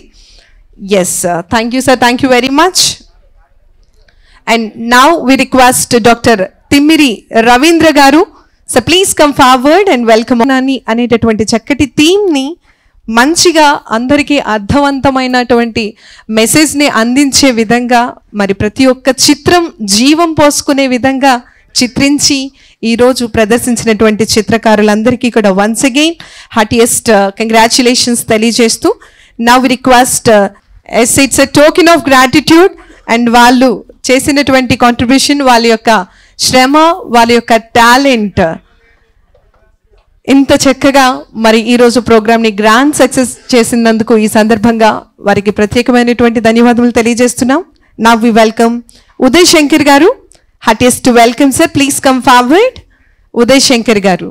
Yes, thank you sir, thank you very much. And now we request doctor Thimmiri Ravindra గారు. So please come forward and welcome అనేటటువంటి చక్కటి థీమ్ని మంచిగా అందరికీ అర్థవంతమైనటువంటి మెసేజ్ని అందించే విధంగా మరి ప్రతి ఒక్క చిత్రం జీవం పోసుకునే విధంగా చిత్రించి ఈరోజు ప్రదర్శించినటువంటి చిత్రకారులందరికీ కూడా వన్స్ అగైన్ హార్టియెస్ట్ కంగ్రాచులేషన్స్ తెలియజేస్తూ now we request it's a token of gratitude and వాళ్ళు చేసినటువంటి కాంట్రిబ్యూషన్, వాళ్ళ యొక్క శ్రమ, వాళ్ళ యొక్క టాలెంట్ ఇంత చక్కగా మరి ఈరోజు ప్రోగ్రామ్ని గ్రాండ్ సక్సెస్ చేసినందుకు ఈ సందర్భంగా వారికి ప్రత్యేకమైనటువంటి ధన్యవాదాలు తెలియజేస్తున్నాం. Now we welcome Uday Shankar garu. Heartiest welcome sir, please come forward. Uday Shankar garu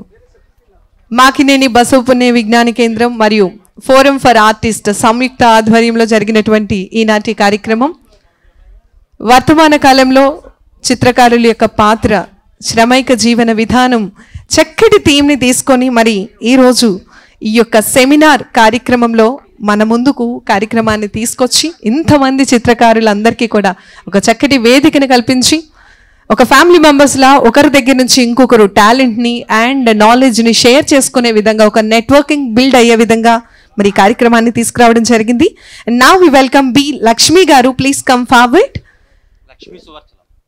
Makineni బసవపున్న విజ్ఞాన కేంద్రం మరియు ఫోరం ఫర్ ఆర్టిస్ట్ సంయుక్త ఆధ్వర్యంలో జరిగినటువంటి ఈనాటి కార్యక్రమం వర్తమాన కాలంలో చిత్రకారుల యొక్క పాత్ర, శ్రమైక జీవన విధానం చక్కటి థీమ్ని తీసుకొని మరి ఈరోజు ఈ యొక్క సెమినార్ కార్యక్రమంలో మన ముందుకు కార్యక్రమాన్ని తీసుకొచ్చి ఇంతమంది చిత్రకారులందరికీ కూడా ఒక చక్కటి వేదికను కల్పించి ఒక ఫ్యామిలీ మెంబర్స్లా ఒకరి దగ్గర నుంచి ఇంకొకరు టాలెంట్ని అండ్ నాలెడ్జ్ని షేర్ చేసుకునే విధంగా ఒక నెట్వర్కింగ్ బిల్డ్ అయ్యే విధంగా మరి ఈ కార్యక్రమాన్ని తీసుకురావడం జరిగింది. Now we welcome B Lakshmi garu, please come forward.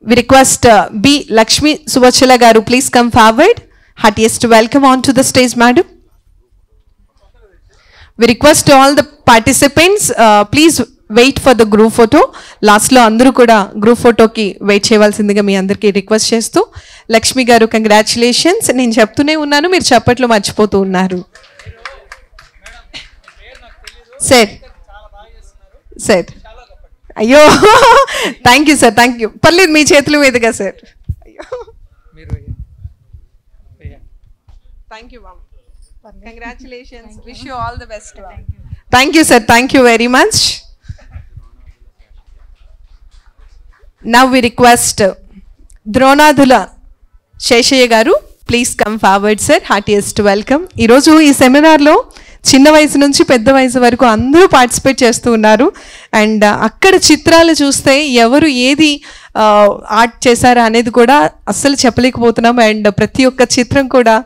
We request B Lakshmi Suvarchala garu, please come forward. Heartiest welcome on to the stage madam. We request all the participants please wait for the group photo. లాస్ట్లో అందరూ కూడా గ్రూప్ ఫోటోకి వెయిట్ చేయవలసిందిగా మీ అందరికీ రిక్వెస్ట్ చేస్తూ, లక్ష్మి గారు కంగ్రాచులేషన్స్. నేను చెప్తూనే ఉన్నాను, మీరు చప్పట్లు మర్చిపోతూ ఉన్నారు. సార్ సార్ అయ్యో thank you sir, thank you. పర్లేదు మీ చేతుల మీదుగా సార్. అయ్యో thank you ma'am, congratulations, wish you all the best. Thank you sir, thank you very much. Now we request Dronadula Seshaiah garu, please come forward sir. Heartiest welcome. ఈరోజు ఈ సెమినార్లో చిన్న వయసు నుంచి పెద్ద వయసు వరకు అందరూ పార్టిసిపేట్ చేస్తూ ఉన్నారు. అండ్ అక్కడ చిత్రాలు చూస్తే ఎవరు ఏది ఆర్ట్ చేశారా అనేది కూడా అస్సలు చెప్పలేకపోతున్నాం. అండ్ ప్రతి ఒక్క చిత్రం కూడా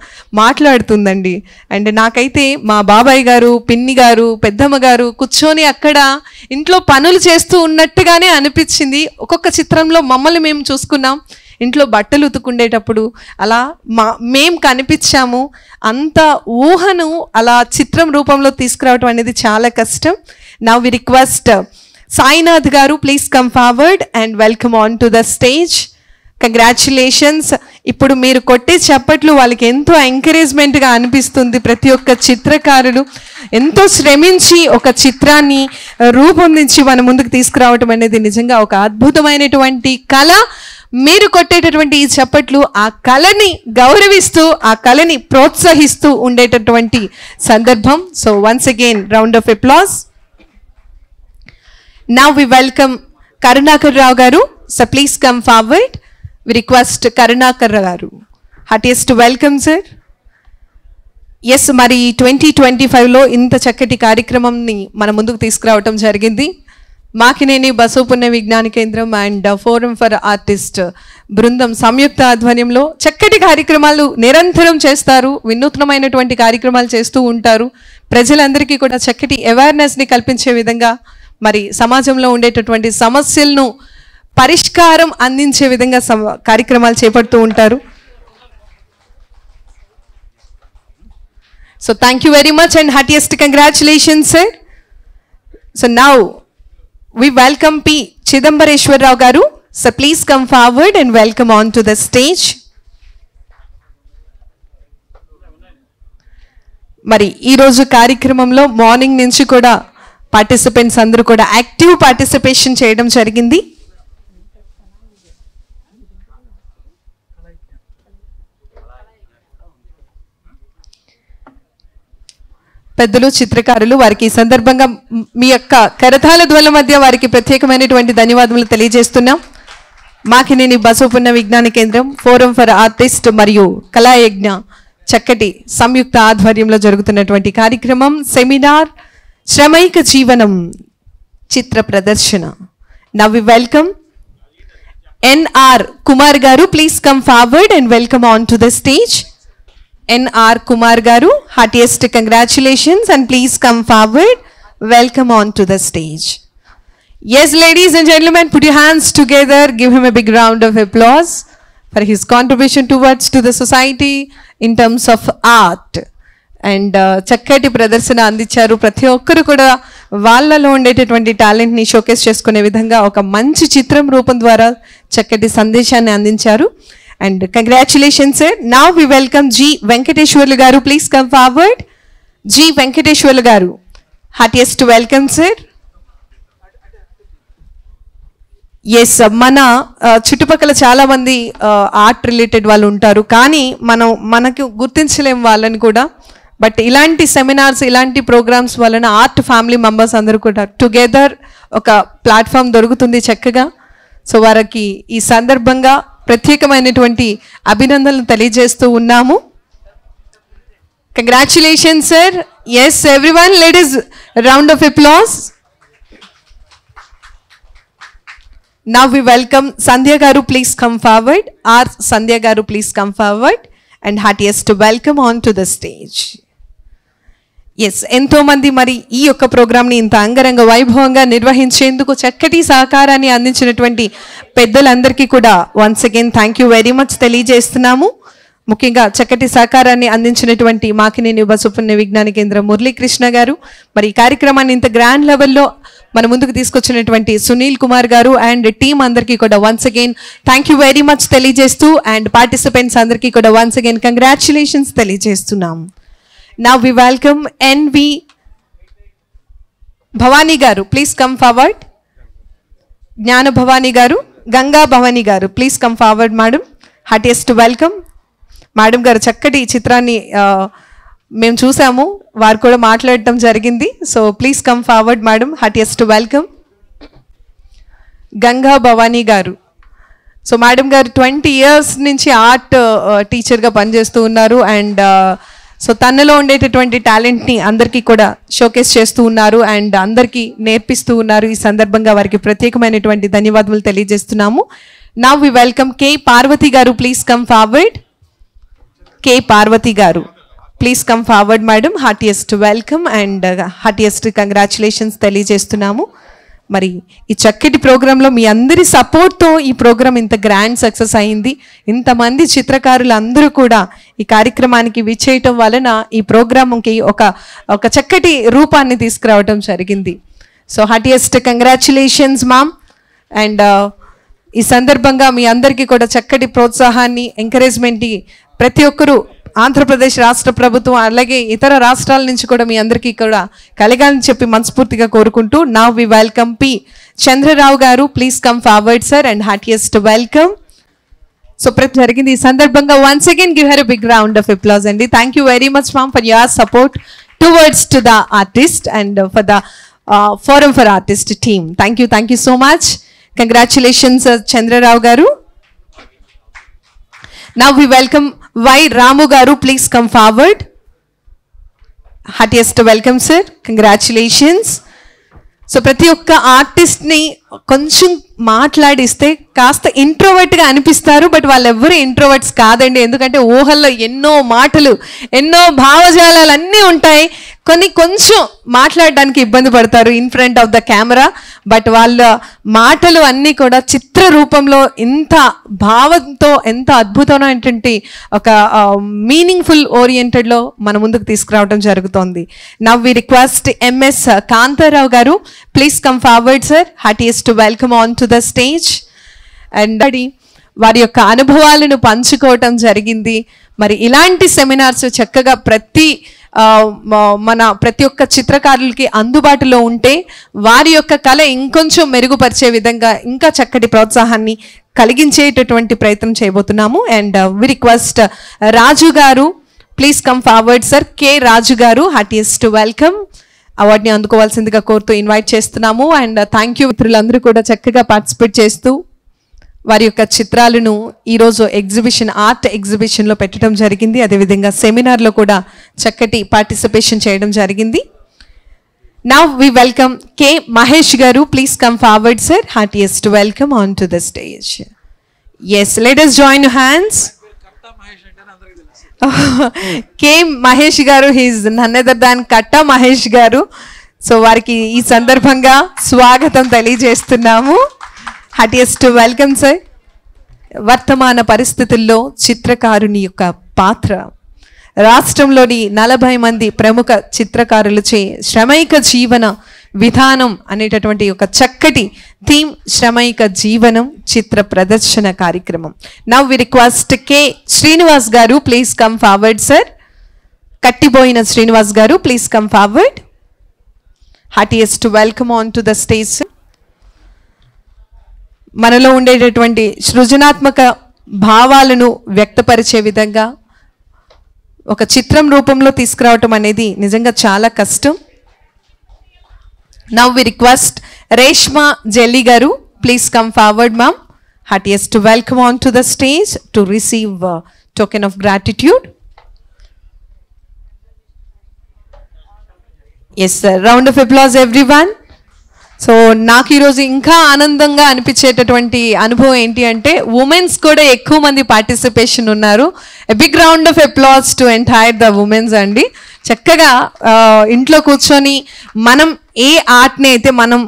మాట్లాడుతుందండి. అండ్ నాకైతే మా బాబాయ్ గారు, పిన్ని గారు, పెద్దమ్మ గారు కూర్చొని అక్కడ ఇంట్లో పనులు చేస్తూ ఉన్నట్టుగానే అనిపించింది. ఒక్కొక్క చిత్రంలో మమ్మల్ని మేము చూసుకున్నాం, ఇంట్లో బట్టలు ఉతుకుండేటప్పుడు అలా మేం కనిపించాము. అంత ఊహను అలా చిత్రం రూపంలో తీసుకురావటం అనేది చాలా కష్టం. నౌ వి రిక్వెస్ట్ సాయినాథ్ గారు, please come forward and welcome on to the stage. Congratulations. ఇప్పుడు మీరు కొట్టే చప్పట్లు వాళ్ళకి ఎంతో ఎంకరేజ్మెంట్గా అనిపిస్తుంది. ప్రతి ఒక్క చిత్రకారులు ఎంతో శ్రమించి ఒక చిత్రాన్ని రూపొందించి మన ముందుకు తీసుకురావటం అనేది నిజంగా ఒక అద్భుతమైనటువంటి కళ. మీరు కొట్టేటటువంటి ఈ చప్పట్లు ఆ కళని గౌరవిస్తూ, ఆ కళని ప్రోత్సహిస్తూ ఉండేటటువంటి సందర్భం. So once again round of applause. Now we welcome Karunakar Rao garu. So please come forward. We request Karunakar Rao garu, heartiest welcome sir. Yes, మరి 2025లో ఇంత చక్కటి కార్యక్రమంని మన ముందుకు తీసుకురావటం జరిగింది. మాకినేని బసవపుణ్య విజ్ఞాన కేంద్రం అండ్ ఫోరం ఫర్ ఆర్టిస్ట్ బృందం సంయుక్త ఆధ్వర్యంలో చక్కటి కార్యక్రమాలు నిరంతరం చేస్తారు. వినూత్నమైనటువంటి కార్యక్రమాలు చేస్తూ ఉంటారు. ప్రజలందరికీ కూడా చక్కటి అవేర్నెస్ని కల్పించే విధంగా, మరి సమాజంలో ఉండేటటువంటి సమస్యలను పరిష్కారం అందించే విధంగా కార్యక్రమాలు చేపడుతూ ఉంటారు. So thank you very much and heartiest congratulations sir. So now we welcome P. Chidambareswar garu. So please come forward and welcome on to the stage. మరి ఈరోజు కార్యక్రమంలో మార్నింగ్ నుంచి కూడా పార్టిసిపెంట్స్ అందరూ కూడా యాక్టివ్ పార్టిసిపేషన్ చేయడం జరిగింది. పెద్దలు, చిత్రకారులు, వారికి ఈ సందర్భంగా మీ యొక్క కరతాళ ధ్వనుల మధ్య వారికి ప్రత్యేకమైనటువంటి ధన్యవాదములు తెలియజేస్తున్నాం. మాకినేని బసవపుణ్య విజ్ఞాన కేంద్రం, ఫోరం ఫర్ ఆర్టిస్ట్ మరియు కళాయజ్ఞ చక్కటి సంయుక్త ఆధ్వర్యంలో జరుగుతున్నటువంటి కార్యక్రమం సెమినార్ శ్రమైక జీవనం చిత్ర ప్రదర్శన. Now we welcome NR Kumar garu, please come forward and welcome on to the stage. N.R. Kumar garu, heartiest congratulations and please come forward. Welcome on to the stage. Yes, ladies and gentlemen, put your hands together. Give him a big round of applause for his contribution towards to the society in terms of art. And చక్కటి ప్రదర్శన అందించారు. ప్రతి ఒక్కరు కూడా వాళ్ళలో ఉండేటటువంటి టాలెంట్ని షోకేస్ చేసుకునే విధంగా ఒక మంచి చిత్రం రూపం ద్వారా చక్కటి సందేశాన్ని అందించారు. And congratulations sir. Now we welcome G. Venkateshwarlu garu. Please come forward. G. Venkateshwarlu garu. Heartiest welcome sir. Yes, మన చుట్టుపక్కల చాలా మంది ఆర్ట్ రిలేటెడ్ వాళ్ళు ఉంటారు, కానీ మనకు గుర్తించలేం వాళ్ళని కూడా. బట్ ఇలాంటి సెమినార్స్, ఇలాంటి ప్రోగ్రామ్స్ వలన ఆర్ట్ ఫ్యామిలీ మెంబర్స్ అందరూ కూడా టుగెదర్ ఒక ప్లాట్ఫామ్ దొరుకుతుంది చక్కగా. సో వారికి ఈ సందర్భంగా ప్రత్యేకమైనటువంటి అభినందనలు తెలియజేస్తూ ఉన్నాము. Congratulations sir. Yes everyone, let us round of applause. Now we welcome Sandhya Garu, please come forward. R. Sandhya Garu, please come forward. And heartiest welcome on to the stage. Yes ఎంతోమంది మరి ఈ యొక్క ప్రోగ్రామ్ని ఇంత అంగరంగ వైభవంగా నిర్వహించేందుకు చక్కటి సహకారాన్ని అందించినటువంటి పెద్దలందరికీ కూడా once again thank you very much తెలియజేస్తున్నాము. ముఖ్యంగా చక్కటి సహకారాన్ని అందించినటువంటి మాకినేని ఉపసుపుణ్య విజ్ఞాన కేంద్రం మురళీకృష్ణ గారు, మరి ఈ కార్యక్రమాన్ని ఇంత గ్రాండ్ లెవెల్లో మన ముందుకు తీసుకొచ్చినటువంటి సునీల్ కుమార్ గారు అండ్ టీమ్ అందరికీ కూడా once again thank you very much తెలియజేస్తూ అండ్ పార్టిసిపెంట్స్ అందరికీ కూడా వన్స్ అగైన్ కంగ్రాచులేషన్స్ తెలియజేస్తున్నాం. Now we welcome NV Bhavani Garu, please come forward. Jnana Bhavani Garu, Ganga Bhavani Garu, please come forward madam. Heartiest welcome. Madam Garu చక్కటి చిత్రాన్ని మేము చూసాము, వారు కూడా మాట్లాడటం జరిగింది. So please come forward madam. Heartiest welcome. Ganga Bhavani garu. So madam గారు 20 years నుంచి ఆర్ట్ టీచర్గా పనిచేస్తూ ఉన్నారు అండ్ సో తనలో ఉండేటటువంటి టాలెంట్ని అందరికీ కూడా షోకేస్ చేస్తూ ఉన్నారు అండ్ అందరికీ నేర్పిస్తూ ఉన్నారు. ఈ సందర్భంగా వారికి ప్రత్యేకమైనటువంటి ధన్యవాదాలు తెలియజేస్తున్నాము. నౌ వి వెల్కమ్ కే పార్వతి గారు, ప్లీజ్ కమ్ ఫార్వర్డ్. కే పార్వతి గారు, please come forward madam. Heartiest welcome and heartiest congratulations తెలియజేస్తున్నాము. మరి ఈ చక్కటి ప్రోగ్రాంలో మీ అందరి సపోర్ట్తో ఈ ప్రోగ్రాం ఇంత గ్రాండ్ సక్సెస్ అయింది. ఇంతమంది చిత్రకారులు అందరూ కూడా ఈ కార్యక్రమానికి విచ్చేయటం వలన ఈ ప్రోగ్రాంకి ఒక చక్కటి రూపాన్ని తీసుకురావటం జరిగింది. So heartiest congratulations ma'am. And ఈ సందర్భంగా మీ అందరికీ కూడా చక్కటి ప్రోత్సాహాన్ని ఎంకరేజ్మెంట్ని ప్రతి ఒక్కరూ ఆంధ్రప్రదేశ్ రాష్ట్ర ప్రభుత్వం అలాగే ఇతర రాష్ట్రాల నుంచి కూడా మీ అందరికీ కూడా కలగాలని చెప్పి మనస్ఫూర్తిగా కోరుకుంటూ now we welcome P Chandra Rao garu, please come forward sir and heartiest welcome. So ప్రతి జరిగింది ఈ సందర్భంగా once again give her a big round of applause అండి. Thank you very much ma'am for your support towards to the artist and for the forum for artist team. Thank you so much. Congratulations Chandra Rao garu. Now we welcome Y Ramu garu, please come forward. Heartiest welcome sir, congratulations. So ప్రతి ఒక్క ఆర్టిస్ట్ని కొంచెం మాట్లాడిస్తే కాస్త ఇంట్రోవర్ట్గా అనిపిస్తారు, బట్ వాళ్ళు ఎవరు ఇంట్రోవర్ట్స్ కాదండి. ఎందుకంటే ఊహల్లో ఎన్నో మాటలు, ఎన్నో భావజాలాలు అన్నీ ఉంటాయి. కొంచెం మాట్లాడడానికి ఇబ్బంది పడతారు in front of the camera, but వాళ్ళ మాటలు అన్నీ కూడా చిత్ర రూపంలో ఇంత భావంతో ఎంత అద్భుతమైనటువంటి ఒక మీనింగ్ఫుల్ ఓరియంటెడ్లో మన ముందుకు తీసుకురావడం జరుగుతోంది. Now we request MS Kantha Rao garu, please come forward sir. Heartiest welcome on to the stage. And వారి యొక్క అనుభవాలను పంచుకోవటం జరిగింది. మరి ఇలాంటి సెమినార్స్ చక్కగా ప్రతి ఒక్క చిత్రకారులకి అందుబాటులో ఉంటే వారి యొక్క కళ ఇంకొంచెం మెరుగుపరిచే విధంగా ఇంకా చక్కటి ప్రోత్సాహాన్ని కలిగించేటటువంటి ప్రయత్నం చేయబోతున్నాము. అండ్ వి రిక్వెస్ట్ రాజు గారు, ప్లీజ్ కమ్ ఫార్వర్డ్ సార్. కే రాజు గారు, హార్టియెస్ట్ వెల్కమ్. అవార్డుని అందుకోవాల్సిందిగా కోరుతూ ఇన్వైట్ చేస్తున్నాము. And thank you. మిత్రులందరూ కూడా చక్కగా పార్టిసిపేట్ చేస్తూ వారి యొక్క చిత్రాలను ఈరోజు ఆర్ట్ ఎగ్జిబిషన్లో పెట్టడం జరిగింది. అదేవిధంగా సెమినార్లో కూడా చక్కటి పార్టిసిపేషన్ చేయడం జరిగింది. Now we welcome K Mahesh garu, please come forward sir. Heartiest welcome on to the stage. Yes, let us join hands. K Mahesh garu, he's none other than Katta Mahesh garu. So వారికి ఈ సందర్భంగా స్వాగతం తెలియజేస్తున్నాము. Heartiest welcome sir. వర్తమాన పరిస్థితుల్లో చిత్రకారుని యొక్క పాత్ర, రాష్ట్రంలోని 40 మంది ప్రముఖ చిత్రకారులచే శ్రమైక జీవన విధానం అనేటటువంటి ఒక చక్కటి థీమ్, శ్రమైక జీవనం చిత్ర ప్రదర్శన కార్యక్రమం. Now we request K Srinivas garu, please come forward sir. కట్టిపోయిన Srinivas garu, please come forward. Heartiest welcome on to the stage. మనలో ఉండేటటువంటి సృజనాత్మక భావాలను వ్యక్తపరిచే విధంగా ఒక చిత్రం రూపంలో తీసుకురావటం అనేది నిజంగా చాలా కష్టం. Now we request Reshma Jelli garu, please come forward ma'am. Heartiest welcome on to the stage to receive token of gratitude. Yes sir, round of applause everyone. So నాకు ఈరోజు ఇంకా ఆనందంగా అనిపించేటటువంటి అనుభవం ఏంటి అంటే ఉమెన్స్ కూడా ఎక్కువ మంది పార్టిసిపేషన్ ఉన్నారు. A big round of applause to entire the women's అండి. చక్కగా ఇంట్లో కూర్చొని మనం ఏ ఆర్ట్ని అయితే మనం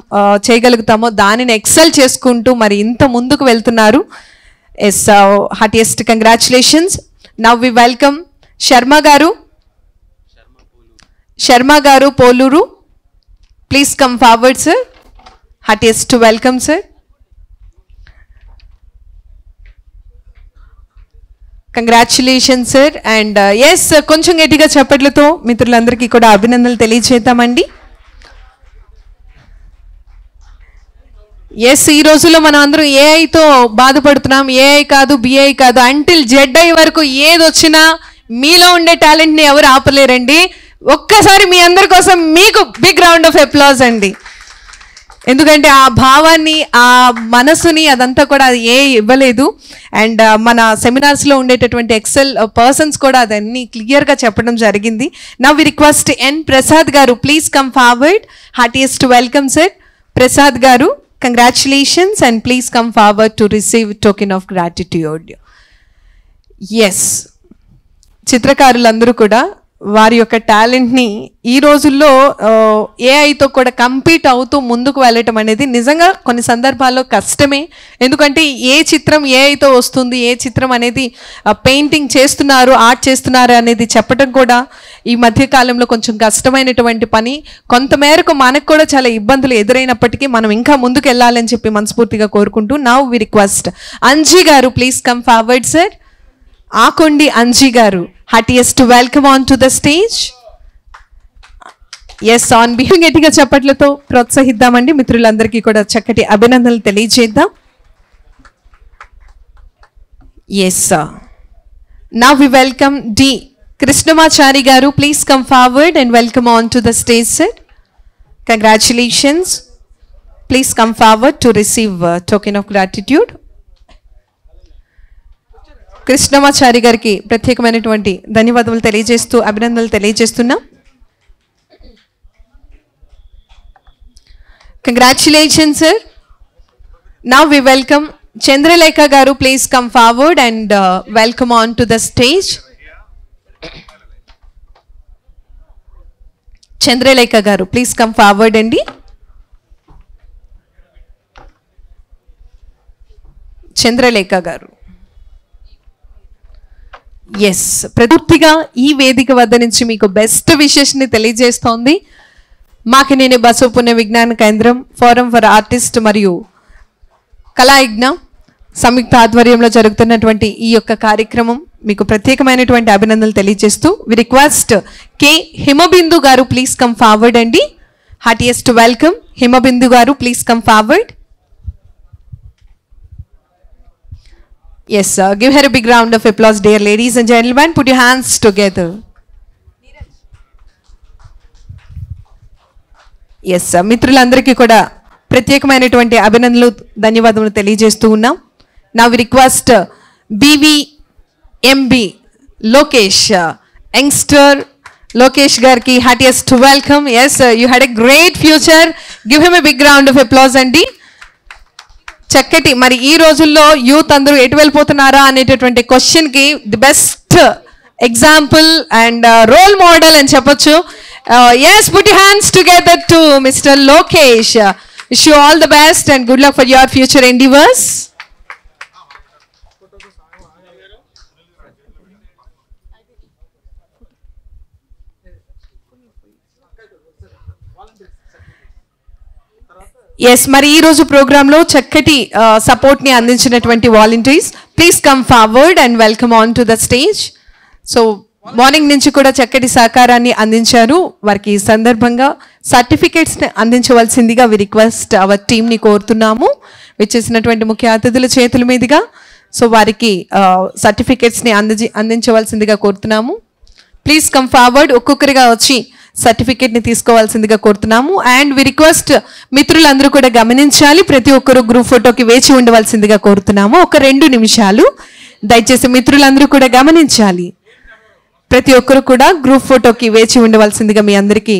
చేయగలుగుతామో దానిని ఎక్సెల్ చేసుకుంటూ మరి ఇంత ముందుకు వెళ్తున్నారు. Yes, heartiest congratulations. Now we welcome Sharma garu Poluru. Please come forward sir. Heartiest welcome sir. Congratulation sir. And yes, కొంచెం గట్టిగా చప్పట్లతో మిత్రులందరికీ కూడా అభినందనలు తెలియజేద్దామండి. ఎస్, ఈ రోజుల్లో మనం అందరం ఏఐతో బాధపడుతున్నాం. ఏఐ కాదు, బిఐ కాదు, అంటిల్ జెడ్ఐ వరకు ఏది వచ్చినా మీలో ఉండే టాలెంట్ని ఎవరు ఆపలేరండి. ఒక్కసారి మీ అందరి కోసం మీకు బిగ్ రౌండ్ ఆఫ్ అప్లాజ్ అండి. ఎందుకంటే ఆ భావాన్ని, ఆ మనసుని అదంతా కూడా అది ఏ ఇవ్వలేదు. అండ్ మన సెమినార్స్లో ఉండేటటువంటి ఎక్సెల్ పర్సన్స్ కూడా అదన్నీ క్లియర్గా చెప్పడం జరిగింది. Now we request N Prasad garu, please come forward. Heartiest welcome sir. Prasad garu, congratulations and please come forward to receive token of gratitude. Yes, చిత్రకారులందరూ కూడా వారి యొక్క టాలెంట్ని ఈ రోజుల్లో ఏఐతో కూడా కంపీట్ అవుతూ ముందుకు వెళ్ళటం అనేది నిజంగా కొన్ని సందర్భాల్లో కష్టమే. ఎందుకంటే ఏ చిత్రం ఏఐతో వస్తుంది, ఏ చిత్రం అనేది పెయింటింగ్ చేస్తున్నారు, ఆర్ట్ చేస్తున్నారు అనేది చెప్పడం కూడా ఈ మధ్య కాలంలో కొంచెం కష్టమైనటువంటి పని. కొంతమేరకు మనకు కూడా చాలా ఇబ్బందులు ఎదురైనప్పటికీ మనం ఇంకా ముందుకు వెళ్ళాలని చెప్పి మనస్ఫూర్తిగా కోరుకుంటూ now we request Anji garu, please come forward sir. Akondi Anji garu, heartiest welcome on to the stage. Yes, on behalf గట్టిగా చప్పట్లతో ప్రోత్సహిద్దామండి. మిత్రులందరికీ కూడా చక్కటి అభినందనలు తెలియజేద్దాం. Yes, now we welcome D Krishnamachari garu, please come forward and welcome on to the stage sir. Congratulations. Please come forward to receive token of gratitude. Krishnamachari గారికి ప్రత్యేకమైనటువంటి ధన్యవాదాలు తెలియజేస్తూ అభినందనలు తెలియజేస్తున్నాం. Congratulation sir. Now we welcome Chandralekha garu, please come forward and welcome on to the stage. Chandralekha garu, please come forward అండి. చంద్రలేఖ గారు, ఎస్, పూర్తిగా ఈ వేదిక వద్ద నుంచి మీకు బెస్ట్ విషెస్ని తెలియజేస్తోంది మాకినేని బసవ పుణ్య విజ్ఞాన కేంద్రం, ఫోరం ఫర్ ఆర్టిస్ట్ మరియు కళాయజ్ఞ సంయుక్త ఆధ్వర్యంలో జరుగుతున్నటువంటి ఈ యొక్క కార్యక్రమం మీకు ప్రత్యేకమైనటువంటి అభినందనలు తెలియజేస్తూ వి రిక్వెస్ట్ కే హిమబిందు గారు, ప్లీజ్ కమ్ ఫార్వర్డ్ అండి. హార్టియెస్ట్ వెల్కమ్ హిమబిందు గారు, please come forward. Yes, give her a big round of applause, dear ladies and gentlemen. Put your hands together. Yes, మిత్రులందరికీ కూడా ప్రత్యేకమైనటువంటి అభినందనలు, ధన్యవాదములు తెలియజేస్తూ ఉన్నాం. Now we request BVMB Lokesh, youngster Lokesh గారికి heartiest welcome. Yes, you had a great future. Give him a big round of applause అండి. చక్కటి, మరి ఈ రోజుల్లో యూత్ అందరూ ఎటు వెళ్ళిపోతున్నారా అనేటటువంటి క్వశ్చన్కి the best example and role model అని చెప్పొచ్చు. Yes, put your hands together to mister Lokesh. Wish you all the best and good luck for your future endeavours. Yes, మరి ఈ రోజు ప్రోగ్రాంలో చక్కటి సపోర్ట్ని అందించినటువంటి volunteers, please come forward and welcome on to the stage. So morning నుంచి కూడా చక్కటి సహకారాన్ని అందించారు. వారికి ఈ సందర్భంగా సర్టిఫికేట్స్ని అందించవలసిందిగా వి రిక్వెస్ట్ అవర్ టీమ్ని కోరుతున్నాము, విచ్చేసినటువంటి ముఖ్య అతిథుల చేతుల మీదుగా. సో వారికి సర్టిఫికేట్స్ని అందించవలసిందిగా కోరుతున్నాము. Please come forward. ఒక్కొక్కరిగా వచ్చి సర్టిఫికేట్ని తీసుకోవాల్సిందిగా కోరుతున్నాము. అండ్ వి రిక్వెస్ట్ మిత్రులందరూ కూడా గమనించాలి, ప్రతి ఒక్కరు గ్రూప్ ఫోటోకి వేచి ఉండవలసిందిగా కోరుతున్నాము. ఒక 2 నిమిషాలు దయచేసి మిత్రులందరూ కూడా గమనించాలి, ప్రతి ఒక్కరు కూడా గ్రూప్ ఫోటోకి వేచి ఉండవలసిందిగా మీ అందరికీ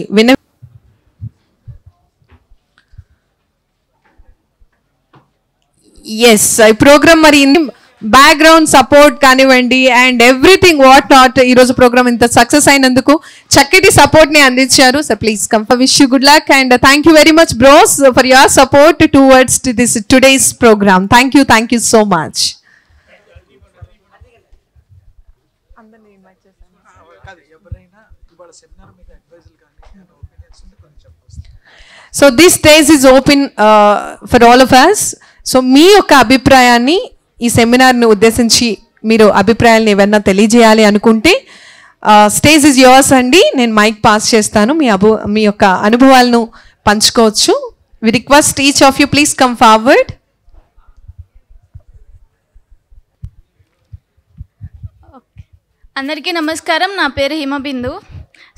ఎస్ ఈ ప్రోగ్రామ్ మరి బ్యాక్గ్రౌండ్ సపోర్ట్ కానివ్వండి అండ్ ఎవ్రీథింగ్ వాట్ నాట్ ఈరోజు ప్రోగ్రామ్ ఇంత సక్సెస్ అయినందుకు చక్కటి సపోర్ట్ని అందించారు. So please come for wish you good luck and thank you very much bros for your support towards this today's programme. Thank you so much. So this stage is open for all of us. So మీ యొక్క అభిప్రాయాన్ని ఈ సెమినార్ను ఉద్దేశించి మీరు అభిప్రాయాలను ఏమన్నా తెలియజేయాలి అనుకుంటే స్టేజ్ ఇస్ యువర్స్ అండి. నేను మైక్ పాస్ చేస్తాను. మీ యొక్క అనుభవాలను పంచుకోవచ్చు. We request each of you please come forward. అందరికీ నమస్కారం. నా పేరు హిమబిందు.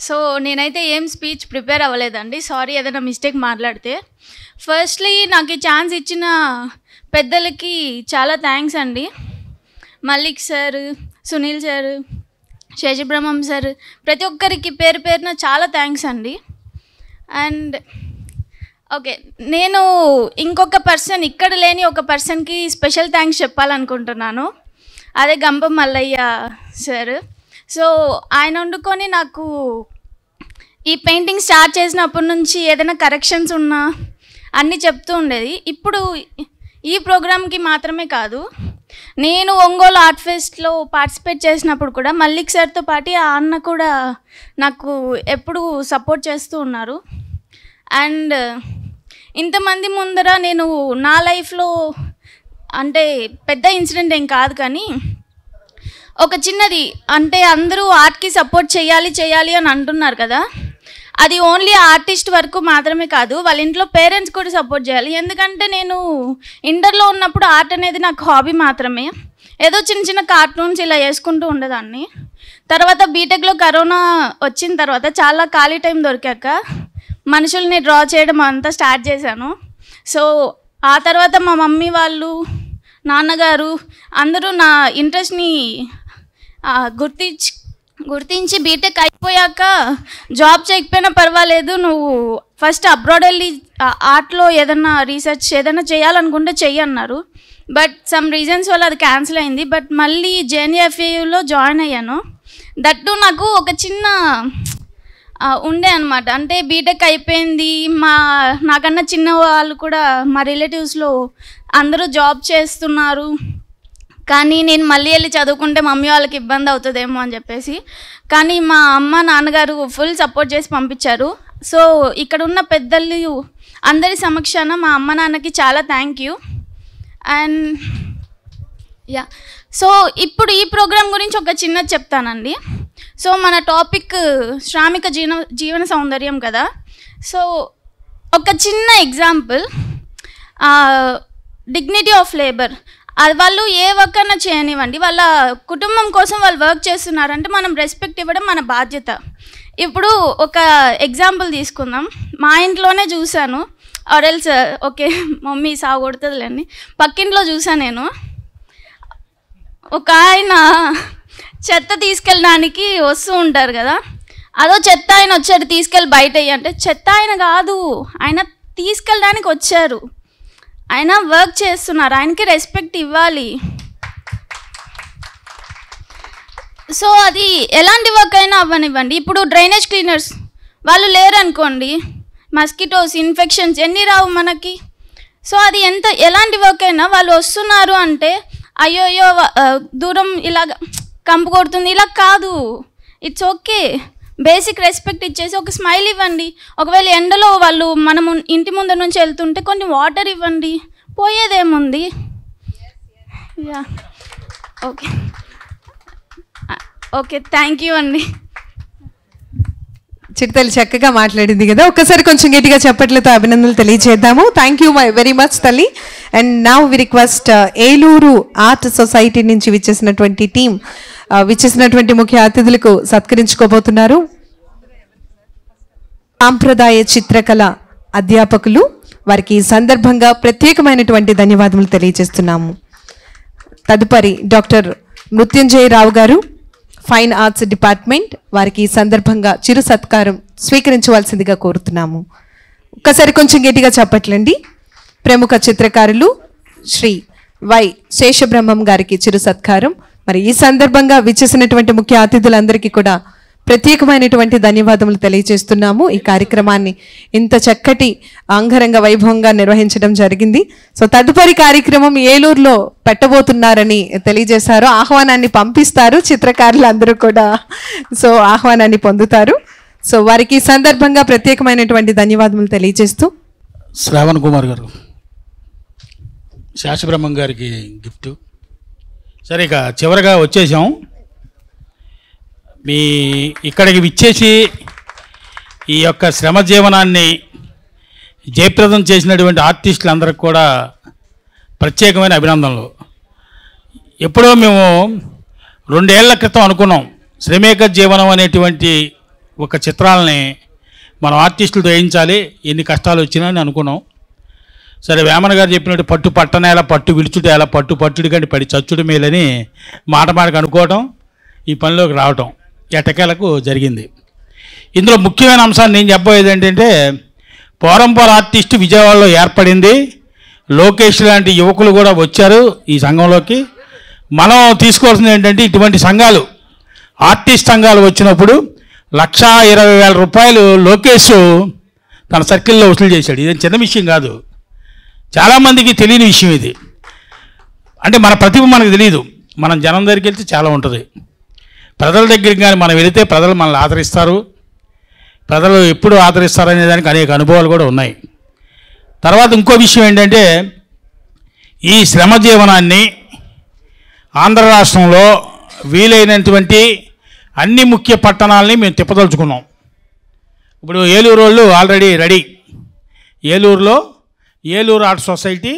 సో నేనైతే ఏం స్పీచ్ ప్రిపేర్ అవ్వలేదండి, సారీ ఏదైనా మిస్టేక్ మాట్లాడితే. ఫస్ట్లీ నాకు ఈ ఛాన్స్ ఇచ్చిన పెద్దలకి చాలా థ్యాంక్స్ అండి. Mallik sir, Sunil sir, Seshabrahmam sir, ప్రతి ఒక్కరికి పేరు పేరున చాలా థ్యాంక్స్ అండి. అండ్ ఓకే, నేను ఇంకొక పర్సన్, ఇక్కడ లేని ఒక పర్సన్కి స్పెషల్ థ్యాంక్స్ చెప్పాలనుకుంటున్నాను. అదే గంప మల్లయ్య సార్. సో ఆయన వండుకొని నాకు ఈ పెయింటింగ్ స్టార్ట్ చేసినప్పటి నుంచి ఏదైనా కరెక్షన్స్ ఉన్నా అన్నీ చెప్తూ ఉండేది. ఇప్పుడు ఈ ప్రోగ్రామ్కి మాత్రమే కాదు, నేను ఒంగోలు ఆర్ట్ ఫెస్ట్లో పార్టిసిపేట్ చేసినప్పుడు కూడా మల్లిక్ సార్తో పాటు ఆ అన్న కూడా నాకు ఎప్పుడు సపోర్ట్ చేస్తూ ఉన్నారు. అండ్ ఇంతమంది ముందర నేను నా లైఫ్లో అంటే పెద్ద ఇన్సిడెంట్ ఏం కాదు కానీ ఒక చిన్నది, అంటే అందరూ ఆర్ట్కి సపోర్ట్ చేయాలి అని అంటున్నారు కదా, అది ఓన్లీ ఆర్టిస్ట్ వరకు మాత్రమే కాదు, వాళ్ళ ఇంట్లో పేరెంట్స్ కూడా సపోర్ట్ చేయాలి. ఎందుకంటే నేను ఇంటర్లో ఉన్నప్పుడు ఆర్ట్ అనేది నాకు హాబీ మాత్రమే. ఏదో చిన్న కార్టూన్స్ ఇలా వేసుకుంటూ ఉండేదాన్ని. తర్వాత బీటెక్లో కరోనా వచ్చిన తర్వాత చాలా ఖాళీ టైం దొరికాక మనుషుల్ని డ్రా చేయడం అంతా స్టార్ట్ చేశాను. సో ఆ తర్వాత మా మమ్మీ వాళ్ళు, నాన్నగారు అందరూ నా ఇంట్రెస్ట్ని గుర్తించి బీటెక్ అయిపోయాక జాబ్ చేయకపోయినా పర్వాలేదు, నువ్వు ఫస్ట్ అబ్రాడ్ వెళ్ళి ఆర్ట్లో ఏదైనా రీసెర్చ్ ఏదైనా చేయాలనుకుంటే చెయ్యి అన్నారు. బట్ సమ్ రీజన్స్ వల్ల అది క్యాన్సిల్ అయింది. బట్ మళ్ళీ జేఎన్యూఎఫ్ఏయులో జాయిన్ అయ్యాను. దట్టు నాకు ఒక చిన్న ఉండే అనమాట, అంటే బీటెక్ అయిపోయింది, నాకన్నా చిన్న వాళ్ళు కూడా మా రిలేటివ్స్లో అందరూ జాబ్ చేస్తున్నారు, కానీ నేను మళ్ళీ వెళ్ళి చదువుకుంటే మమ్మీ వాళ్ళకి ఇబ్బంది అవుతుందేమో అని చెప్పేసి, కానీ మా అమ్మ నాన్నగారు ఫుల్ సపోర్ట్ చేసి పంపించారు. సో ఇక్కడ ఉన్న పెద్దలు అందరి సమక్షాన మా అమ్మ నాన్నకి చాలా thank you. And yeah, so ఇప్పుడు ఈ ప్రోగ్రాం గురించి ఒక చిన్నది చెప్తానండి. సో మన టాపిక్ శ్రామిక జీవన సౌందర్యం కదా. సో ఒక చిన్న ఎగ్జాంపుల్, డిగ్నిటీ ఆఫ్ లేబర్. అది వాళ్ళు ఏ వర్క్ అన్నా చేయనివ్వండి, వాళ్ళ కుటుంబం కోసం వాళ్ళు వర్క్ చేస్తున్నారంటే మనం రెస్పెక్ట్ ఇవ్వడం మన బాధ్యత. ఇప్పుడు ఒక ఎగ్జాంపుల్ తీసుకుందాం. మా ఇంట్లోనే చూశాను, ఆర్ఎల్స్ ఓకే మమ్మీ సాగొడుతుందిలేండి, పక్కింట్లో చూసాను నేను. ఒక ఆయన చెత్త తీసుకెళ్ళడానికి వస్తూ ఉంటారు కదా, అదో చెత్త ఆయన వచ్చాడు తీసుకెళ్ళి బయట అంటే, చెత్త ఆయన కాదు, ఆయన తీసుకెళ్ళడానికి వచ్చారు, ఆయన వర్క్ చేస్తున్నారు, ఆయనకి రెస్పెక్ట్ ఇవ్వాలి. సో అది ఎలాంటి వర్క్ అయినా అవ్వనివ్వండి. ఇప్పుడు డ్రైనేజ్ క్లీనర్స్ వాళ్ళు లేరు అనుకోండి, మస్కిటోస్ ఇన్ఫెక్షన్స్ ఎన్ని రావు మనకి. సో అది ఎలాంటి వర్క్ అయినా వాళ్ళు వస్తున్నారు అంటే అయ్యో దూరం ఇలాగ కంపు కొడుతుంది ఇలా కాదు, ఇట్స్ ఓకే, బేసిక్ రెస్పెక్ట్ ఇచ్చేసి ఒక స్మైల్ ఇవ్వండి. ఒకవేళ ఎండలో వాళ్ళు మనము ఇంటి ముందు నుంచి వెళ్తుంటే కొన్ని వాటర్ ఇవ్వండి, పోయేదేముంది. Yeah okay okay, thank you అండి. చిట్తల్లి చక్కగా మాట్లాడింది కదా, ఒక్కసారి కొంచెం గట్టిగా చెప్పట్లతో అభినందనలు తెలియజేద్దాము. థ్యాంక్ యూ వెరీ మచ్ తల్లి. And now we request Eluru art society నుంచి విచ్చేసినటువంటి టీం, విచ్చేసినటువంటి ముఖ్య అతిథులకు సత్కరించుకోబోతున్నారు. సాంప్రదాయ చిత్రకళ అధ్యాపకులు, వారికి సందర్భంగా ప్రత్యేకమైనటువంటి ధన్యవాదములు తెలియజేస్తున్నాము. తదుపరి డాక్టర్ మృత్యుంజయరావు గారు, ఫైన్ ఆర్ట్స్ డిపార్ట్మెంట్, వారికి సందర్భంగా చిరు సత్కారం స్వీకరించవలసిందిగా కోరుతున్నాము. ఒక్కసారి కొంచెం గట్టిగా చెప్పట్లండి. ప్రముఖ చిత్రకారులు శ్రీ వై శేషబ్రహ్మం గారికి చిరు సత్కారం. మరి ఈ సందర్భంగా విచ్చేసినటువంటి ముఖ్య అతిథులందరికీ కూడా ప్రత్యేకమైనటువంటి ధన్యవాదములు తెలియజేస్తున్నాము. ఈ కార్యక్రమాన్ని ఇంత చక్కటి అంగరంగ వైభవంగా నిర్వహించడం జరిగింది. సో తదుపరి కార్యక్రమం ఏలూరులో పెట్టబోతున్నారని తెలియజేశారు. ఆహ్వానాన్ని పంపిస్తారు, చిత్రకారులు అందరూ కూడా సో ఆహ్వానాన్ని పొందుతారు. సో వారికి ఈ సందర్భంగా ప్రత్యేకమైనటువంటి ధన్యవాదములు తెలియజేస్తూ శ్రావణ్ కుమార్ గారు శేషబ్రహ్మం గారికి గిఫ్ట్. సరే, ఇక చివరిగా వచ్చేసాం. మీ ఇక్కడికి విచ్చేసి ఈ యొక్క శ్రమ జీవనాన్ని జయప్రదం చేసినటువంటి ఆర్టిస్టులందరికీ కూడా ప్రత్యేకమైన అభినందనలు. ఎప్పుడో మేము 2 ఏళ్ల క్రితం అనుకున్నాం శ్రమేక జీవనం అనేటువంటి ఒక చిత్రాలని మనం ఆర్టిస్టులతో వేయించాలి, ఎన్ని కష్టాలు వచ్చినా అని అనుకున్నాం. సరే, వేమన గారు చెప్పినట్టు పట్టు పట్టనేలా పట్టు విడుచుట ఎలా పట్టు పట్టుడి కంటే పడి చచ్చుడు మేలని మాటకు అనుకోవటం, ఈ పనిలోకి రావటం ఎటకేలకు జరిగింది. ఇందులో ముఖ్యమైన అంశాన్ని నేను చెప్పబోయేది ఏంటంటే, పోరంపోర ఆర్టిస్టు విజయవాడలో ఏర్పడింది. లోకేష్ లాంటి యువకులు కూడా వచ్చారు ఈ సంఘంలోకి. మనం తీసుకోవాల్సింది ఏంటంటే, ఇటువంటి సంఘాలు ఆర్టిస్ట్ సంఘాలు వచ్చినప్పుడు 1,20,000 రూపాయలు లోకేష్ తన సర్కిల్లో వసూలు చేశాడు. ఇదేం చిన్న విషయం కాదు, చాలామందికి తెలియని విషయం ఇది. అంటే మన ప్రతిభ మనకు తెలియదు, మనం జనం దగ్గరికి వెళ్తే చాలా ఉంటుంది. ప్రజల దగ్గరికి కానీ మనం వెళితే ప్రజలు మనల్ని ఆదరిస్తారు. ప్రజలు ఎప్పుడు ఆదరిస్తారనే దానికి అనేక అనుభవాలు కూడా ఉన్నాయి. తర్వాత ఇంకో విషయం ఏంటంటే, ఈ శ్రమ జీవనాన్ని ఆంధ్ర రాష్ట్రంలో వీలైనటువంటి అన్ని ముఖ్య పట్టణాలని మేము తిప్పదలుచుకున్నాం. ఇప్పుడు ఏలూరు వాళ్ళు ఆల్రెడీ రెడీ. ఏలూరులో ఏలూరు ఆర్ట్ సొసైటీ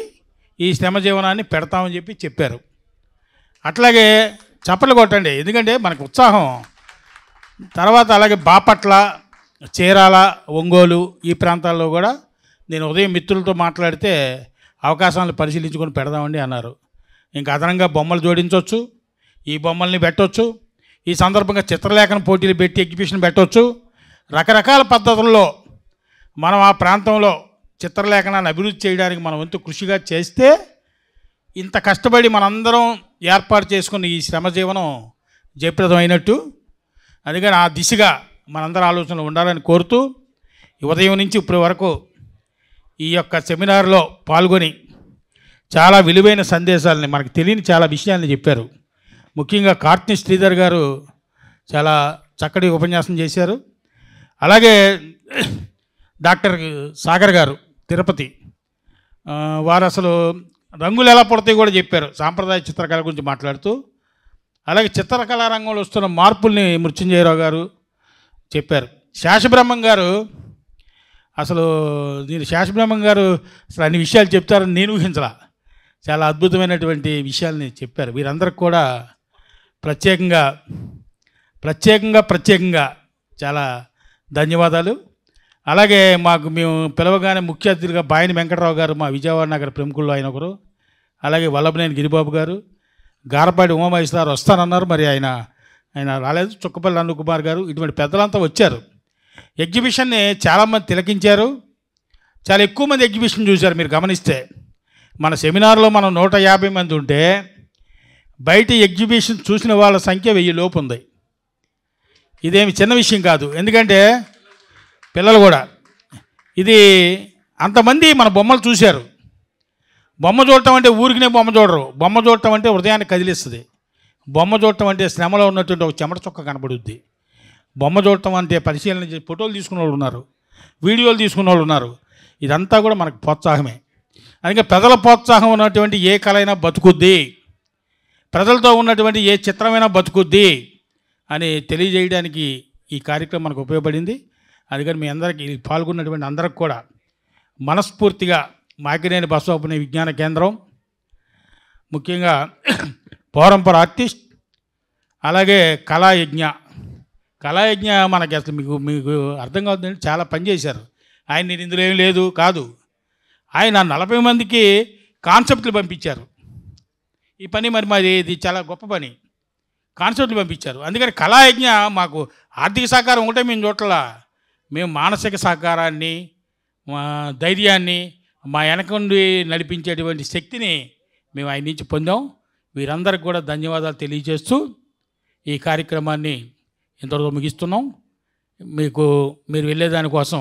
ఈ శ్రమ జీవనాన్ని పెడతామని చెప్పారు. అట్లాగే చప్పట్లు కొట్టండి, ఎందుకంటే మనకు ఉత్సాహం. తర్వాత అలాగే బాపట్ల, చీరాల, ఒంగోలు ఈ ప్రాంతాల్లో కూడా నేను ఉదయం మిత్రులతో మాట్లాడితే అవకాశాలను పరిశీలించుకొని పెడదామండి అన్నారు. ఇంకా అదనంగా బొమ్మలు జోడించవచ్చు, ఈ బొమ్మల్ని పెట్టవచ్చు. ఈ సందర్భంగా చిత్రలేఖన పోటీలు పెట్టి ఎగ్జిబిషన్ పెట్టవచ్చు. రకరకాల పద్ధతుల్లో మనం ఆ ప్రాంతంలో చిత్రలేఖనాన్ని అభివృద్ధి చేయడానికి మన వంతు కృషిగా చేస్తే ఇంత కష్టపడి మనందరం ఏర్పాటు చేసుకున్న ఈ శ్రమ జీవనం జయప్రదం అయినట్టు. అందుకని ఆ దిశగా మనందరూ ఆలోచనలు ఉండాలని కోరుతూ, ఉదయం నుంచి ఇప్పటి వరకు ఈ యొక్క సెమినార్లో పాల్గొని చాలా విలువైన సందేశాలని, మనకు తెలియని చాలా విషయాల్ని చెప్పారు. ముఖ్యంగా కార్తిని శ్రీధర్ గారు చాలా చక్కటి ఉపన్యాసం చేశారు. అలాగే డాక్టర్ సాగర్ గారు తిరుపతి వారు అసలు రంగులు ఎలా పడతాయి కూడా చెప్పారు, సాంప్రదాయ చిత్రకళ గురించి మాట్లాడుతూ. అలాగే చిత్రకళా రంగంలో వస్తున్న మార్పుల్ని మృత్యుంజయరావు గారు చెప్పారు. శేషబ్రహ్మం గారు అసలు శేషబ్రహ్మం గారు అసలు అన్ని విషయాలు చెప్తారని నేను ఊహించలా. చాలా అద్భుతమైనటువంటి విషయాల్ని చెప్పారు. వీరందరికి కూడా ప్రత్యేకంగా చాలా ధన్యవాదాలు. అలాగే మేము పిలవగానే ముఖ్య అతిథిగా బాయిని వెంకటరావు గారు, మా విజయవాడ నగర ప్రముఖుల్లో ఆయన ఒకరు. అలాగే వల్లభనేని గిరిబాబు గారు, గారపాటి ఉమామహేశ్వర వస్తానన్నారు, మరి ఆయన రాలేదు. చుక్కపల్లి అను కుమార్ గారు, ఇటువంటి పెద్దలంతా వచ్చారు. ఎగ్జిబిషన్ని చాలామంది తిలకించారు. చాలా ఎక్కువ మంది ఎగ్జిబిషన్ చూశారు. మీరు గమనిస్తే మన సెమినార్లో మనం 150 మంది ఉంటే బయట ఎగ్జిబిషన్ చూసిన వాళ్ళ సంఖ్య 1000 లోపు ఉంది. ఇదేమి చిన్న విషయం కాదు, ఎందుకంటే పిల్లలు కూడా ఇది అంతమంది మన బొమ్మలు చూశారు. బొమ్మ చూడటం అంటే ఊరికినే బొమ్మ చూడరు, బొమ్మ చూడటం అంటే హృదయాన్ని కదిలిస్తుంది. బొమ్మ చూడటం అంటే శ్రమలో ఉన్నటువంటి ఒక చెమట చొక్క కనబడుద్ది. బొమ్మ చూడటం అంటే పరిశీలన చేసి ఫోటోలు తీసుకున్న వాళ్ళు ఉన్నారు, వీడియోలు తీసుకున్న వాళ్ళు ఉన్నారు. ఇదంతా కూడా మనకు ప్రోత్సాహమే. అందుకే ప్రజల ప్రోత్సాహం ఉన్నటువంటి ఏ కళ అయినా బతుకుద్ది, ప్రజలతో ఉన్నటువంటి ఏ చిత్రమైనా బతుకుద్ది అని తెలియజేయడానికి ఈ కార్యక్రమం మనకు ఉపయోగపడింది. అందుకని మీ అందరికీ పాల్గొన్నటువంటి అందరికి కూడా మనస్ఫూర్తిగా మాకినేని బసవపుని విజ్ఞాన కేంద్రం, ముఖ్యంగా పోరంపర ఆర్టిస్ట్, అలాగే కళాయజ్ఞ మనకి అసలు మీకు అర్థం కావద్దండి, చాలా పనిచేశారు. ఆయన నేను ఇందులో ఏం లేదు కాదు, ఆయన 40 మందికి కాన్సెప్ట్లు పంపించారు. ఈ పని మరి ఇది చాలా గొప్ప పని, కాన్సెప్ట్లు పంపించారు. అందుకని కళాయజ్ఞ మాకు ఆర్థిక సహకారం ఒకటే మేము చూడట్లా, మేము మానసిక సహకారాన్ని, మా ధైర్యాన్ని, మా వెనక నుండి నడిపించేటువంటి శక్తిని మేము ఆయన నుంచి పొందాం. వీరందరికీ కూడా ధన్యవాదాలు తెలియజేస్తూ ఈ కార్యక్రమాన్ని ఇంతవరకు ముగిస్తున్నాం. మీరు వెళ్ళేదానికోసం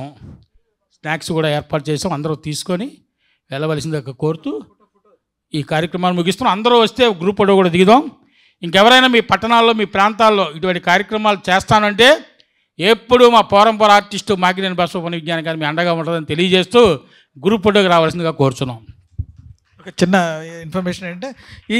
స్నాక్స్ కూడా ఏర్పాటు చేసాం, అందరూ తీసుకొని వెళ్ళవలసిందిగా కోరుతూ ఈ కార్యక్రమాన్ని ముగిస్తున్నాం. అందరూ వస్తే గ్రూప్ ఫోటో కూడా దిగుదాం. ఇంకెవరైనా మీ పట్టణాల్లో మీ ప్రాంతాల్లో ఇటువంటి కార్యక్రమాలు చేస్తానంటే ఎప్పుడు మా ఫోరం ఆర్టిస్టు మాకినేని బసవపల్లి విజ్ఞాన గారు మీ అండగా ఉంటుందని తెలియజేస్తూ గ్రూప్ ఫోటోకి రావాల్సిందిగా కోరుచున్నాం. ఒక చిన్న ఇన్ఫర్మేషన్ ఏంటంటే ఈ